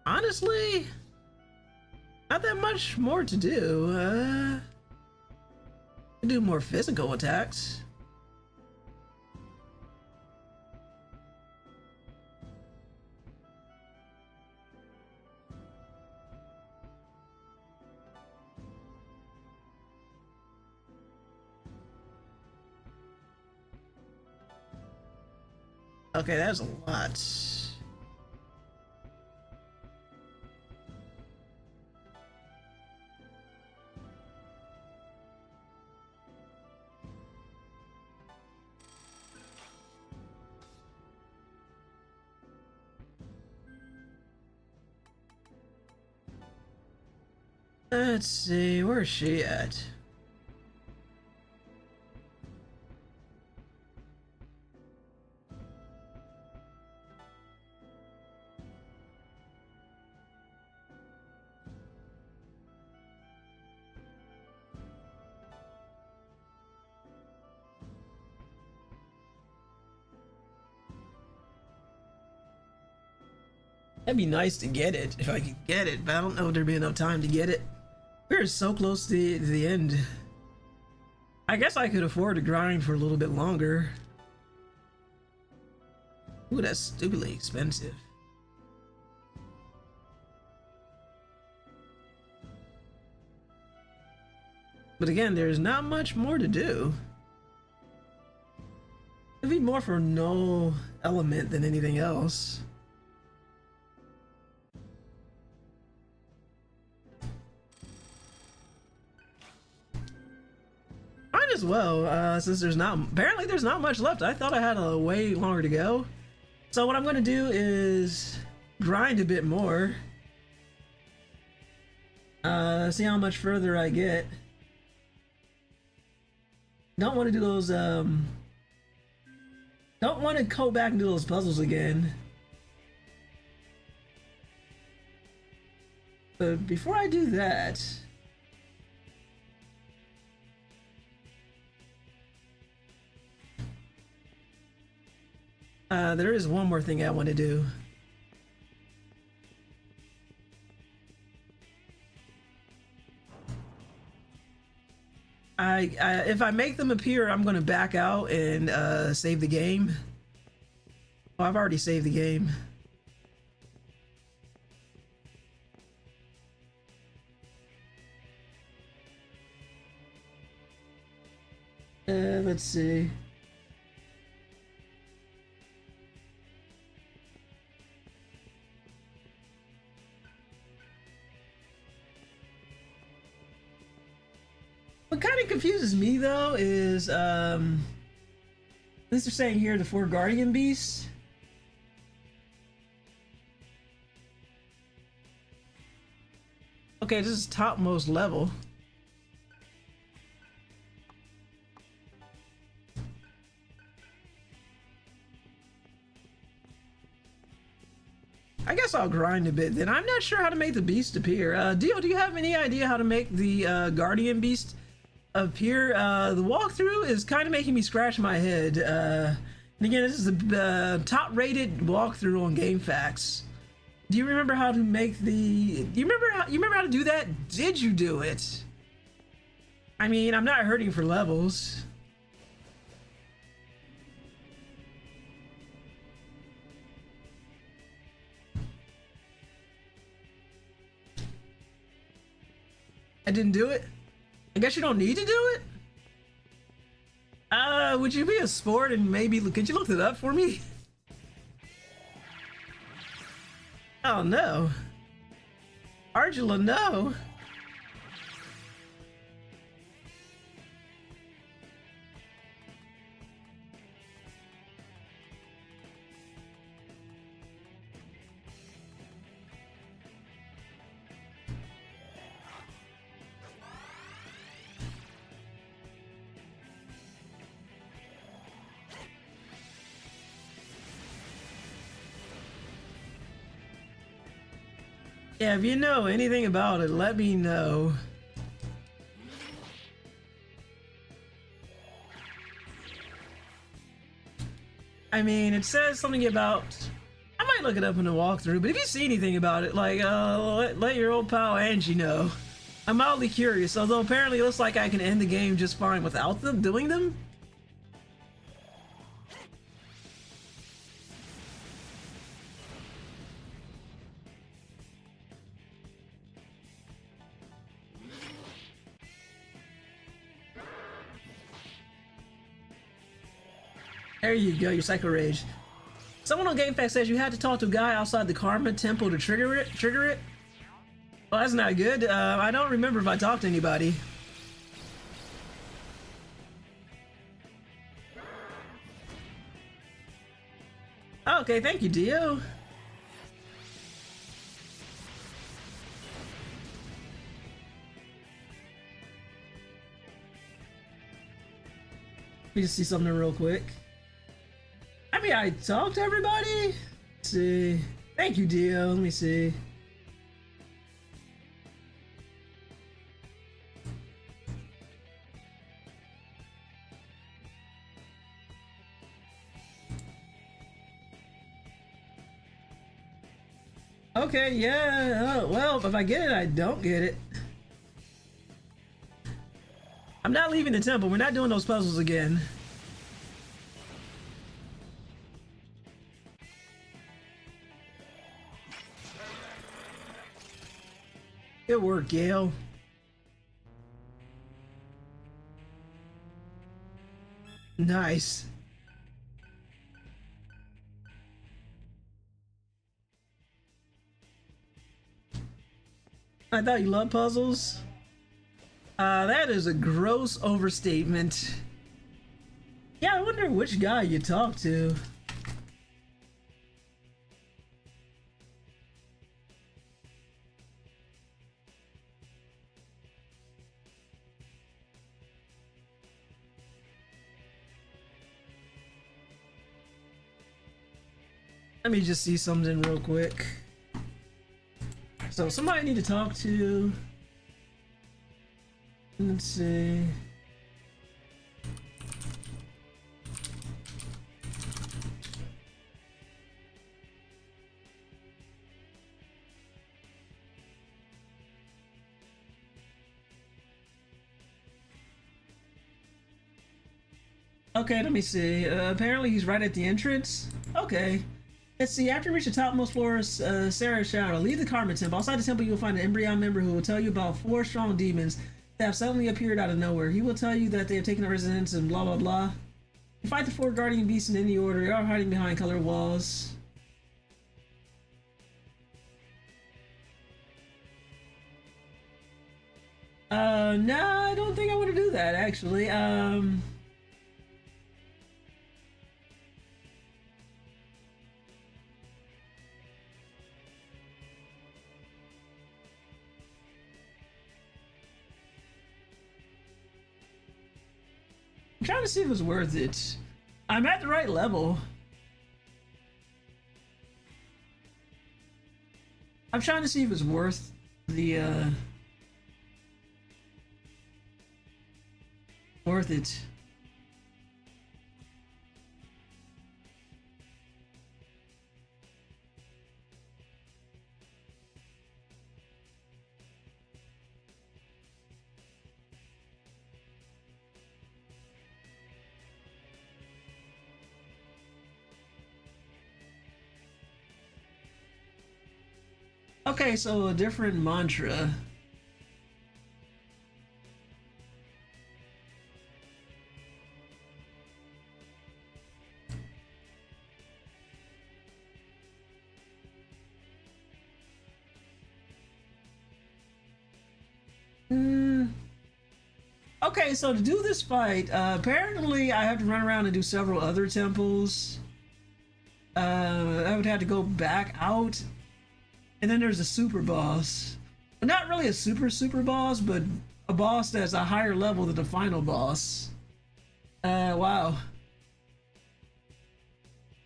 Honestly, not that much more to do. Do more physical attacks. Okay, that's a lot. Let's see, where's she at? That'd be nice to get it if I could get it, but I don't know if there'd be enough time to get it. We're so close to the end. I guess I could afford to grind for a little bit longer. Ooh, that's stupidly expensive. But again, there's not much more to do. It'd be more for no element than anything else. Might as well, since apparently there's not much left. I thought I had a way longer to go. So what I'm going to do is grind a bit more. See how much further I get. Don't want to do those, don't want to go back and do those puzzles again. But before I do that, there is one more thing I want to do. If I make them appear, I'm going to back out and save the game. Oh, I've already saved the game. Let's see. What kind of confuses me though is this they're saying here the 4 guardian beasts. Okay, this is topmost level. I guess I'll grind a bit then. I'm not sure how to make the beast appear. Dio, do you have any idea how to make the guardian beast appear? The walkthrough is kind of making me scratch my head. And again, this is the top-rated walkthrough on GameFAQs. Do you remember how to make the? You remember how to do that? Did you do it? I mean, I'm not hurting for levels. I didn't do it. I guess you don't need to do it. Would you be a sport and maybe could you look it up for me? Oh no. Argela, no. Yeah, if you know anything about it, let me know. I mean, it says something about... I might look it up in the walkthrough, but if you see anything about it, like, let your old pal Angie know. I'm mildly curious, although apparently it looks like I can end the game just fine without them doing them. There you go, your Psycho Rage. Someone on GameFAQ says you had to talk to a guy outside the Karma Temple to trigger it. Well, that's not good. I don't remember if I talked to anybody. Okay, thank you, Dio. Let me just see something real quick. I mean, I talked to everybody. Let's see. Thank you, Dio. Let me see. Okay, yeah. Oh, well, if I get it, I don't get it. I'm not leaving the temple. We're not doing those puzzles again. Good work, Gale. Nice. I thought you loved puzzles. That is a gross overstatement. Yeah, I wonder which guy you talked to. Let me just see something real quick. So somebody I need to talk to. Let's see. Okay, let me see. Apparently he's right at the entrance. Okay. Let's see, after you reach the topmost floor, Sarah's Shadow, leave the Karma Temple. Outside the temple, you will find an Embryon member who will tell you about 4 strong demons that have suddenly appeared out of nowhere. He will tell you that they have taken up residence and blah blah blah. You fight the 4 guardian beasts in any order. They are hiding behind colored walls. No, I don't think I want to do that, actually. I'm trying to see if it's worth it. I'm at the right level. I'm trying to see if it's worth the, worth it. Okay, so a different mantra. Okay, so to do this fight, apparently I have to run around and do several other temples. I would have to go back out. And then there's a super boss. Not really a super boss, but a boss that's a higher level than the final boss. Wow.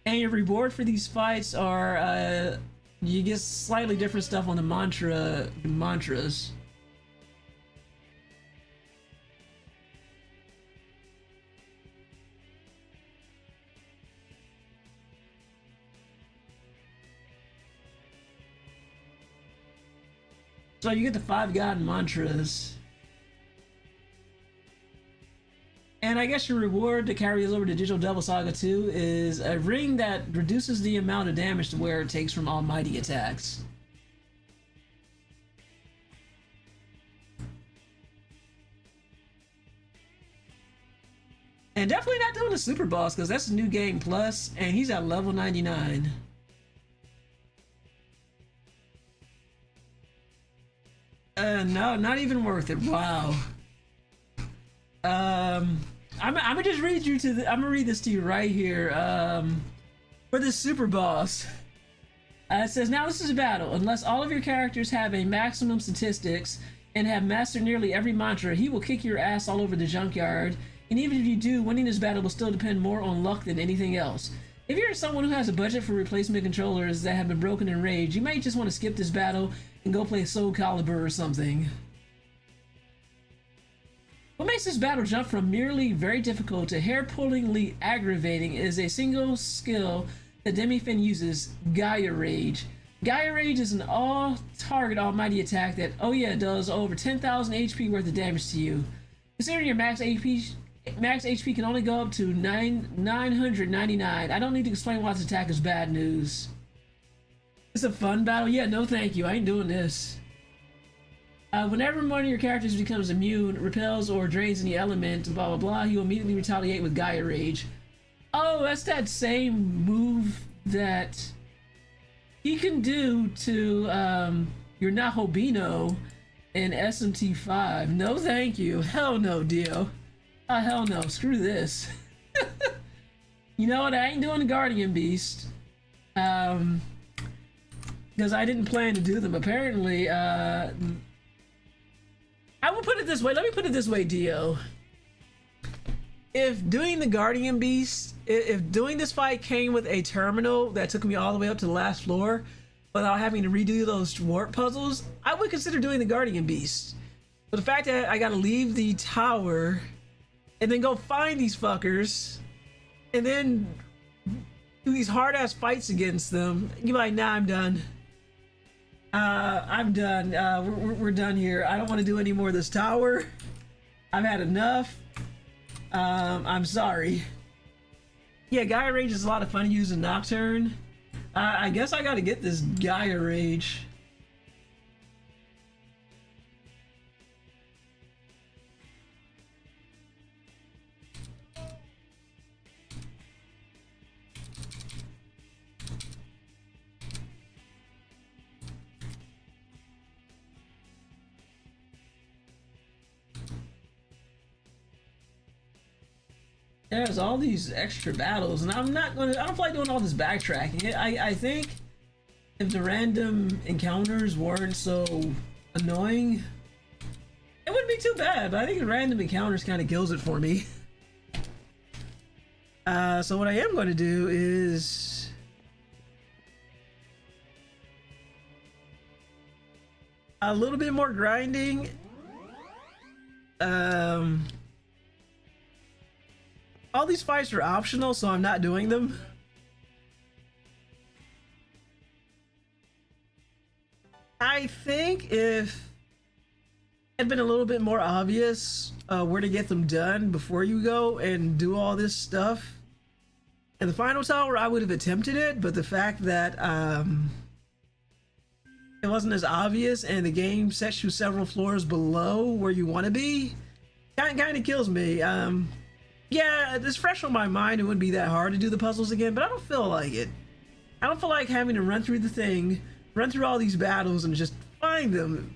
And your reward for these fights are, you get slightly different stuff on the mantras. So you get the 5 god mantras. And I guess your reward to carry us over to Digital Devil Saga 2 is a ring that reduces the amount of damage to wear it takes from almighty attacks. And definitely not doing the super boss because that's a new game plus, and he's at level 99. No, not even worth it. Wow. I'm gonna just read you to the. I'm gonna read this to you right here. For this super boss. It says, now this is a battle. Unless all of your characters have a maximum statistics and have mastered nearly every mantra, he will kick your ass all over the junkyard. And even if you do, winning this battle will still depend more on luck than anything else. If you're someone who has a budget for replacement controllers that have been broken in Rage, you might just want to skip this battle and go play Soul Calibur or something. What makes this battle jump from merely very difficult to hair-pullingly aggravating is a single skill that Demifin uses, Gaia Rage. Gaia Rage is an all-target almighty attack that, oh yeah, does over 10,000 HP worth of damage to you. Considering your max HP can only go up to 999. I don't need to explain why this attack is bad news. It's a fun battle? Yeah, no thank you, I ain't doing this. Whenever one of your characters becomes immune, repels, or drains any element, blah blah blah, he will immediately retaliate with Gaia Rage. Oh, that's that same move that he can do to your Nahobino in SMT5. No thank you. Hell no, Dio. Hell no. Screw this. You know what? I ain't doing the Guardian Beast. Because I didn't plan to do them. Apparently, I will put it this way. Let me put it this way, Dio. If doing the Guardian Beast, if doing this fight came with a terminal that took me all the way up to the last floor without having to redo those warp puzzles, I would consider doing the Guardian Beast. But the fact that I gotta leave the tower and then go find these fuckers and then do these hard-ass fights against them, you're like, nah, I'm done. I'm done. We're done here. I don't want to do any more of this tower. I've had enough. I'm sorry. Yeah, Gaia Rage is a lot of fun using Nocturne. I guess I gotta get this Gaia Rage. There's all these extra battles, and I don't feel like doing all this backtracking. I think if the random encounters weren't so annoying, it wouldn't be too bad, but I think the random encounters kind of kills it for me. So what I am going to do is a little bit more grinding. All these fights are optional, so I'm not doing them. I think if it had been a little bit more obvious where to get them done before you go and do all this stuff in the final tower, I would have attempted it, but the fact that it wasn't as obvious and the game sets you several floors below where you want to be kind of kills me. Yeah, it's fresh on my mind. It wouldn't be that hard to do the puzzles again, but I don't feel like it. I don't feel like having to run through the thing, run through all these battles and just find them.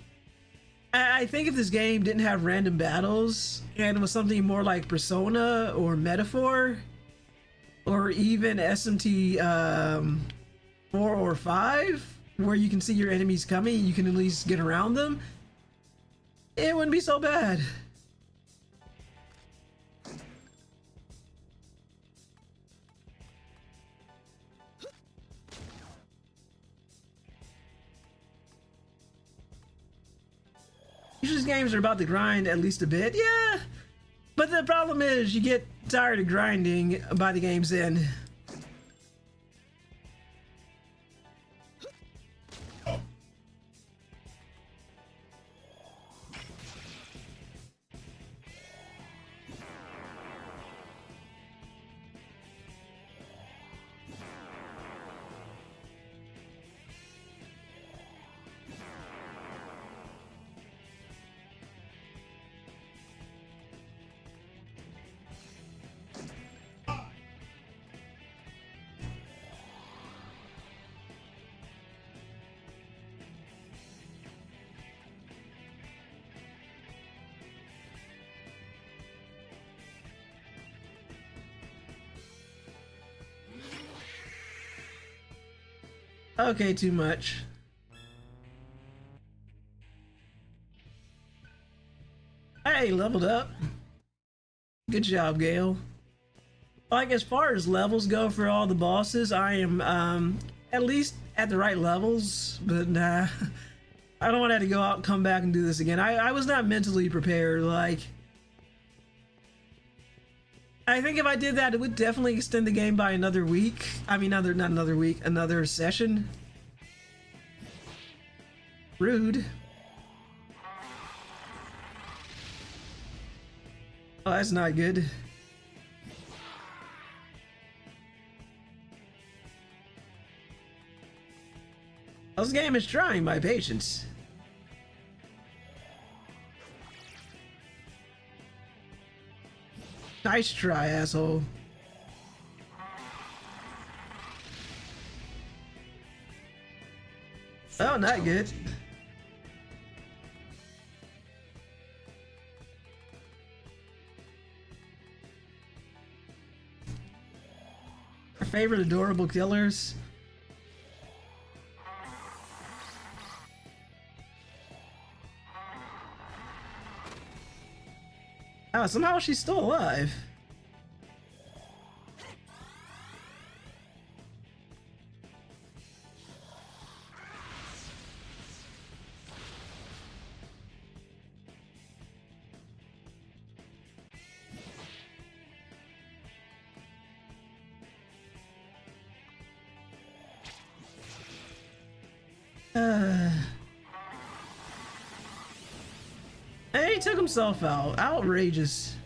I think if this game didn't have random battles and it was something more like Persona or Metaphor or even SMT 4 or 5, where you can see your enemies coming, you can at least get around them, it wouldn't be so bad. Usually these games are about to grind at least a bit, yeah. But the problem is you get tired of grinding by the game's end. Okay, too much. Hey, leveled up. Good job, Gale. Like, as far as levels go for all the bosses, I am at least at the right levels, but nah. I don't want to have to go out and come back and do this again. I was not mentally prepared. Like, I think if I did that, it would definitely extend the game by another week. I mean, not another week, another session. Rude. Oh, that's not good. This game is trying my patience. Nice try, asshole. Oh, not good. Our favorite adorable killers. Oh, somehow she's still alive. Hey, he took himself out. Outrageous.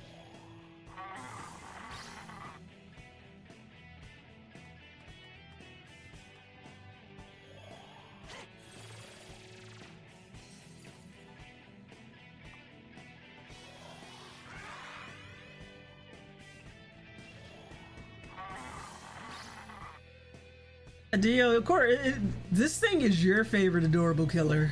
Dio, of course, this thing is your favorite adorable killer.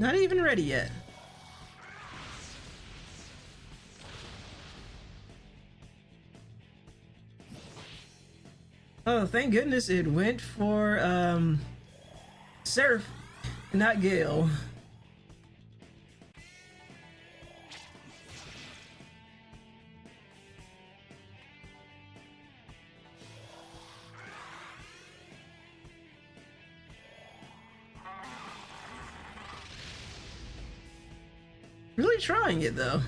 Not even ready yet. Oh, thank goodness it went for Seraph, not Gale. Really trying it though.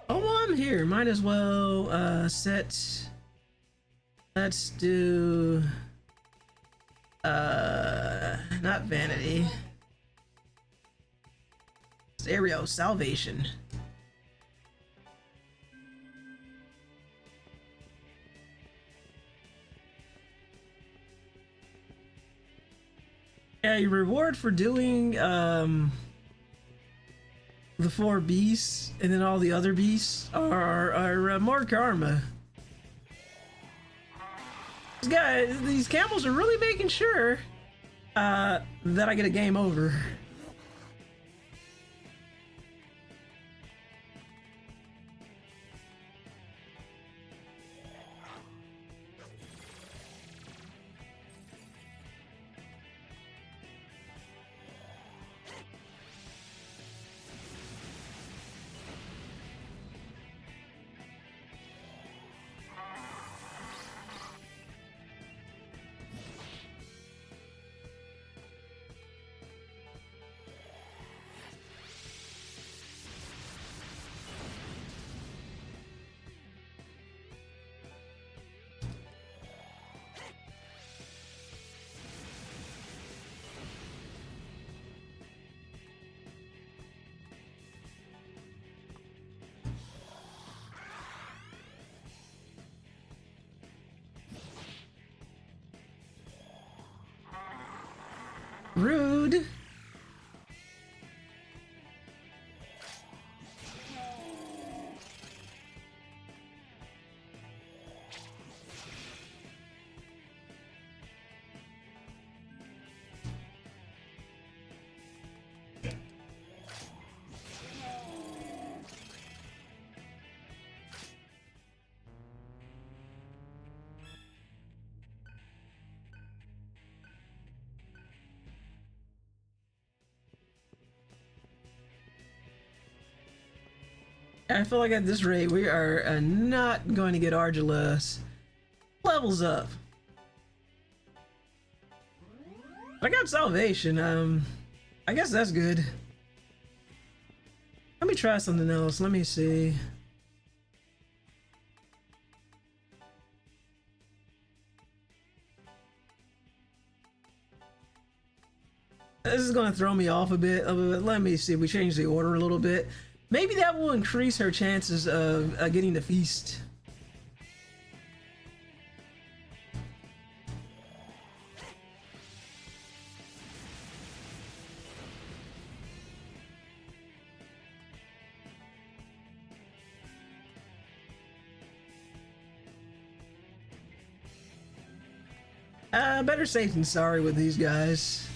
Oh, well, I'm here. Might as well set. Let's do not vanity. Stereo salvation. Yeah, your reward for doing the 4 beasts and then all the other beasts are more karma. These camels are really making sure that I get a game over. Rude. I feel like at this rate we are not going to get Argula's levels up. I got salvation. I guess that's good. Let me try something else. Let me see. This is going to throw me off a bit. Let me see. We change the order a little bit. Maybe that will increase her chances of getting the feast. Better safe than sorry with these guys.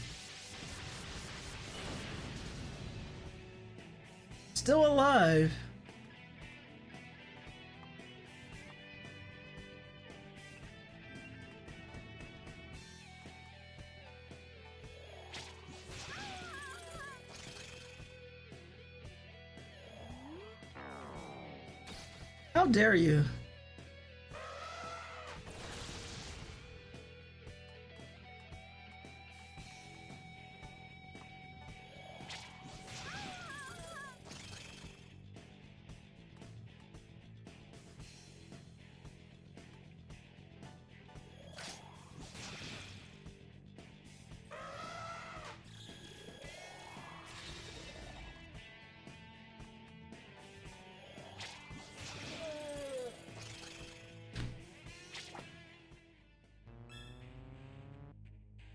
Still alive. How dare you?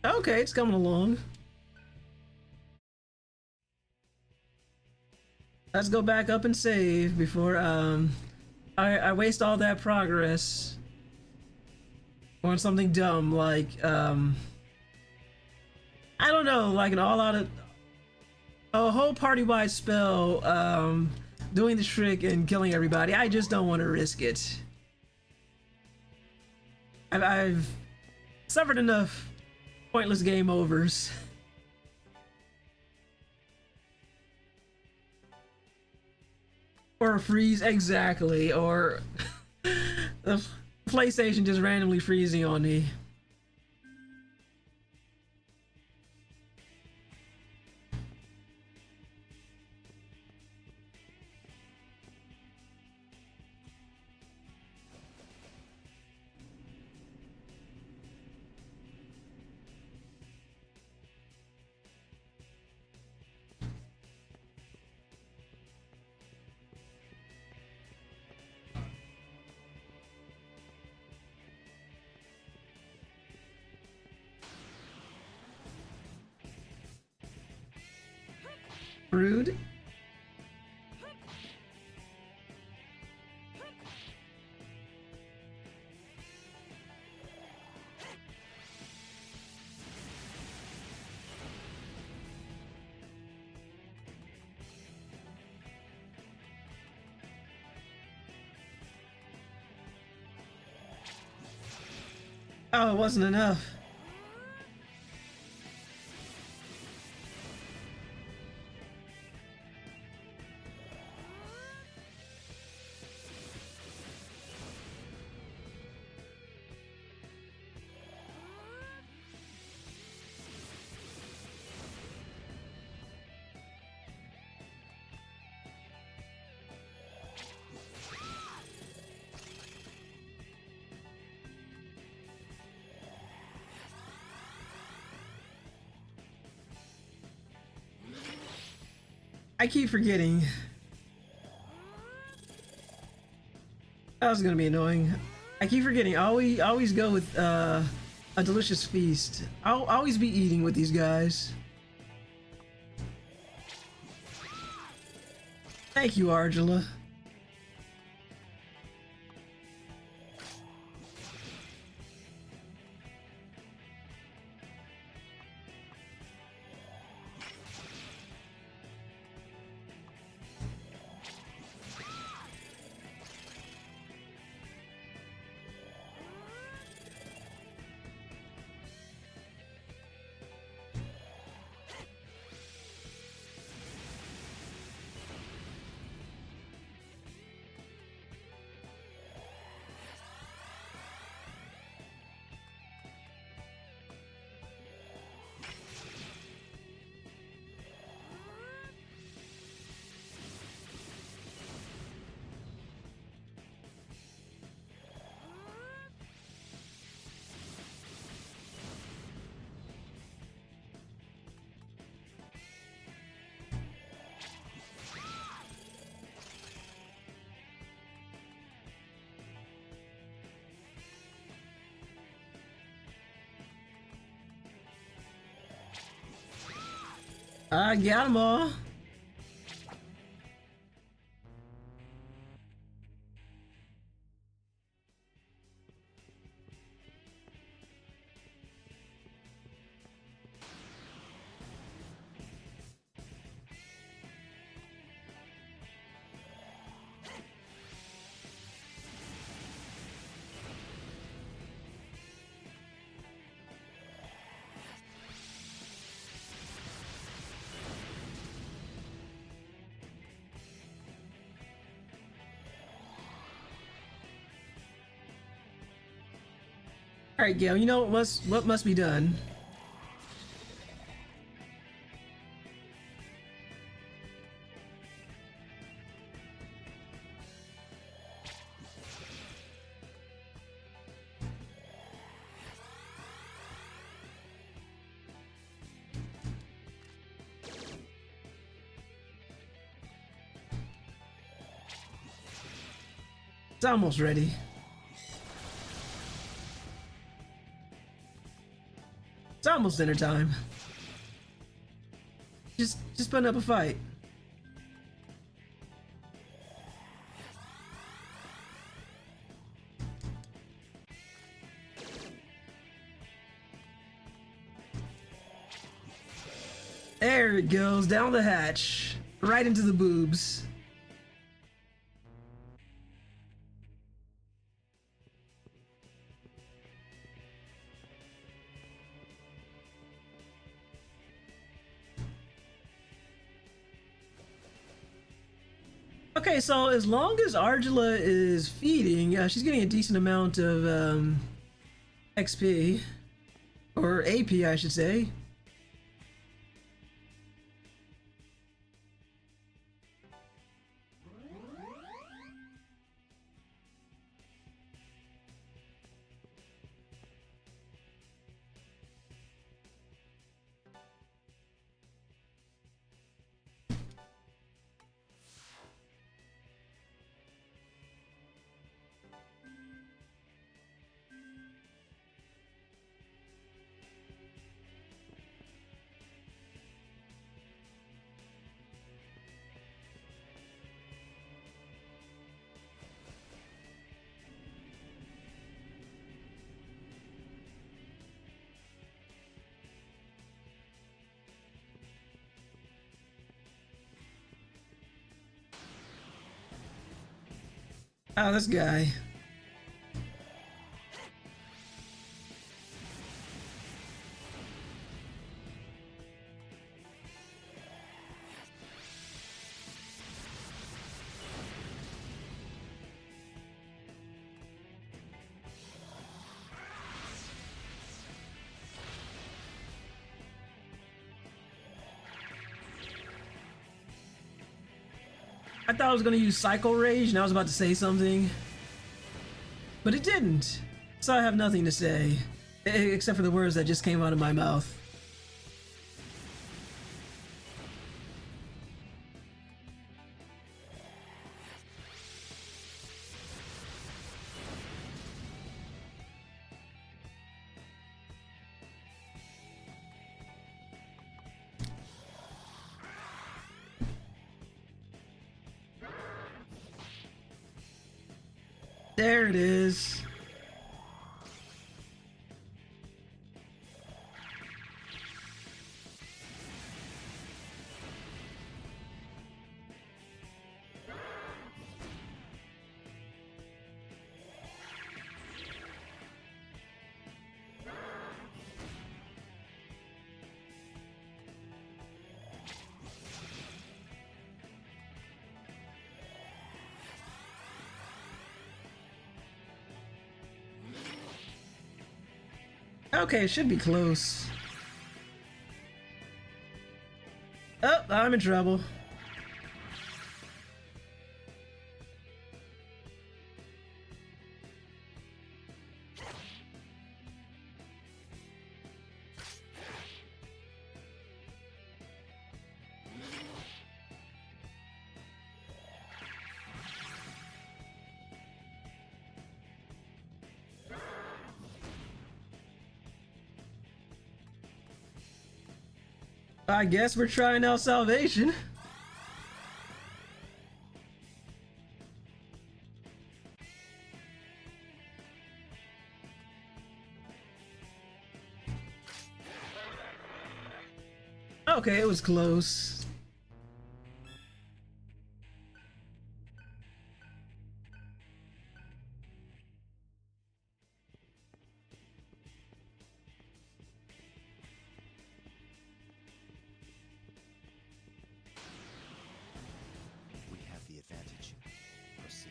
Okay, it's coming along. Let's go back up and save before I waste all that progress on something dumb like I don't know, like an all-out a whole party-wide spell doing the trick and killing everybody. I just don't want to risk it. I've suffered enough pointless game overs. Or a freeze, exactly, or the PlayStation just randomly freezing on me. Rude. Oh, it wasn't enough. I keep forgetting. That was gonna be annoying. I keep forgetting. I always go with A delicious feast. I'll always be eating with these guys. Thank you, Argila. I got them all. All right, Gail. You know what must be done. It's almost ready. It's almost dinner time. Just putting up a fight. There it goes, down the hatch, right into the boobs. Okay, so as long as Argila is feeding, she's getting a decent amount of XP, or AP, I should say. Oh, this guy. I thought I was gonna use Cycle Rage and I was about to say something, but it didn't. So I have nothing to say, except for the words that just came out of my mouth. There it is. Okay, it should be close. Oh, I'm in trouble. I guess we're trying out salvation. Okay, it was close.
We have the advantage. Proceed.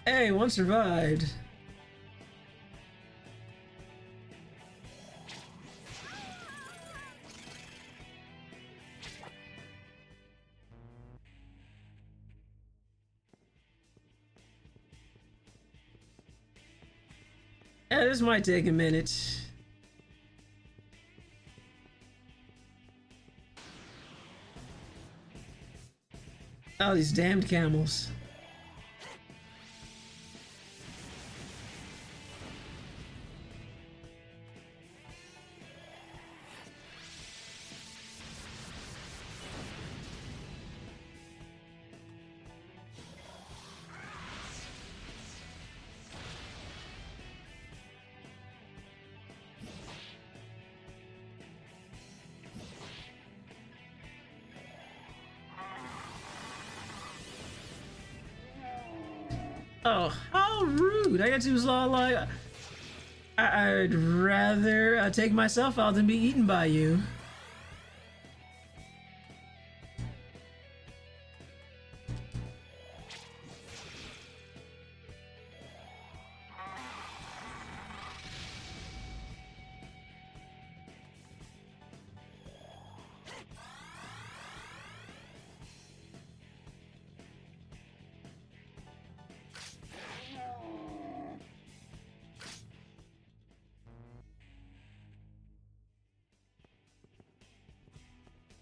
Hey, one survived. Yeah, this might take a minute. Oh, these damned camels. Oh, how rude! I got to use law like I'd rather take myself out than be eaten by you.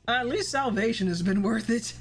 At least salvation has been worth it.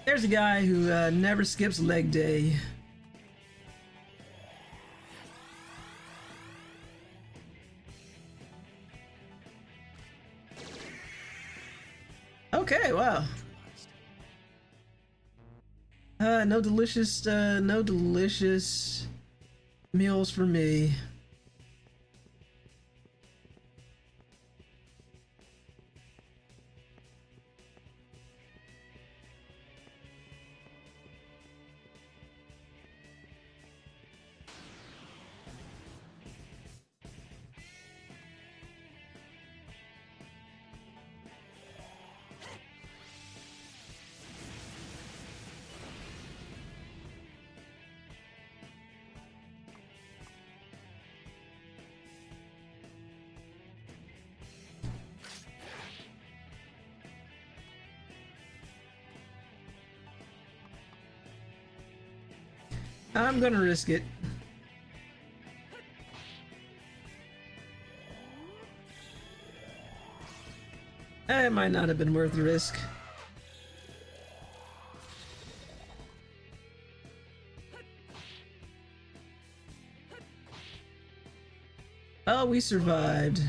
There's a guy who never skips leg day. Okay, wow. No delicious meals for me. I'm gonna risk it. It might not have been worth the risk. Oh, we survived.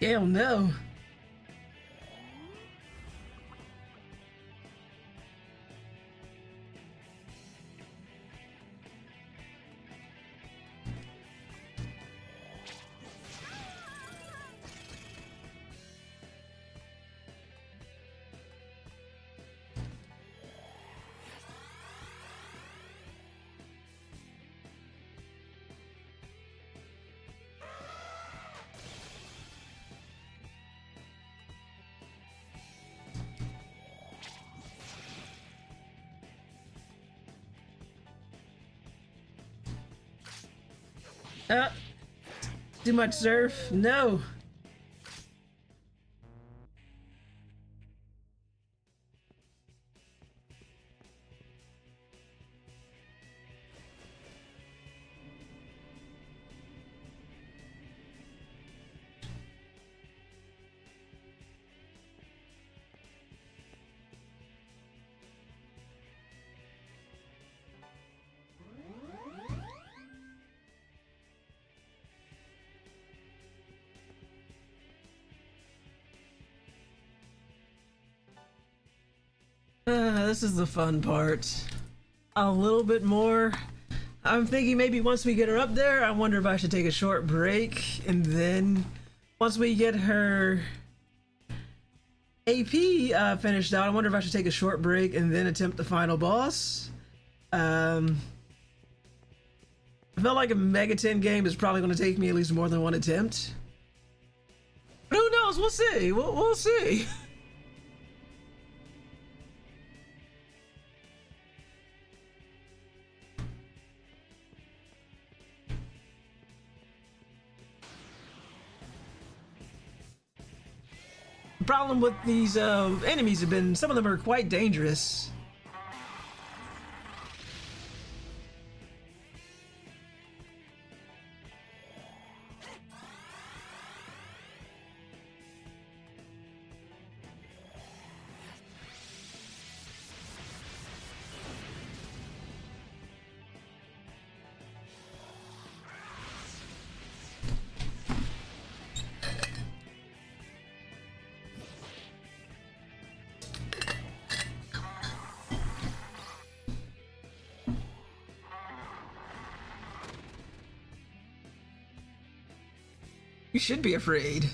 Hell no. Too much surf? No. This is the fun part. A little bit more. I'm thinking maybe once we get her up there, I wonder if I should take a short break, and then once we get her AP finished out, I wonder if I should take a short break and then attempt the final boss. I felt like a Megaten game is probably going to take me at least more than one attempt. But who knows? We'll see. We'll see. The problem with these enemies have been some of them are quite dangerous. You should be afraid.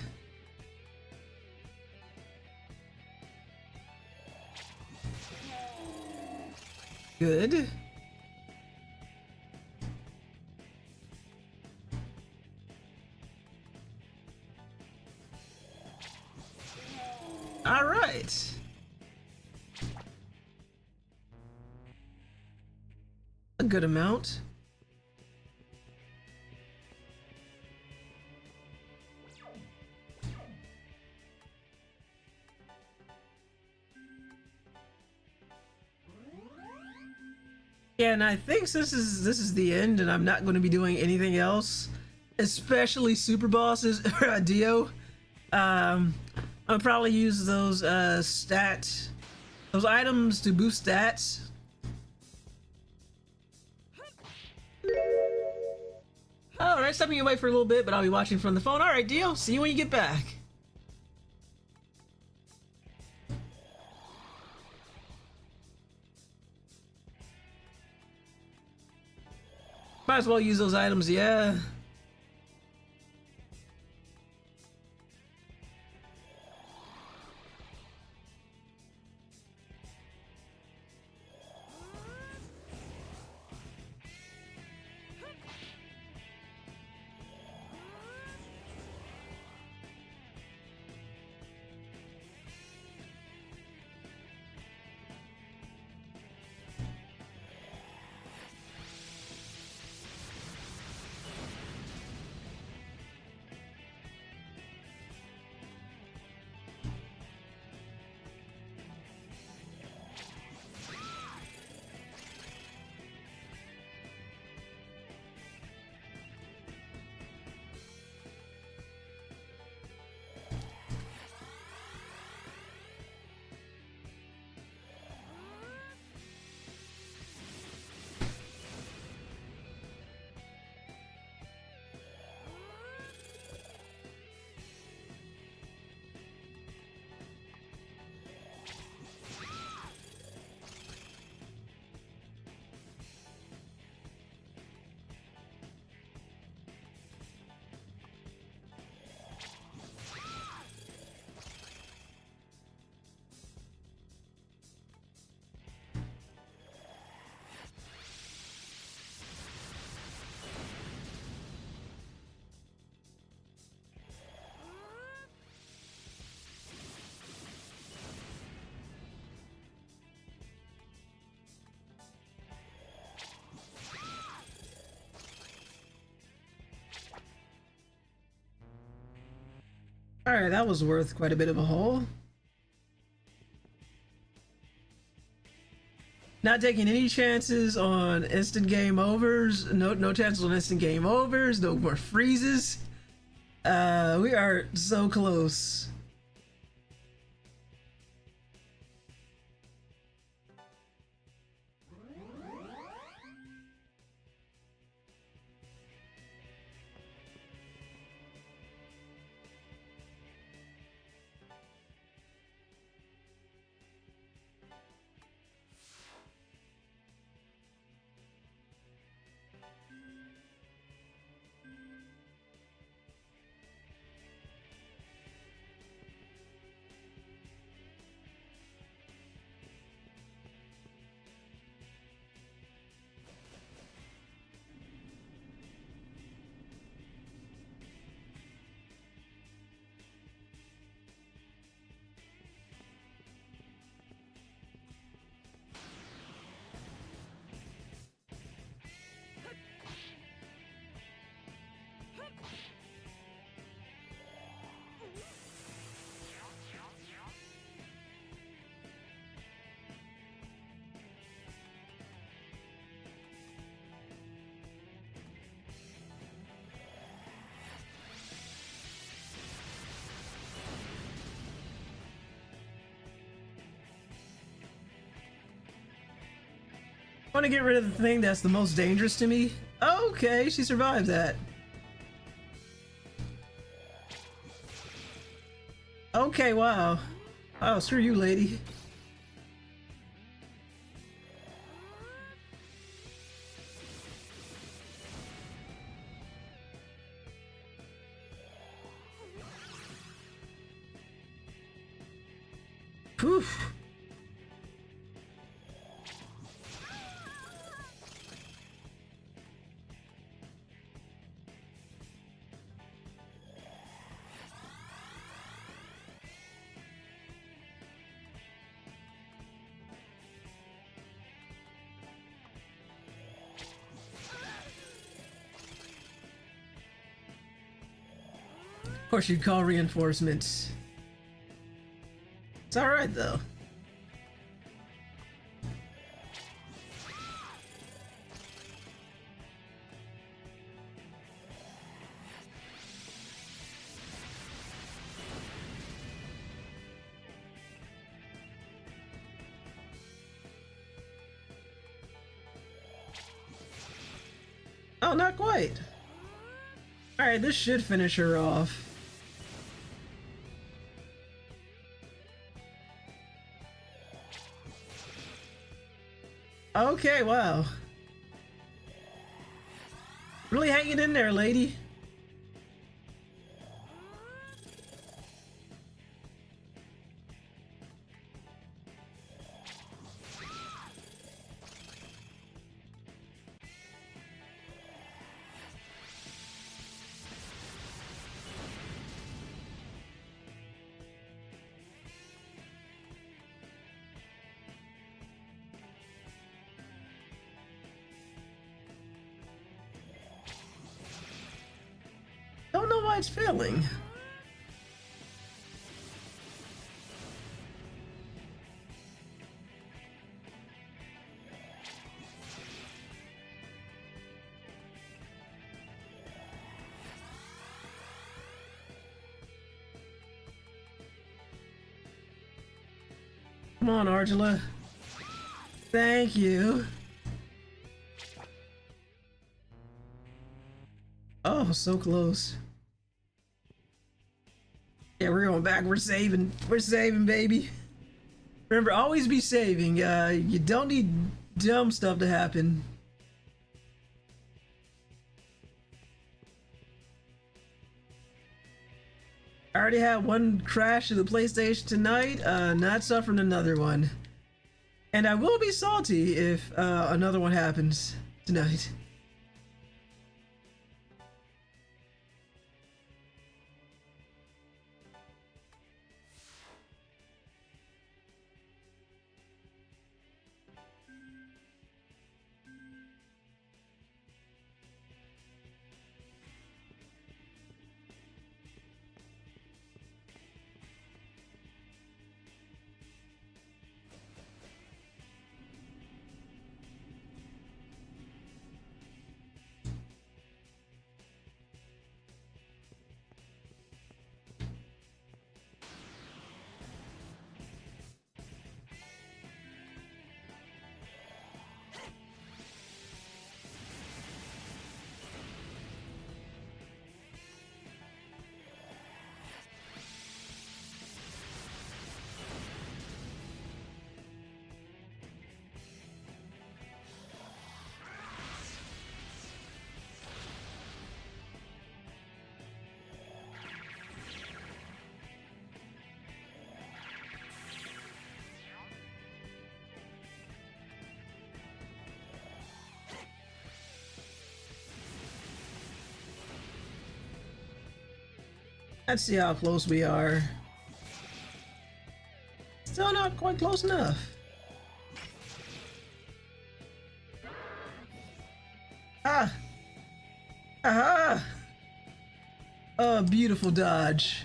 Good. right. A good amount. Yeah, and I think this is the end, and I'm not going to be doing anything else, especially super bosses or Dio. I'll probably use those those items to boost stats. All right, stepping away for a little bit, but I'll be watching from the phone. All right, Dio. See you when you get back. Might as well use those items, yeah. Alright, that was worth quite a bit of a haul. Not taking any chances on instant game overs. No chances on instant game overs. No more freezes. We are so close. I want to get rid of the thing that's the most dangerous to me. Okay, she survived that. Okay, wow. Oh, screw you, lady. Poof. Of course, you'd call reinforcements. It's alright, though. Oh, not quite. Alright, this should finish her off. Okay, wow. Really hanging in there, lady. Don't know why it's failing. Come on, Argela. Thank you. Oh, so close. Yeah, we're going back. We're saving. We're saving, baby. Remember, always be saving. You don't need dumb stuff to happen. I already had one crash of the PlayStation tonight. Not suffering another one. And I will be salty if another one happens tonight. Let's see how close we are. Still not quite close enough. Ah! Aha! Oh, beautiful dodge.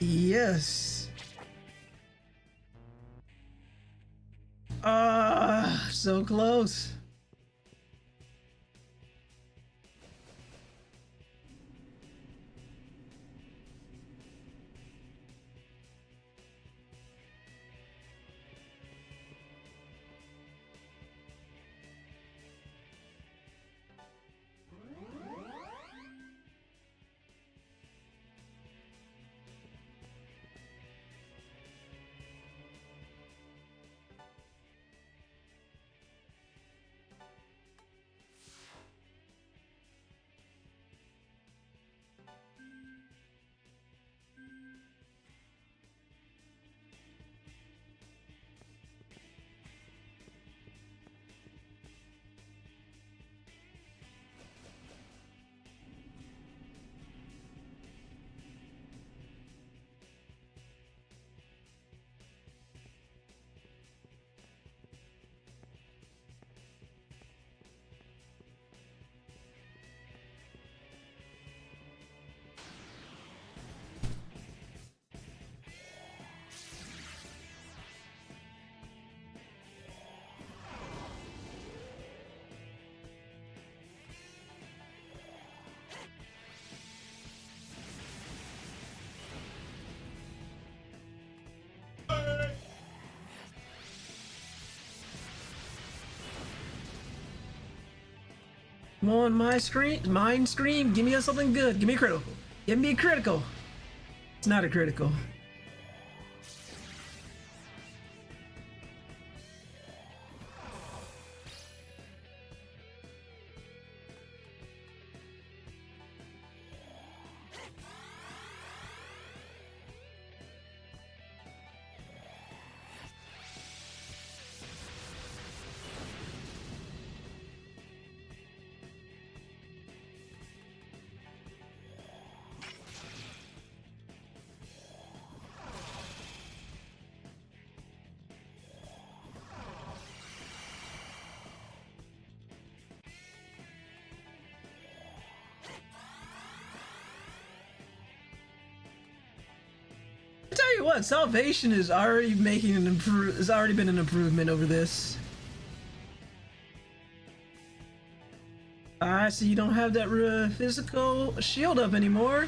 Yes. Ah, so close. Come on, my screen, mine scream. Give me something good. Give me a critical. Give me a critical. It's not a critical. I tell you what, Salvation is already making an has already been an improvement over this. I see you don't have that physical shield up anymore.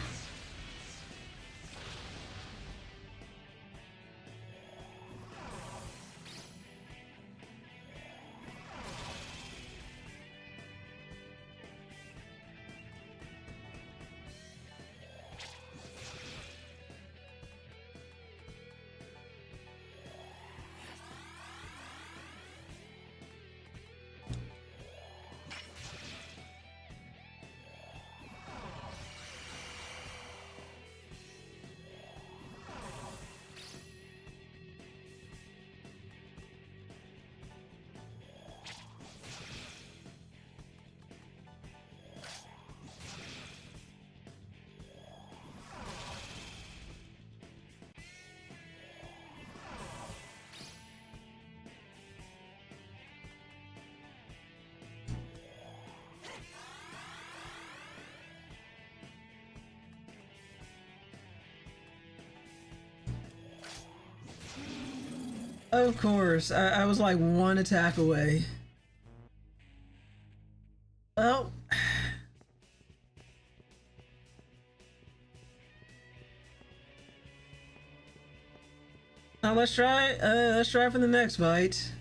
Of course, I was like one attack away. Well, now let's try for the next fight.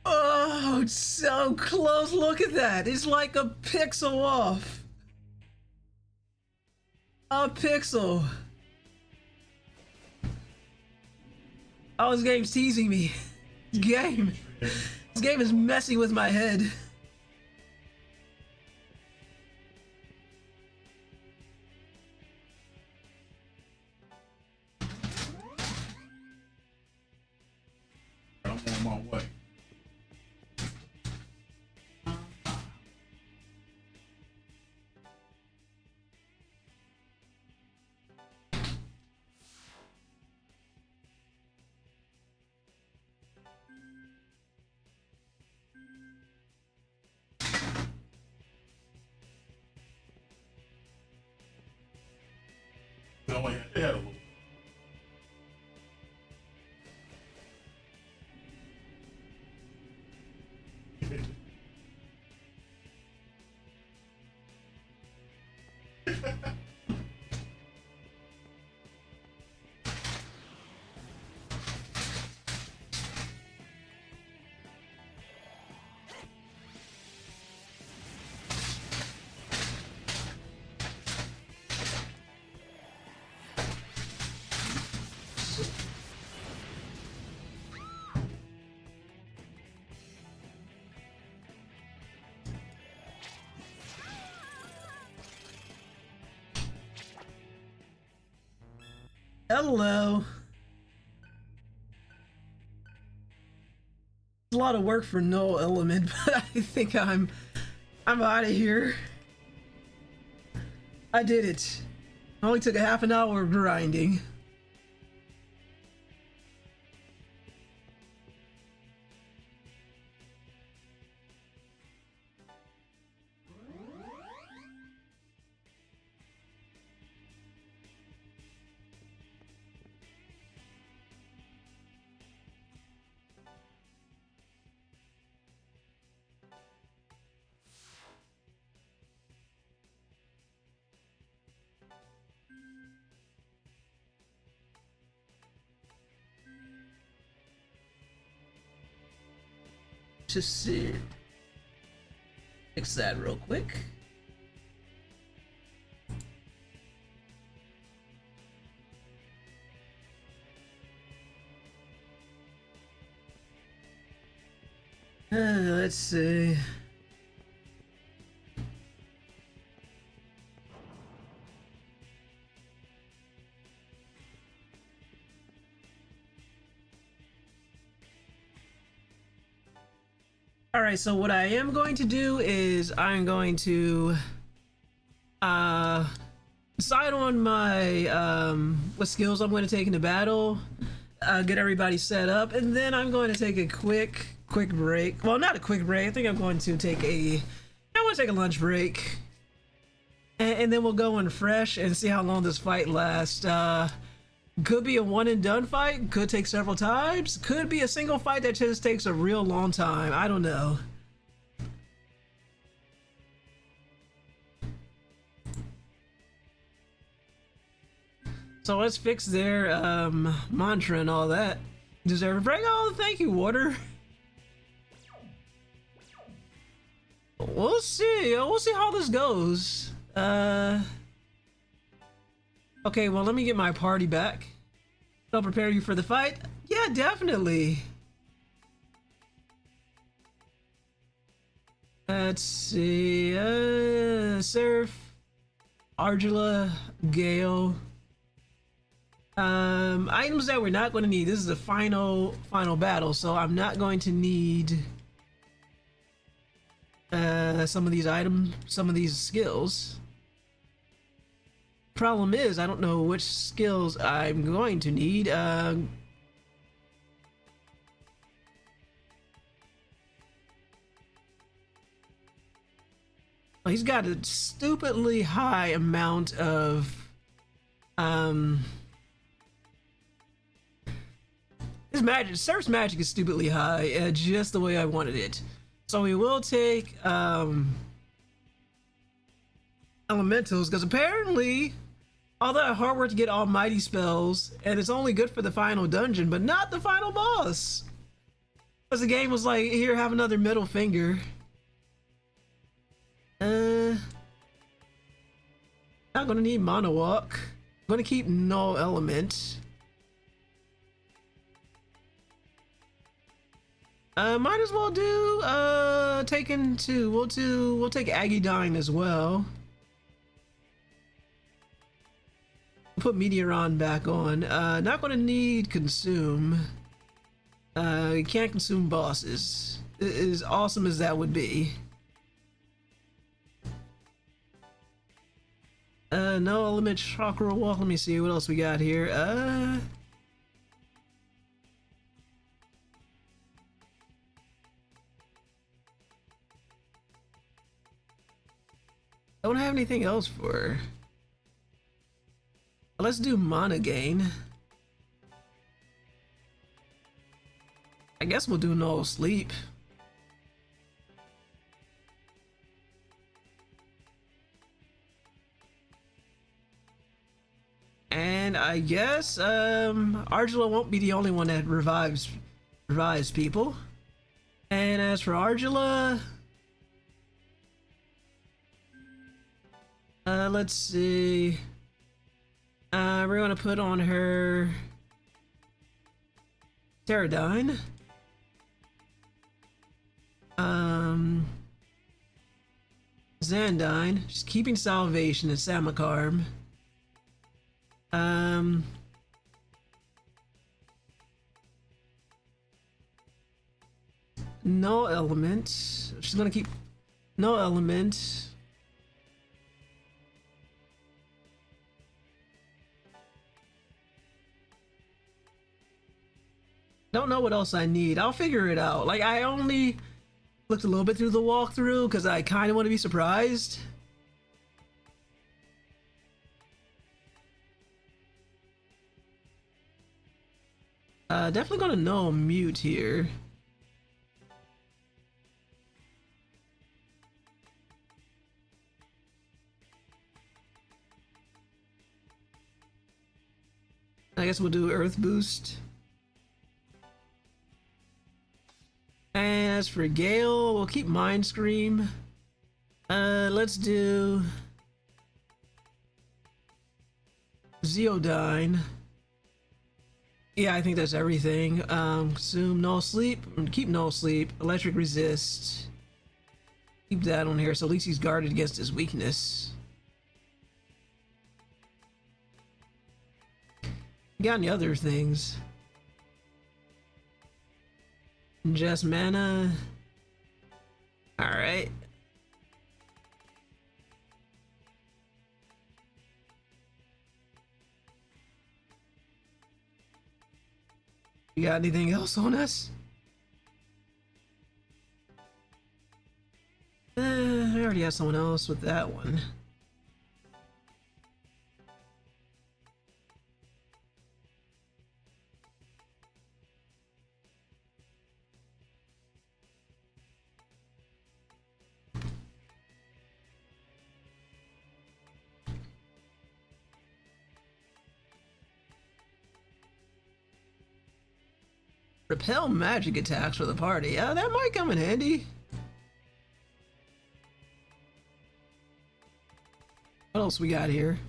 Oh, it's so close. Look at that. It's like a pixel off. A pixel. Oh, this game's teasing me. This game is messing with my head.
I'm on my way. I only had a little.
Hello. It's a lot of work for no element, but I think I'm out of here. I did it. Only took a half an hour of grinding. to see. Fix that real quick. Let's see. All right, so what I am going to do is I'm going to decide on my what skills I'm going to take into battle, get everybody set up, and then I'm going to take a quick break. Well, not a quick break. I think I'm going to take a lunch break, and then we'll go in fresh and see how long this fight lasts. Could be a one and done fight, could take several times, could be a single fight that just takes a real long time. I don't know. So let's fix their mantra and all that. Deserve a break? Oh, thank you, water. We'll see. We'll see how this goes. Okay, well, let me get my party back. I'll prepare you for the fight. Yeah, definitely. Let's see. Surf, Argila, Gale. Items that we're not going to need. This is the final battle, so I'm not going to need some of these items, some of these skills. Problem is, I don't know which skills I'm going to need. Well, he's got a stupidly high amount of his magic, Surf's magic is stupidly high, just the way I wanted it. So we will take elementals, because apparently all that hard work to get almighty spells, and it's only good for the final dungeon, but not the final boss. Because the game was like, here, have another middle finger. Not gonna need Mono Walk. Gonna keep no element. Might as well do Taken 2. We'll take Aggie Dying as well. Put Meteoron back on. Not gonna need Consume. You can't consume bosses. As awesome as that would be. No element chakra walk. Let me see what else we got here. Don't have anything else for her. Let's do mana gain. I guess we'll do no sleep. And I guess Argila won't be the only one that revives people. And as for Argila, let's see. We're gonna put on her Pterodine. Xandine, she's keeping salvation, and Samacarm. No element. She's gonna keep no element. Don't know what else I need. I'll figure it out. Like, I only looked a little bit through the walkthrough because I kind of want to be surprised. Definitely gonna know mute here. I guess we'll do Earth Boost. And as for Gale, we'll keep Mind Scream. Let's do Zeodyne. Yeah, I think that's everything. Consume Null Sleep. Keep Null Sleep. Electric Resist. Keep that on here, so at least he's guarded against his weakness. Got any other things? Just mana. Alright. You got anything else on us? I already have someone else with that one. Repel magic attacks for the party. Yeah, that might come in handy. What else we got here?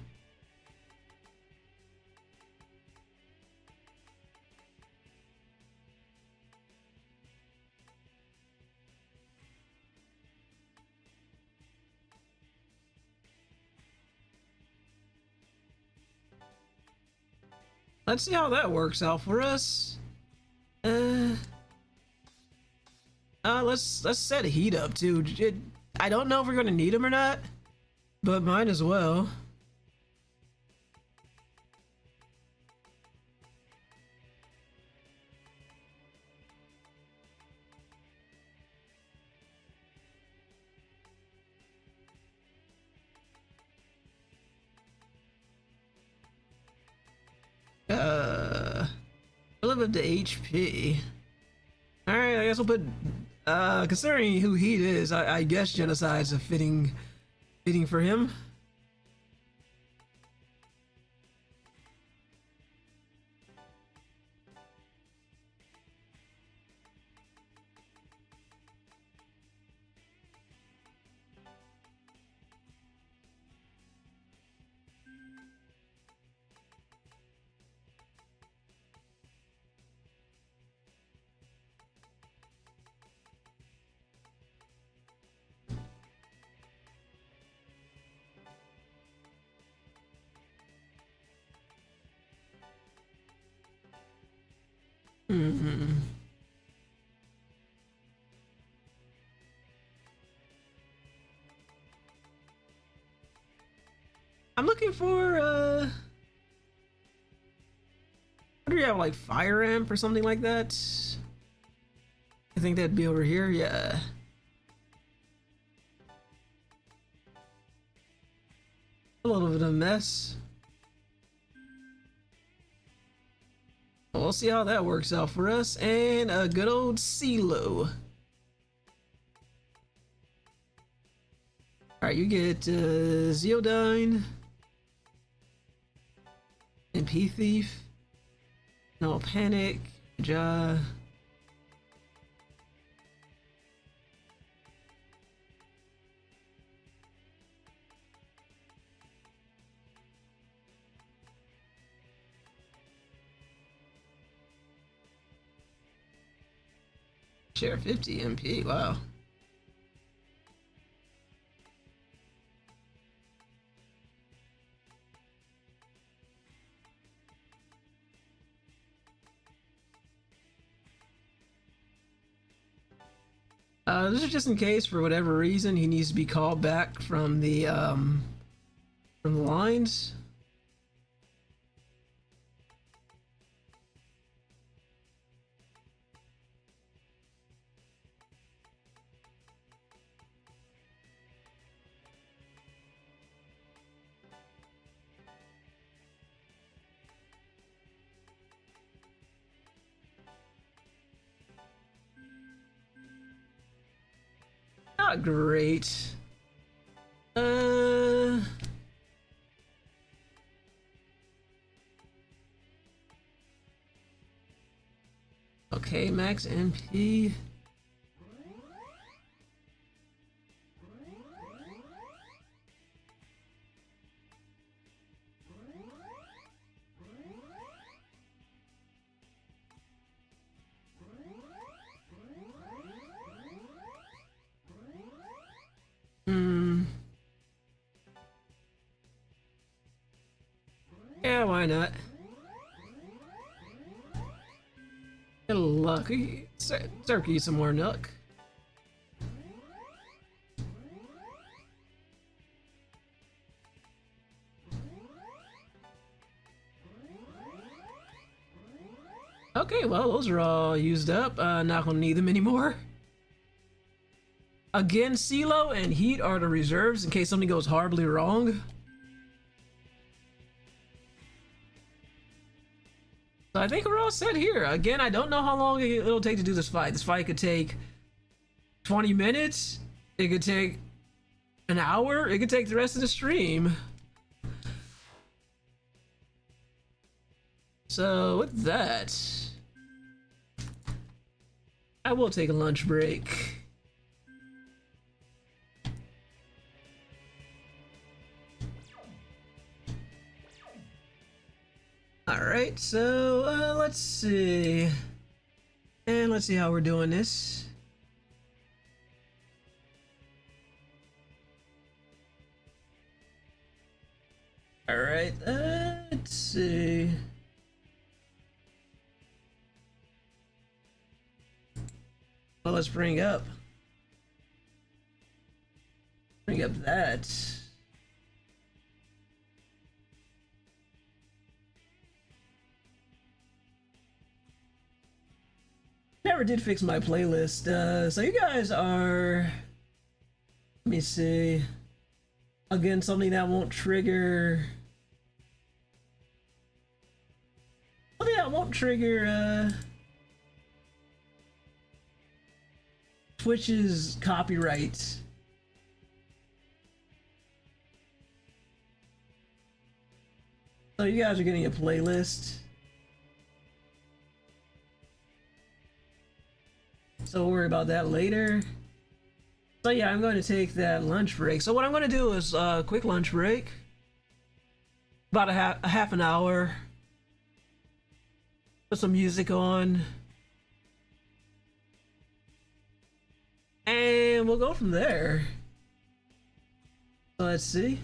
Let's see how that works out for us. Let's set heat up too. I don't know if we're gonna need him or not, but might as well. Relative to HP. Alright, I guess we'll put considering who Heat is, I guess Genocide's a fitting for him. I'm looking for what do you have, like Fire Amp or something like that? I think that'd be over here, yeah. A little bit of a mess. We'll see how that works out for us. And a good old CeeLo. Alright, you get Zeodyne. And P-Thief. No Panic. Ja. Share 50 MP, wow. This is just in case, for whatever reason, he needs to be called back from the lines. Not great. Okay, max MP. Yeah, why not? Get lucky. Turkey some more nook. Okay, well, those are all used up. Not gonna need them anymore. Again, CeeLo and Heat are the reserves in case something goes horribly wrong. So I think we're all set here. Again, I don't know how long it'll take to do this fight. This fight could take 20 minutes. It could take an hour. It could take the rest of the stream. So with that, I will take a lunch break. Alright, so let's see. And let's see how we're doing this. Alright, let's see. Well, let's bring up that. Never did fix my playlist. So you guys are, let me see. Again, something that won't trigger. Something that won't trigger Twitch's copyright. So you guys are getting a playlist. So we'll worry about that later. So yeah, I'm going to take that lunch break. So what I'm going to do is a quick lunch break. About a half an hour. Put some music on. And we'll go from there. So let's see.